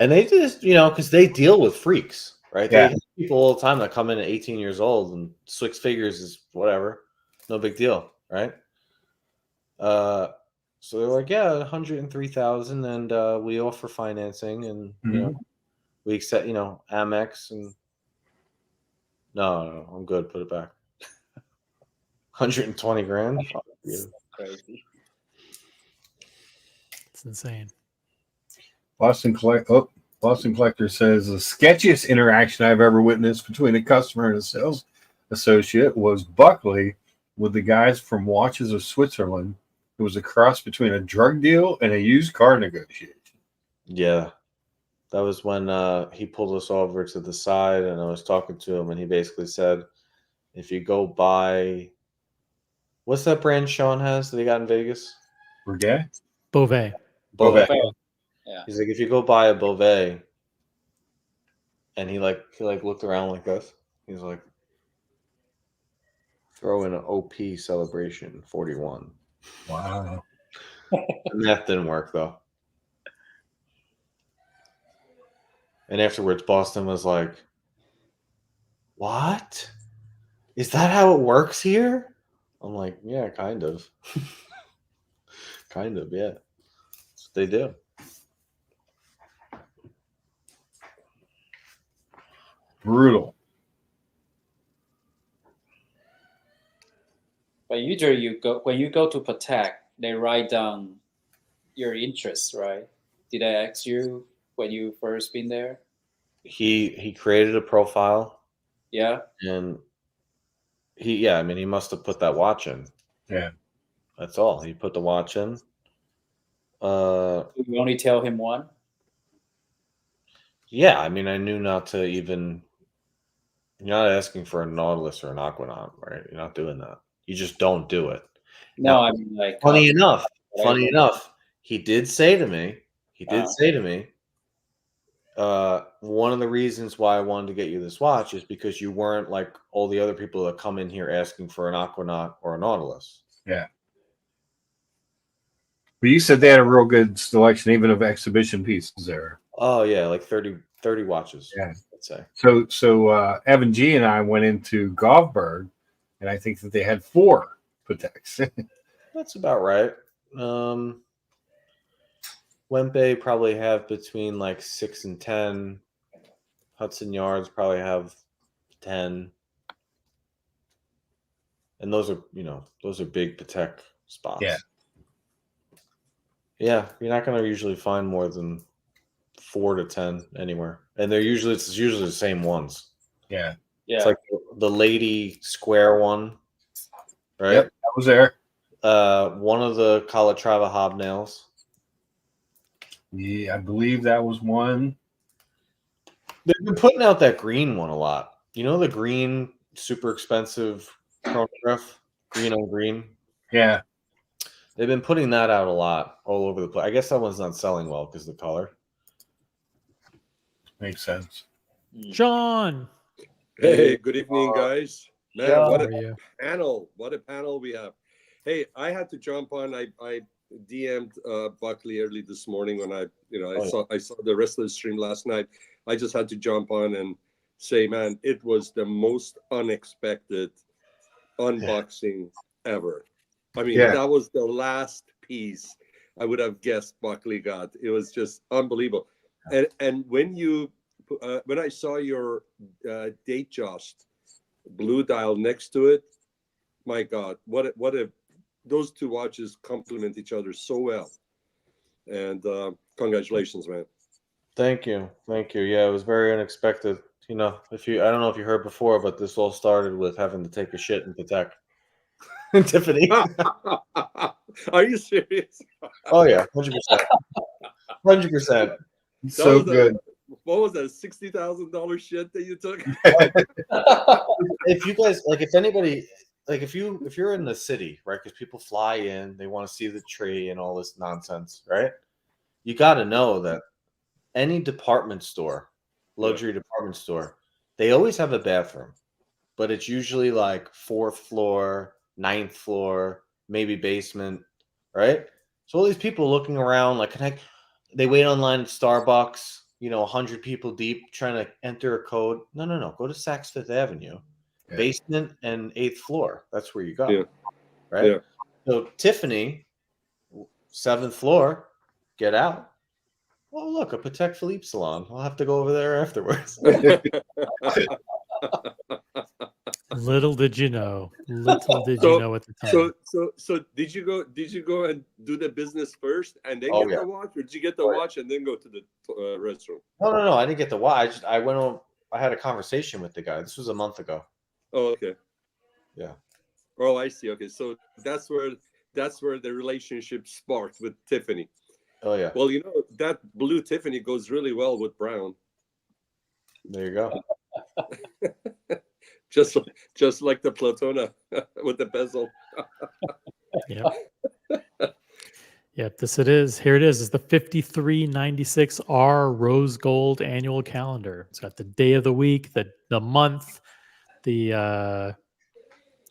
And they just, because they deal with freaks, right? Yeah. They have people all the time that come in at 18 years old and 6 figures is whatever. No big deal, right? So they're like, yeah, 103,000, and we offer financing, and we accept, Amex, and no, I'm good. Put it back. 120 grand. Fuck you. Crazy. It's insane. Boston Collector says the sketchiest interaction I've ever witnessed between a customer and a sales associate was Buckley with the guys from Watches of Switzerland. It was a cross between a drug deal and a used car negotiation. Yeah. That was when he pulled us over to the side, and I was talking to him, and he basically said, if you go buy, what's that brand Sean has that he got in Vegas? Breguet? Beauvais. Beauvais. Yeah. He's like, if you go buy a Beauvais, and he looked around like this. He's like, throw in an OP Celebration 41. Wow. And that didn't work though. And afterwards, Boston was like, what? Is that how it works here? I'm like, yeah, kind of. Kind of, yeah. That's what they do. Brutal. But usually when you go to Patek, they write down your interests, right? Did I ask you when you first been there? He created a profile, Yeah. and he must have put that watch in. Yeah. That's all. He put the watch in. You only tell him one? Yeah, I knew not to even. You're not asking for a Nautilus or an Aquanaut, right? You're not doing that. You just don't do it. No, Now, I mean like. funny enough, he did say to me, one of the reasons why I wanted to get you this watch is because you weren't like all the other people that come in here asking for an Aquanaut or a Nautilus. Yeah. But you said they had a real good selection, even of exhibition pieces there. Oh yeah, like 30 watches. Yeah. Let's say. So Evan G and I went into Govberg, and I think that they had 4 Pateks. That's about right. Wempe probably have between like 6 and 10. Hudson Yards probably have 10. And those are big Patek spots. Yeah. Yeah, you're not going to usually find more than 4 to 10 anywhere. And it's usually the same ones. Yeah. Yeah. It's like the lady square one, right? Yep, that was there. One of the Calatrava hobnails. Yeah, I believe that was one. They've been putting out that green one a lot. You know the green, super expensive chronograph? Green on green? Yeah. They've been putting that out a lot all over the place. I guess that one's not selling well because of the color. Makes sense. John. Hey, good evening, guys. Man, John, what How are a you? panel. What a panel we have. Hey, I had to jump on. I DM'd Buckley early this morning when I saw the rest of the stream last night. I just had to jump on and say, man, it was the most unexpected unboxing ever. I mean, that was the last piece I would have guessed Buckley got. It was just unbelievable. And when you when I saw your date just blue dial next to it, my God, what a those two watches complement each other so well. And congratulations, man. Thank you. Yeah, it was very unexpected. You know, I don't know if you heard before, but this all started with having to take a shit in Patek. Tiffany. Are you serious? Oh yeah, 100%. 100%. So good. What was that? $60,000 shit that you took? If you guys if anybody if you're in the city, right? Because people fly in, they want to see the tree and all this nonsense, right? You got to know that any department store, luxury department store, they always have a bathroom, but it's usually like 4th floor, 9th floor, maybe basement, right? So all these people looking around, like, they wait online at Starbucks, 100 people deep trying to enter a code. No. Go to Saks Fifth Avenue, basement and 8th floor. That's where you go, right? Yeah. So Tiffany, 7th floor, get out. Oh, look, a Patek Philippe salon. I'll have to go over there afterwards. Little did you know. Little did you know at the time. So did you go and do the business first and then Oh, get the watch, or did you get the watch and then go to the restroom? No. I didn't get the watch. I went on. I had a conversation with the guy. This was a month ago. Oh, okay. Yeah. Oh, I see. Okay, so that's where the relationship sparked with Tiffany. Oh yeah. Well, that blue Tiffany goes really well with brown. There you go. just like the Platona with the bezel. Yep. Yep. This it is. Here it is. It's the 5396R Rose Gold Annual Calendar. It's got the day of the week, the month, the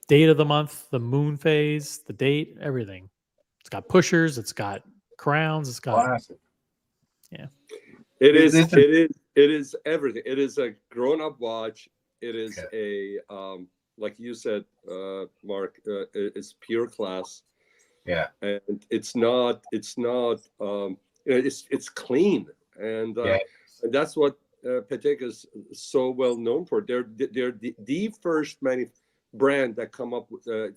date of the month, the moon phase, the date, everything. It's got pushers. It's got crowns. It's got Classic. Yeah. It is everything. It is a grown-up watch. It is a like you said, Mark, it's pure class. Yeah. And it's not it's clean, and that's what Patek is so well known for. They're the first brand that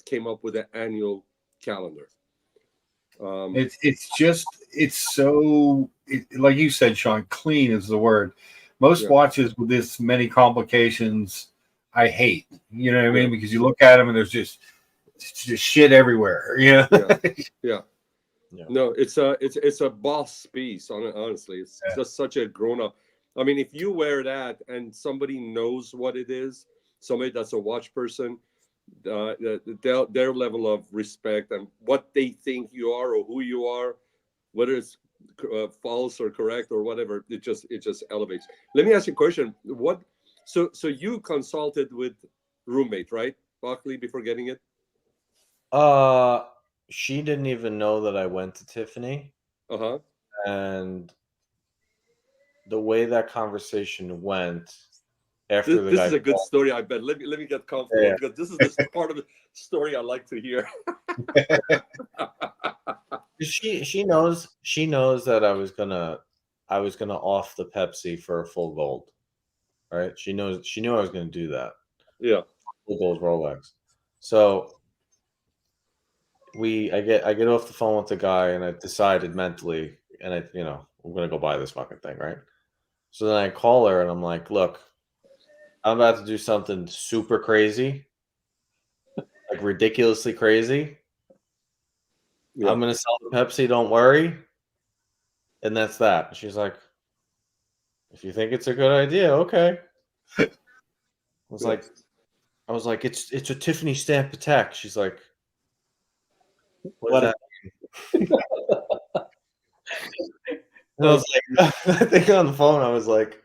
came up with an annual calendar. It's so like you said, Sean, clean is the word. Most watches with this many complications, I hate. You know what I mean? Because you look at them and there's just shit everywhere. Yeah. No, it's a boss piece. Honestly, it's just such a grown up. I mean, if you wear that and somebody knows what it is, somebody that's a watch person, their level of respect and what they think you are or who you are, whether it's false or correct or whatever, it just elevates. Let me ask you a question. So you consulted with roommate, right, Buckley, before getting it? She didn't even know that I went to Tiffany. Uh-huh. And the way that conversation went after this is a good story, I bet. Let me get comfortable because this is the part of the story I like to hear. She knows that I was gonna off the Pepsi for a full gold. Right? She knew I was gonna do that. Yeah. Full gold Rolex. So I get off the phone with the guy and I decided mentally, and I'm gonna go buy this fucking thing, right? So then I call her and I'm like, look, I'm about to do something super crazy, like ridiculously crazy. Yeah. I'm gonna sell the Pepsi, don't worry. And that's that. She's like, if you think it's a good idea, okay. I was like, it's a Tiffany stamp Patek. She's like, what does that mean? And I was like, I think on the phone, I was like,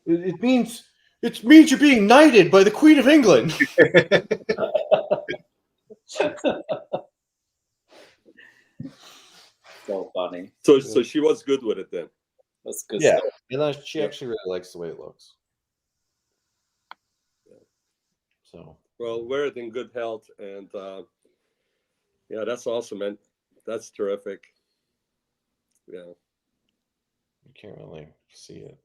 it means you're being knighted by the Queen of England. So funny. So she was good with it then. That's good. Yeah, she actually really likes the way it looks. So well, wear it in good health, and that's awesome, man. That's terrific. Yeah. You can't really see it.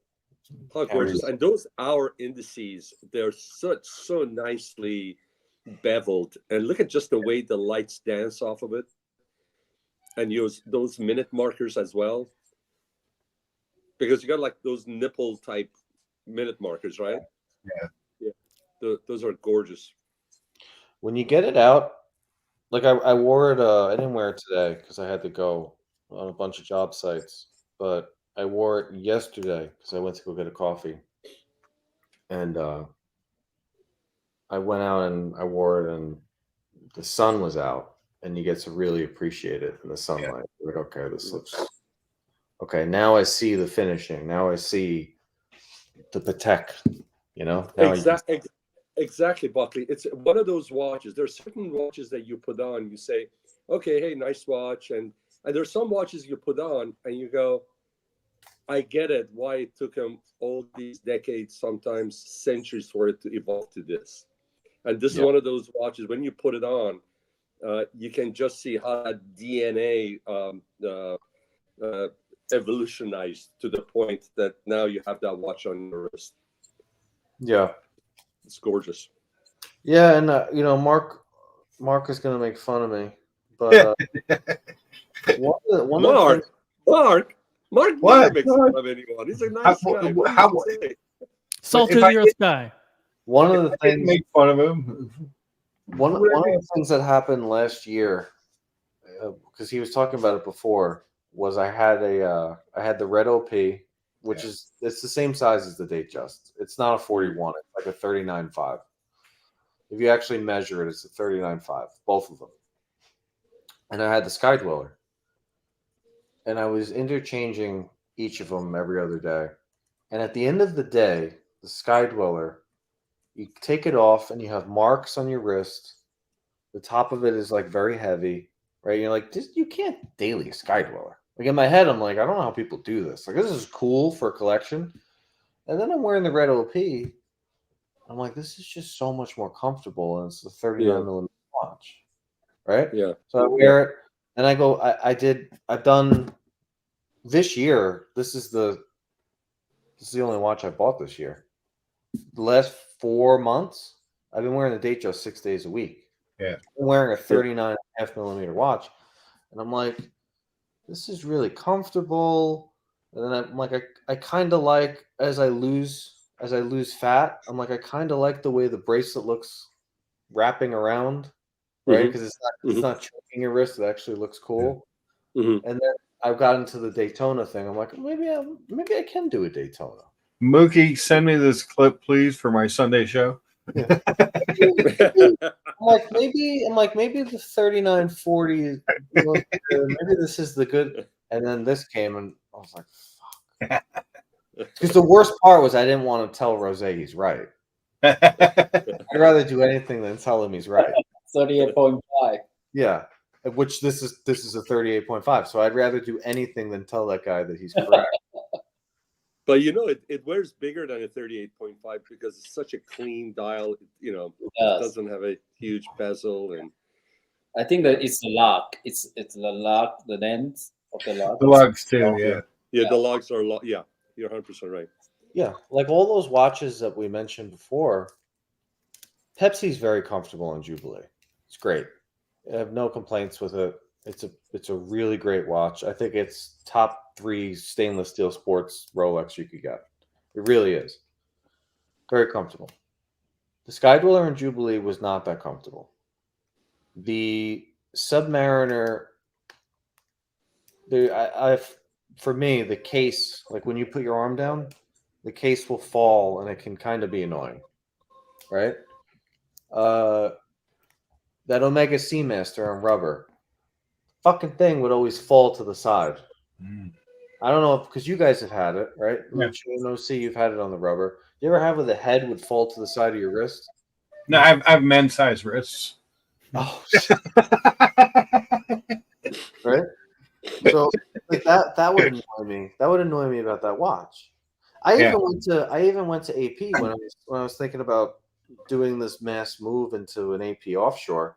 Cameras. How gorgeous. And those hour indices, they're so nicely beveled. And look at just the way the lights dance off of it. And use those minute markers as well. Because you got like those nipple type minute markers, right? Yeah. Those are gorgeous. When you get it out, like I wore it, I didn't wear it today because I had to go on a bunch of job sites, but I wore it yesterday because I went to go get a coffee. And I went out and I wore it, and the sun was out, and you get to really appreciate it in the sunlight. Like, okay, this looks okay. Now I see the finishing. Now I see the Patek. You know, now Exactly, Buckley. It's one of those watches. There are certain watches that you put on, you say, okay, hey, nice watch. And there's some watches you put on and you go, I get it, why it took them all these decades, sometimes centuries for it to evolve to this. And this is one of those watches, when you put it on, you can just see how that DNA evolutionized to the point that now you have that watch on your wrist. Yeah. It's gorgeous. Yeah, and you know, Mark is gonna make fun of me, but Mark What? never makes fun of anyone. He's a nice guy. What do you say? Salt of the earth guy. one of the I didn't things make fun of him. one of the things that happened last year, because he was talking about it before, was I had the red OP, which is it's the same size as the Datejust. It's not a 41. It's like a 39.5. If you actually measure it, it's a 39.5, both of them. And I had the Sky Dweller. And I was interchanging each of them every other day. And at the end of the day, the Sky Dweller, you take it off and you have marks on your wrist. The top of it is like very heavy, right? You're like, you can't daily a Sky Dweller. Like in my head, I'm like, I don't know how people do this. Like, this is cool for a collection. And then I'm wearing the red OP. I'm like, this is just so much more comfortable. And it's the 39 millimeter watch, right? Yeah. So I wear it, and I go, I've done this year. This is the only watch I bought this year. The last 4 months, I've been wearing the Datejust 6 days a week. Yeah. I'm wearing a 39.5 millimeter watch, and I'm like, this is really comfortable. And then I'm like, I kind of like as I lose fat, I'm like, I kind of like the way the bracelet looks wrapping around, right? Because it's not choking your wrist. It actually looks cool. Mm-hmm. And then I've got into the Daytona thing. I'm like, maybe I can do a Daytona. Mookie, send me this clip, please, for my Sunday show. Yeah. I'm like maybe the 3940. Maybe this is the good. And then this came, and I was like, fuck. Because the worst part was I didn't want to tell Rose he's right. I'd rather do anything than tell him he's right. 38.5. Yeah, which this is a 38.5. So I'd rather do anything than tell that guy that he's correct. But you know, it wears bigger than a 38.5 because it's such a clean dial. You know, it doesn't have a huge bezel, and I think that it's the lock. It's the lock, the lens of the lock. The lugs too, yeah. The logs are yeah. You're 100% right. Yeah, like all those watches that we mentioned before. Pepsi's very comfortable on Jubilee. It's great. I have no complaints with it. It's a really great watch. I think it's top 3 stainless steel sports Rolex you could get. It really is. Very comfortable. The Sky Dweller in Jubilee was not that comfortable. The Submariner, for me, the case, like when you put your arm down, the case will fall and it can kind of be annoying, right? That Omega Seamaster on rubber, fucking thing would always fall to the side. I don't know, because you guys have had it, right? Yeah. OC, you've had it on the rubber. You ever have where the head would fall to the side of your wrist? No, I have men's size wrists. Oh, right. So like that would annoy me. That would annoy me about that watch. I even went to AP when I was thinking about doing this mass move into an AP offshore.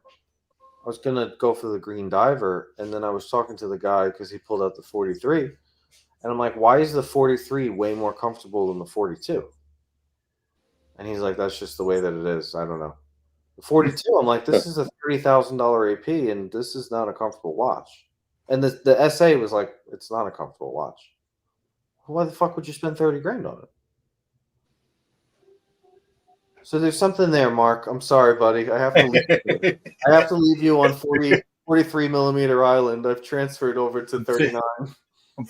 I was gonna go for the Green Diver, and then I was talking to the guy because he pulled out the 43, And I'm like, why is the 43 way more comfortable than the 42? And he's like, that's just the way that it is. I don't know. The 42, I'm like, this is a $30,000 AP, and this is not a comfortable watch. And the SA was like, it's not a comfortable watch. Why the fuck would you spend 30 grand on it? So there's something there, Mark. I'm sorry, buddy. I have to leave you. I have to leave you on 43 millimeter island. I've transferred over to 39. I'm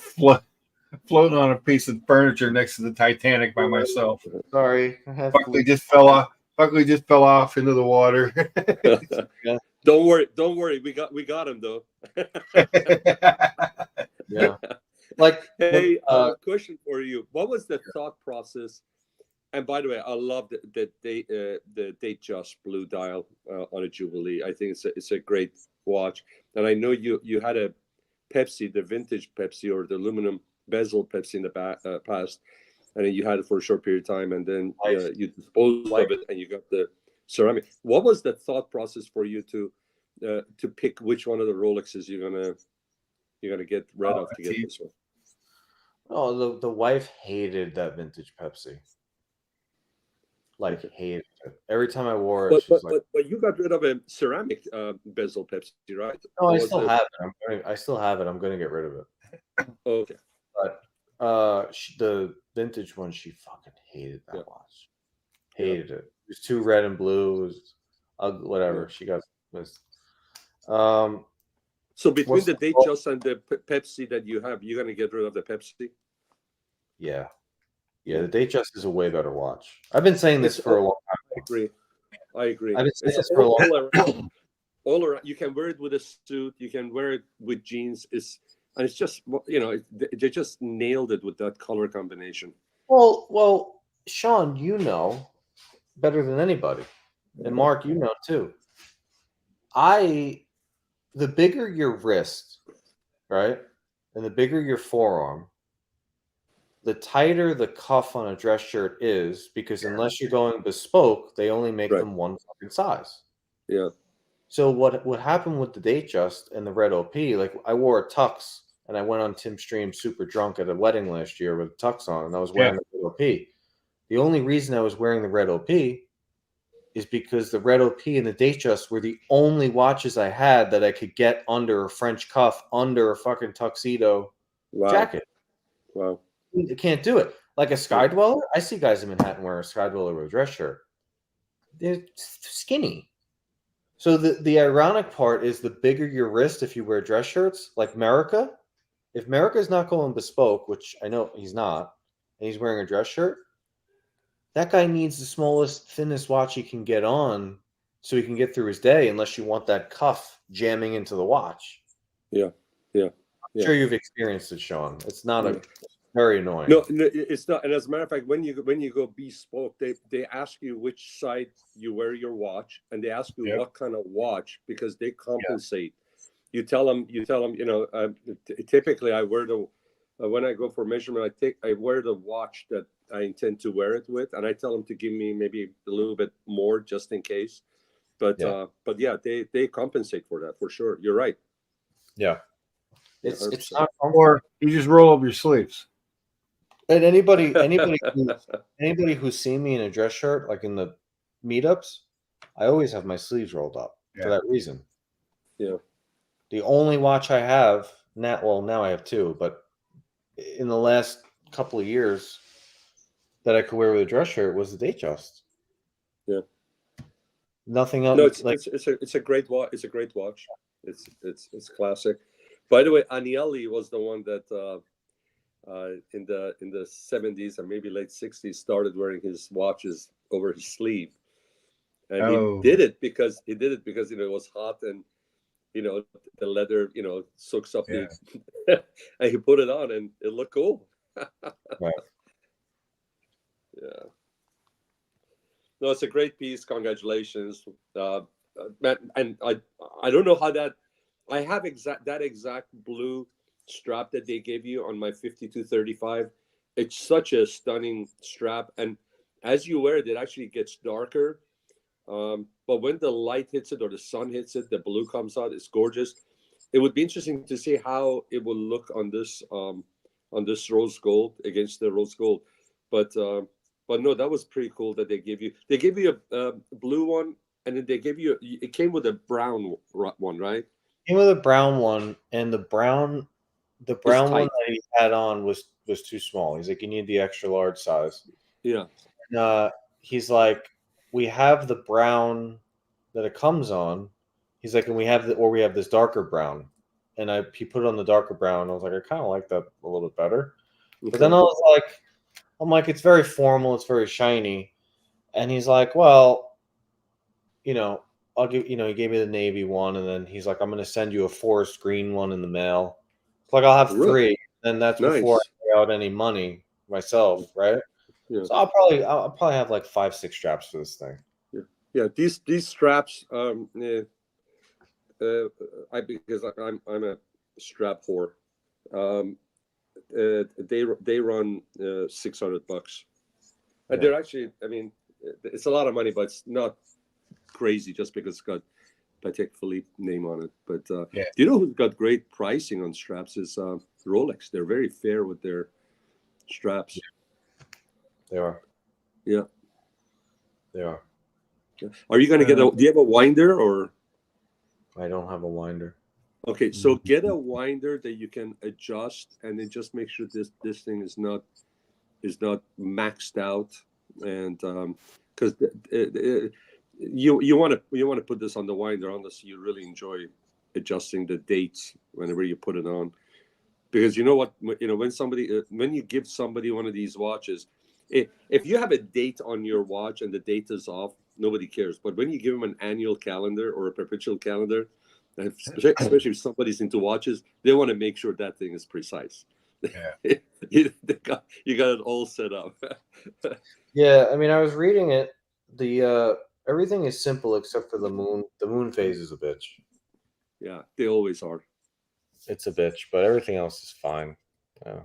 floating on a piece of furniture next to the Titanic by myself. Sorry. I have Buckley just fell off. Buckley just fell off into the water. Don't worry. We got him though. Yeah. Like, hey, question for you. What was the thought process? And by the way, I love the Datejust blue dial on a Jubilee. I think it's a great watch. And I know you had a Pepsi, the vintage Pepsi or the aluminum bezel Pepsi in the past, and then you had it for a short period of time, and then you disposed of it, and you got the ceramic. What was the thought process for you to pick which one of the Rolexes you're gonna get rid of to get this one? Oh, the wife hated that vintage Pepsi. Like, hated it. Every time I wore it, but you got rid of a ceramic bezel Pepsi, right? No, I still have it. I still have it. I'm going to get rid of it. Okay. But the vintage one, she fucking hated that watch. Hated it. It was too red and blue. It was ugly, whatever. She got this. So between the Datejust and the Pepsi that you have, you're going to get rid of the Pepsi? Yeah. Yeah, the Datejust is a way better watch. I've been saying this for a long time. I agree. I've been saying this for a long time. All around, you can wear it with a suit. You can wear it with jeans. And it's just, they just nailed it with that color combination. Well, Sean, you know better than anybody, and Mark, you know too. The bigger your wrist, right, and the bigger your forearm, the tighter the cuff on a dress shirt is, because unless you're going bespoke, they only make them one fucking size. Yeah. So what happened with the Datejust and the red OP? Like, I wore a tux, and I went on Tim Stream super drunk at a wedding last year with a tux on, and I was wearing the red OP. The only reason I was wearing the red OP is because the red OP and the Datejust were the only watches I had that I could get under a French cuff, under a fucking tuxedo jacket. Wow. You can't do it. Like a Sky Dweller, I see guys in Manhattan wearing a Sky Dweller with a dress shirt. They're skinny. So the ironic part is, the bigger your wrist if you wear dress shirts, like Merica, if Merica's not going bespoke, which I know he's not, and he's wearing a dress shirt, that guy needs the smallest, thinnest watch he can get on so he can get through his day, unless you want that cuff jamming into the watch. Yeah. I'm sure you've experienced it, Sean. It's not very annoying. No, it's not. And as a matter of fact, when you go bespoke, they ask you which side you wear your watch, and they ask you what kind of watch, because they compensate. You tell them, typically I wear when I go for measurement, I wear the watch that I intend to wear it with, and I tell them to give me maybe a little bit more just in case. But they compensate for that for sure. You're right. Yeah. It's not, or you just roll up your sleeves. And anybody who's seen me in a dress shirt, like in the meetups, I always have my sleeves rolled up for that reason. Yeah. The only watch I have now I have two, but in the last couple of years that I could wear with a dress shirt was the Datejust. Yeah. Nothing else. No, it's a great watch. It's a great watch. It's classic. By the way, Agnelli was the one that in the 70s and maybe late 60s started wearing his watches over his sleeve, and he did it because it was hot, and the leather soaks up the and he put it on and it looked cool. Right. Yeah. No, it's a great piece. Congratulations, Matt. And I don't know how that. I have that exact blue strap that they gave you on my 5235. It's such a stunning strap, and as you wear it, it actually gets darker. But when the light hits it or the sun hits it, the blue comes out. It's gorgeous. It would be interesting to see how it will look on this on this rose gold against the rose gold. But no, that was pretty cool that they gave you a blue one, and then they gave you it came with a brown one, right? Came with a brown one, and the brown one tight. that he had on was too small. He's like, you need the extra large size. Yeah. And, he's like, we have the brown that it comes on. He's like, and we have this darker brown. And he put it on the darker brown. I was like, I kind of like that a little bit better. Okay. But then I'm like, it's very formal, it's very shiny. And he's like, well, I'll give, he gave me the navy one, and then he's like, I'm going to send you a forest green one in the mail. It's like, I'll have Really? 3, and that's Nice. before I pay out any money myself, right? Yeah. So I'll probably have like 5-6 straps for this thing. Yeah, these straps, because I'm a strap whore. They run $600, and they're actually, I mean, it's a lot of money, but it's not crazy just because it's got Patek Philippe name on it. But do you know who's got great pricing on straps is Rolex. They're very fair with their straps. They are. Yeah, they are. Are you going to do you have a winder or? I don't have a winder. Okay, so get a winder that you can adjust, and then just make sure this thing is not maxed out, and because you want to put this on the winder unless you really enjoy adjusting the dates whenever you put it on, because you know what, when you give somebody one of these watches, if you have a date on your watch and the date is off, nobody cares. But when you give them an annual calendar or a perpetual calendar, especially if somebody's into watches, they want to make sure that thing is precise. Yeah. you got it all set up. Yeah, I mean, I was reading it. The everything is simple except for the moon. The moon phase is a bitch. Yeah, they always are. It's a bitch, but everything else is fine. Yeah.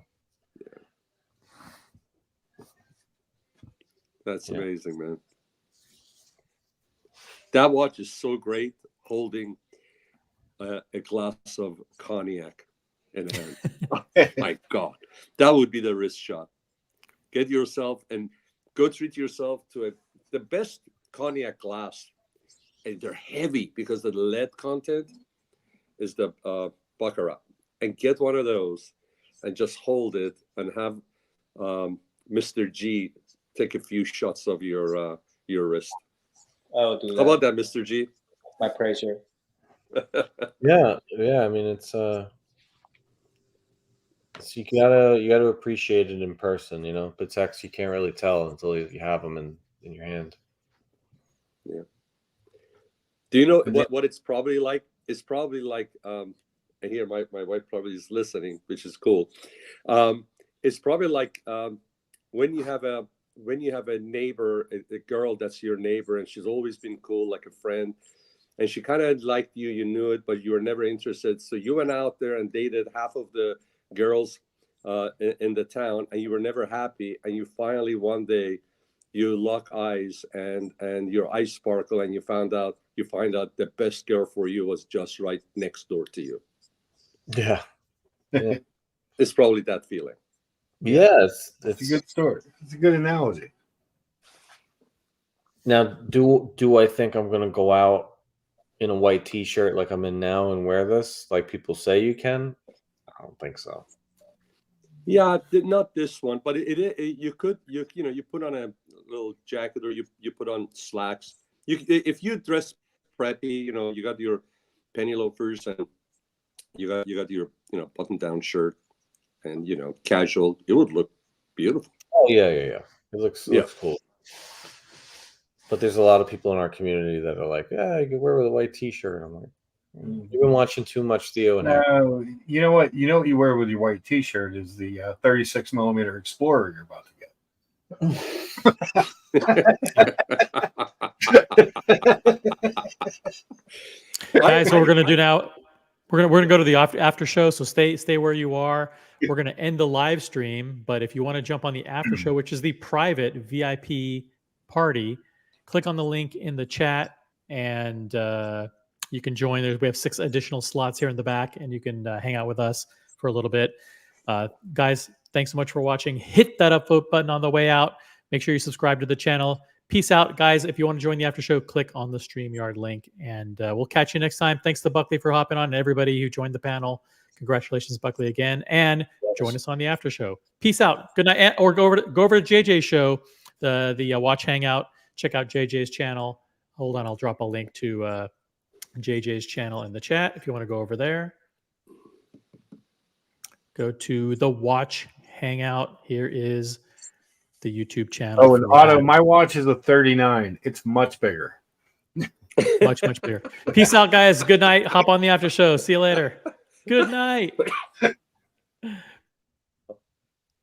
That's amazing, man. That watch is so great, holding a glass of cognac in hand. Oh, my God, that would be the wrist shot. Get yourself and go treat yourself to the best cognac glass, and they're heavy because of the lead content is the Baccarat. And get one of those and just hold it and have Mr. G take a few shots of your wrist. I'll do that. How about that, Mr. G? My pleasure. Yeah. I mean, it's so you gotta appreciate it in person. Pateks, you can't really tell until you have them in your hand. Yeah. Do you know what it's probably like? It's probably like, and here my wife probably is listening, which is cool. It's probably like when you have a neighbor, a girl that's your neighbor, and she's always been cool, like a friend, and she kind of liked you, you knew it, but you were never interested. So you went out there and dated half of the girls in the town, and you were never happy. And you finally one day, you lock eyes, and your eyes sparkle, and you find out the best girl for you was just right next door to you. Yeah. It's probably that feeling. Yes, it's a good story. It's a good analogy. Now, do I think I'm gonna go out in a white T-shirt like I'm in now and wear this like people say you can? I don't think so. Yeah, not this one, but you could put on a little jacket, or you put on slacks. If you dress preppy, you got your penny loafers, and you got your button down shirt, and casual, it would look beautiful. Oh yeah. It looks cool. But there's a lot of people in our community that are like, yeah, you can wear with a white T-shirt. I'm like, you've been watching too much Theo. No, you know what? You know what you wear with your white T-shirt is the 36 millimeter Explorer you're about to get. Guys, what we're gonna do now? We're gonna go to the after show. So stay where you are. We're gonna end the live stream, but if you want to jump on the after show, which is the private VIP party, click on the link in the chat, and you can join. We have 6 additional slots here in the back, and you can hang out with us for a little bit. Guys, thanks so much for watching. Hit that upvote button on the way out. Make sure you subscribe to the channel. Peace out, guys. If you want to join the after show, click on the StreamYard link, and we'll catch you next time. Thanks to Buckley for hopping on, and everybody who joined the panel. Congratulations, Buckley, again, and join us on the after show. Peace out. Good night. Or go over to JJ's show, the Watch Hangout. Check out JJ's channel. Hold on, I'll drop a link to JJ's channel in the chat if you want to go over there. Go to the Watch Hangout. Here is the YouTube channel. Oh, and Otto, my watch is a 39. It's much bigger. Much bigger. Peace out, guys. Good night. Hop on the after show. See you later. Good night.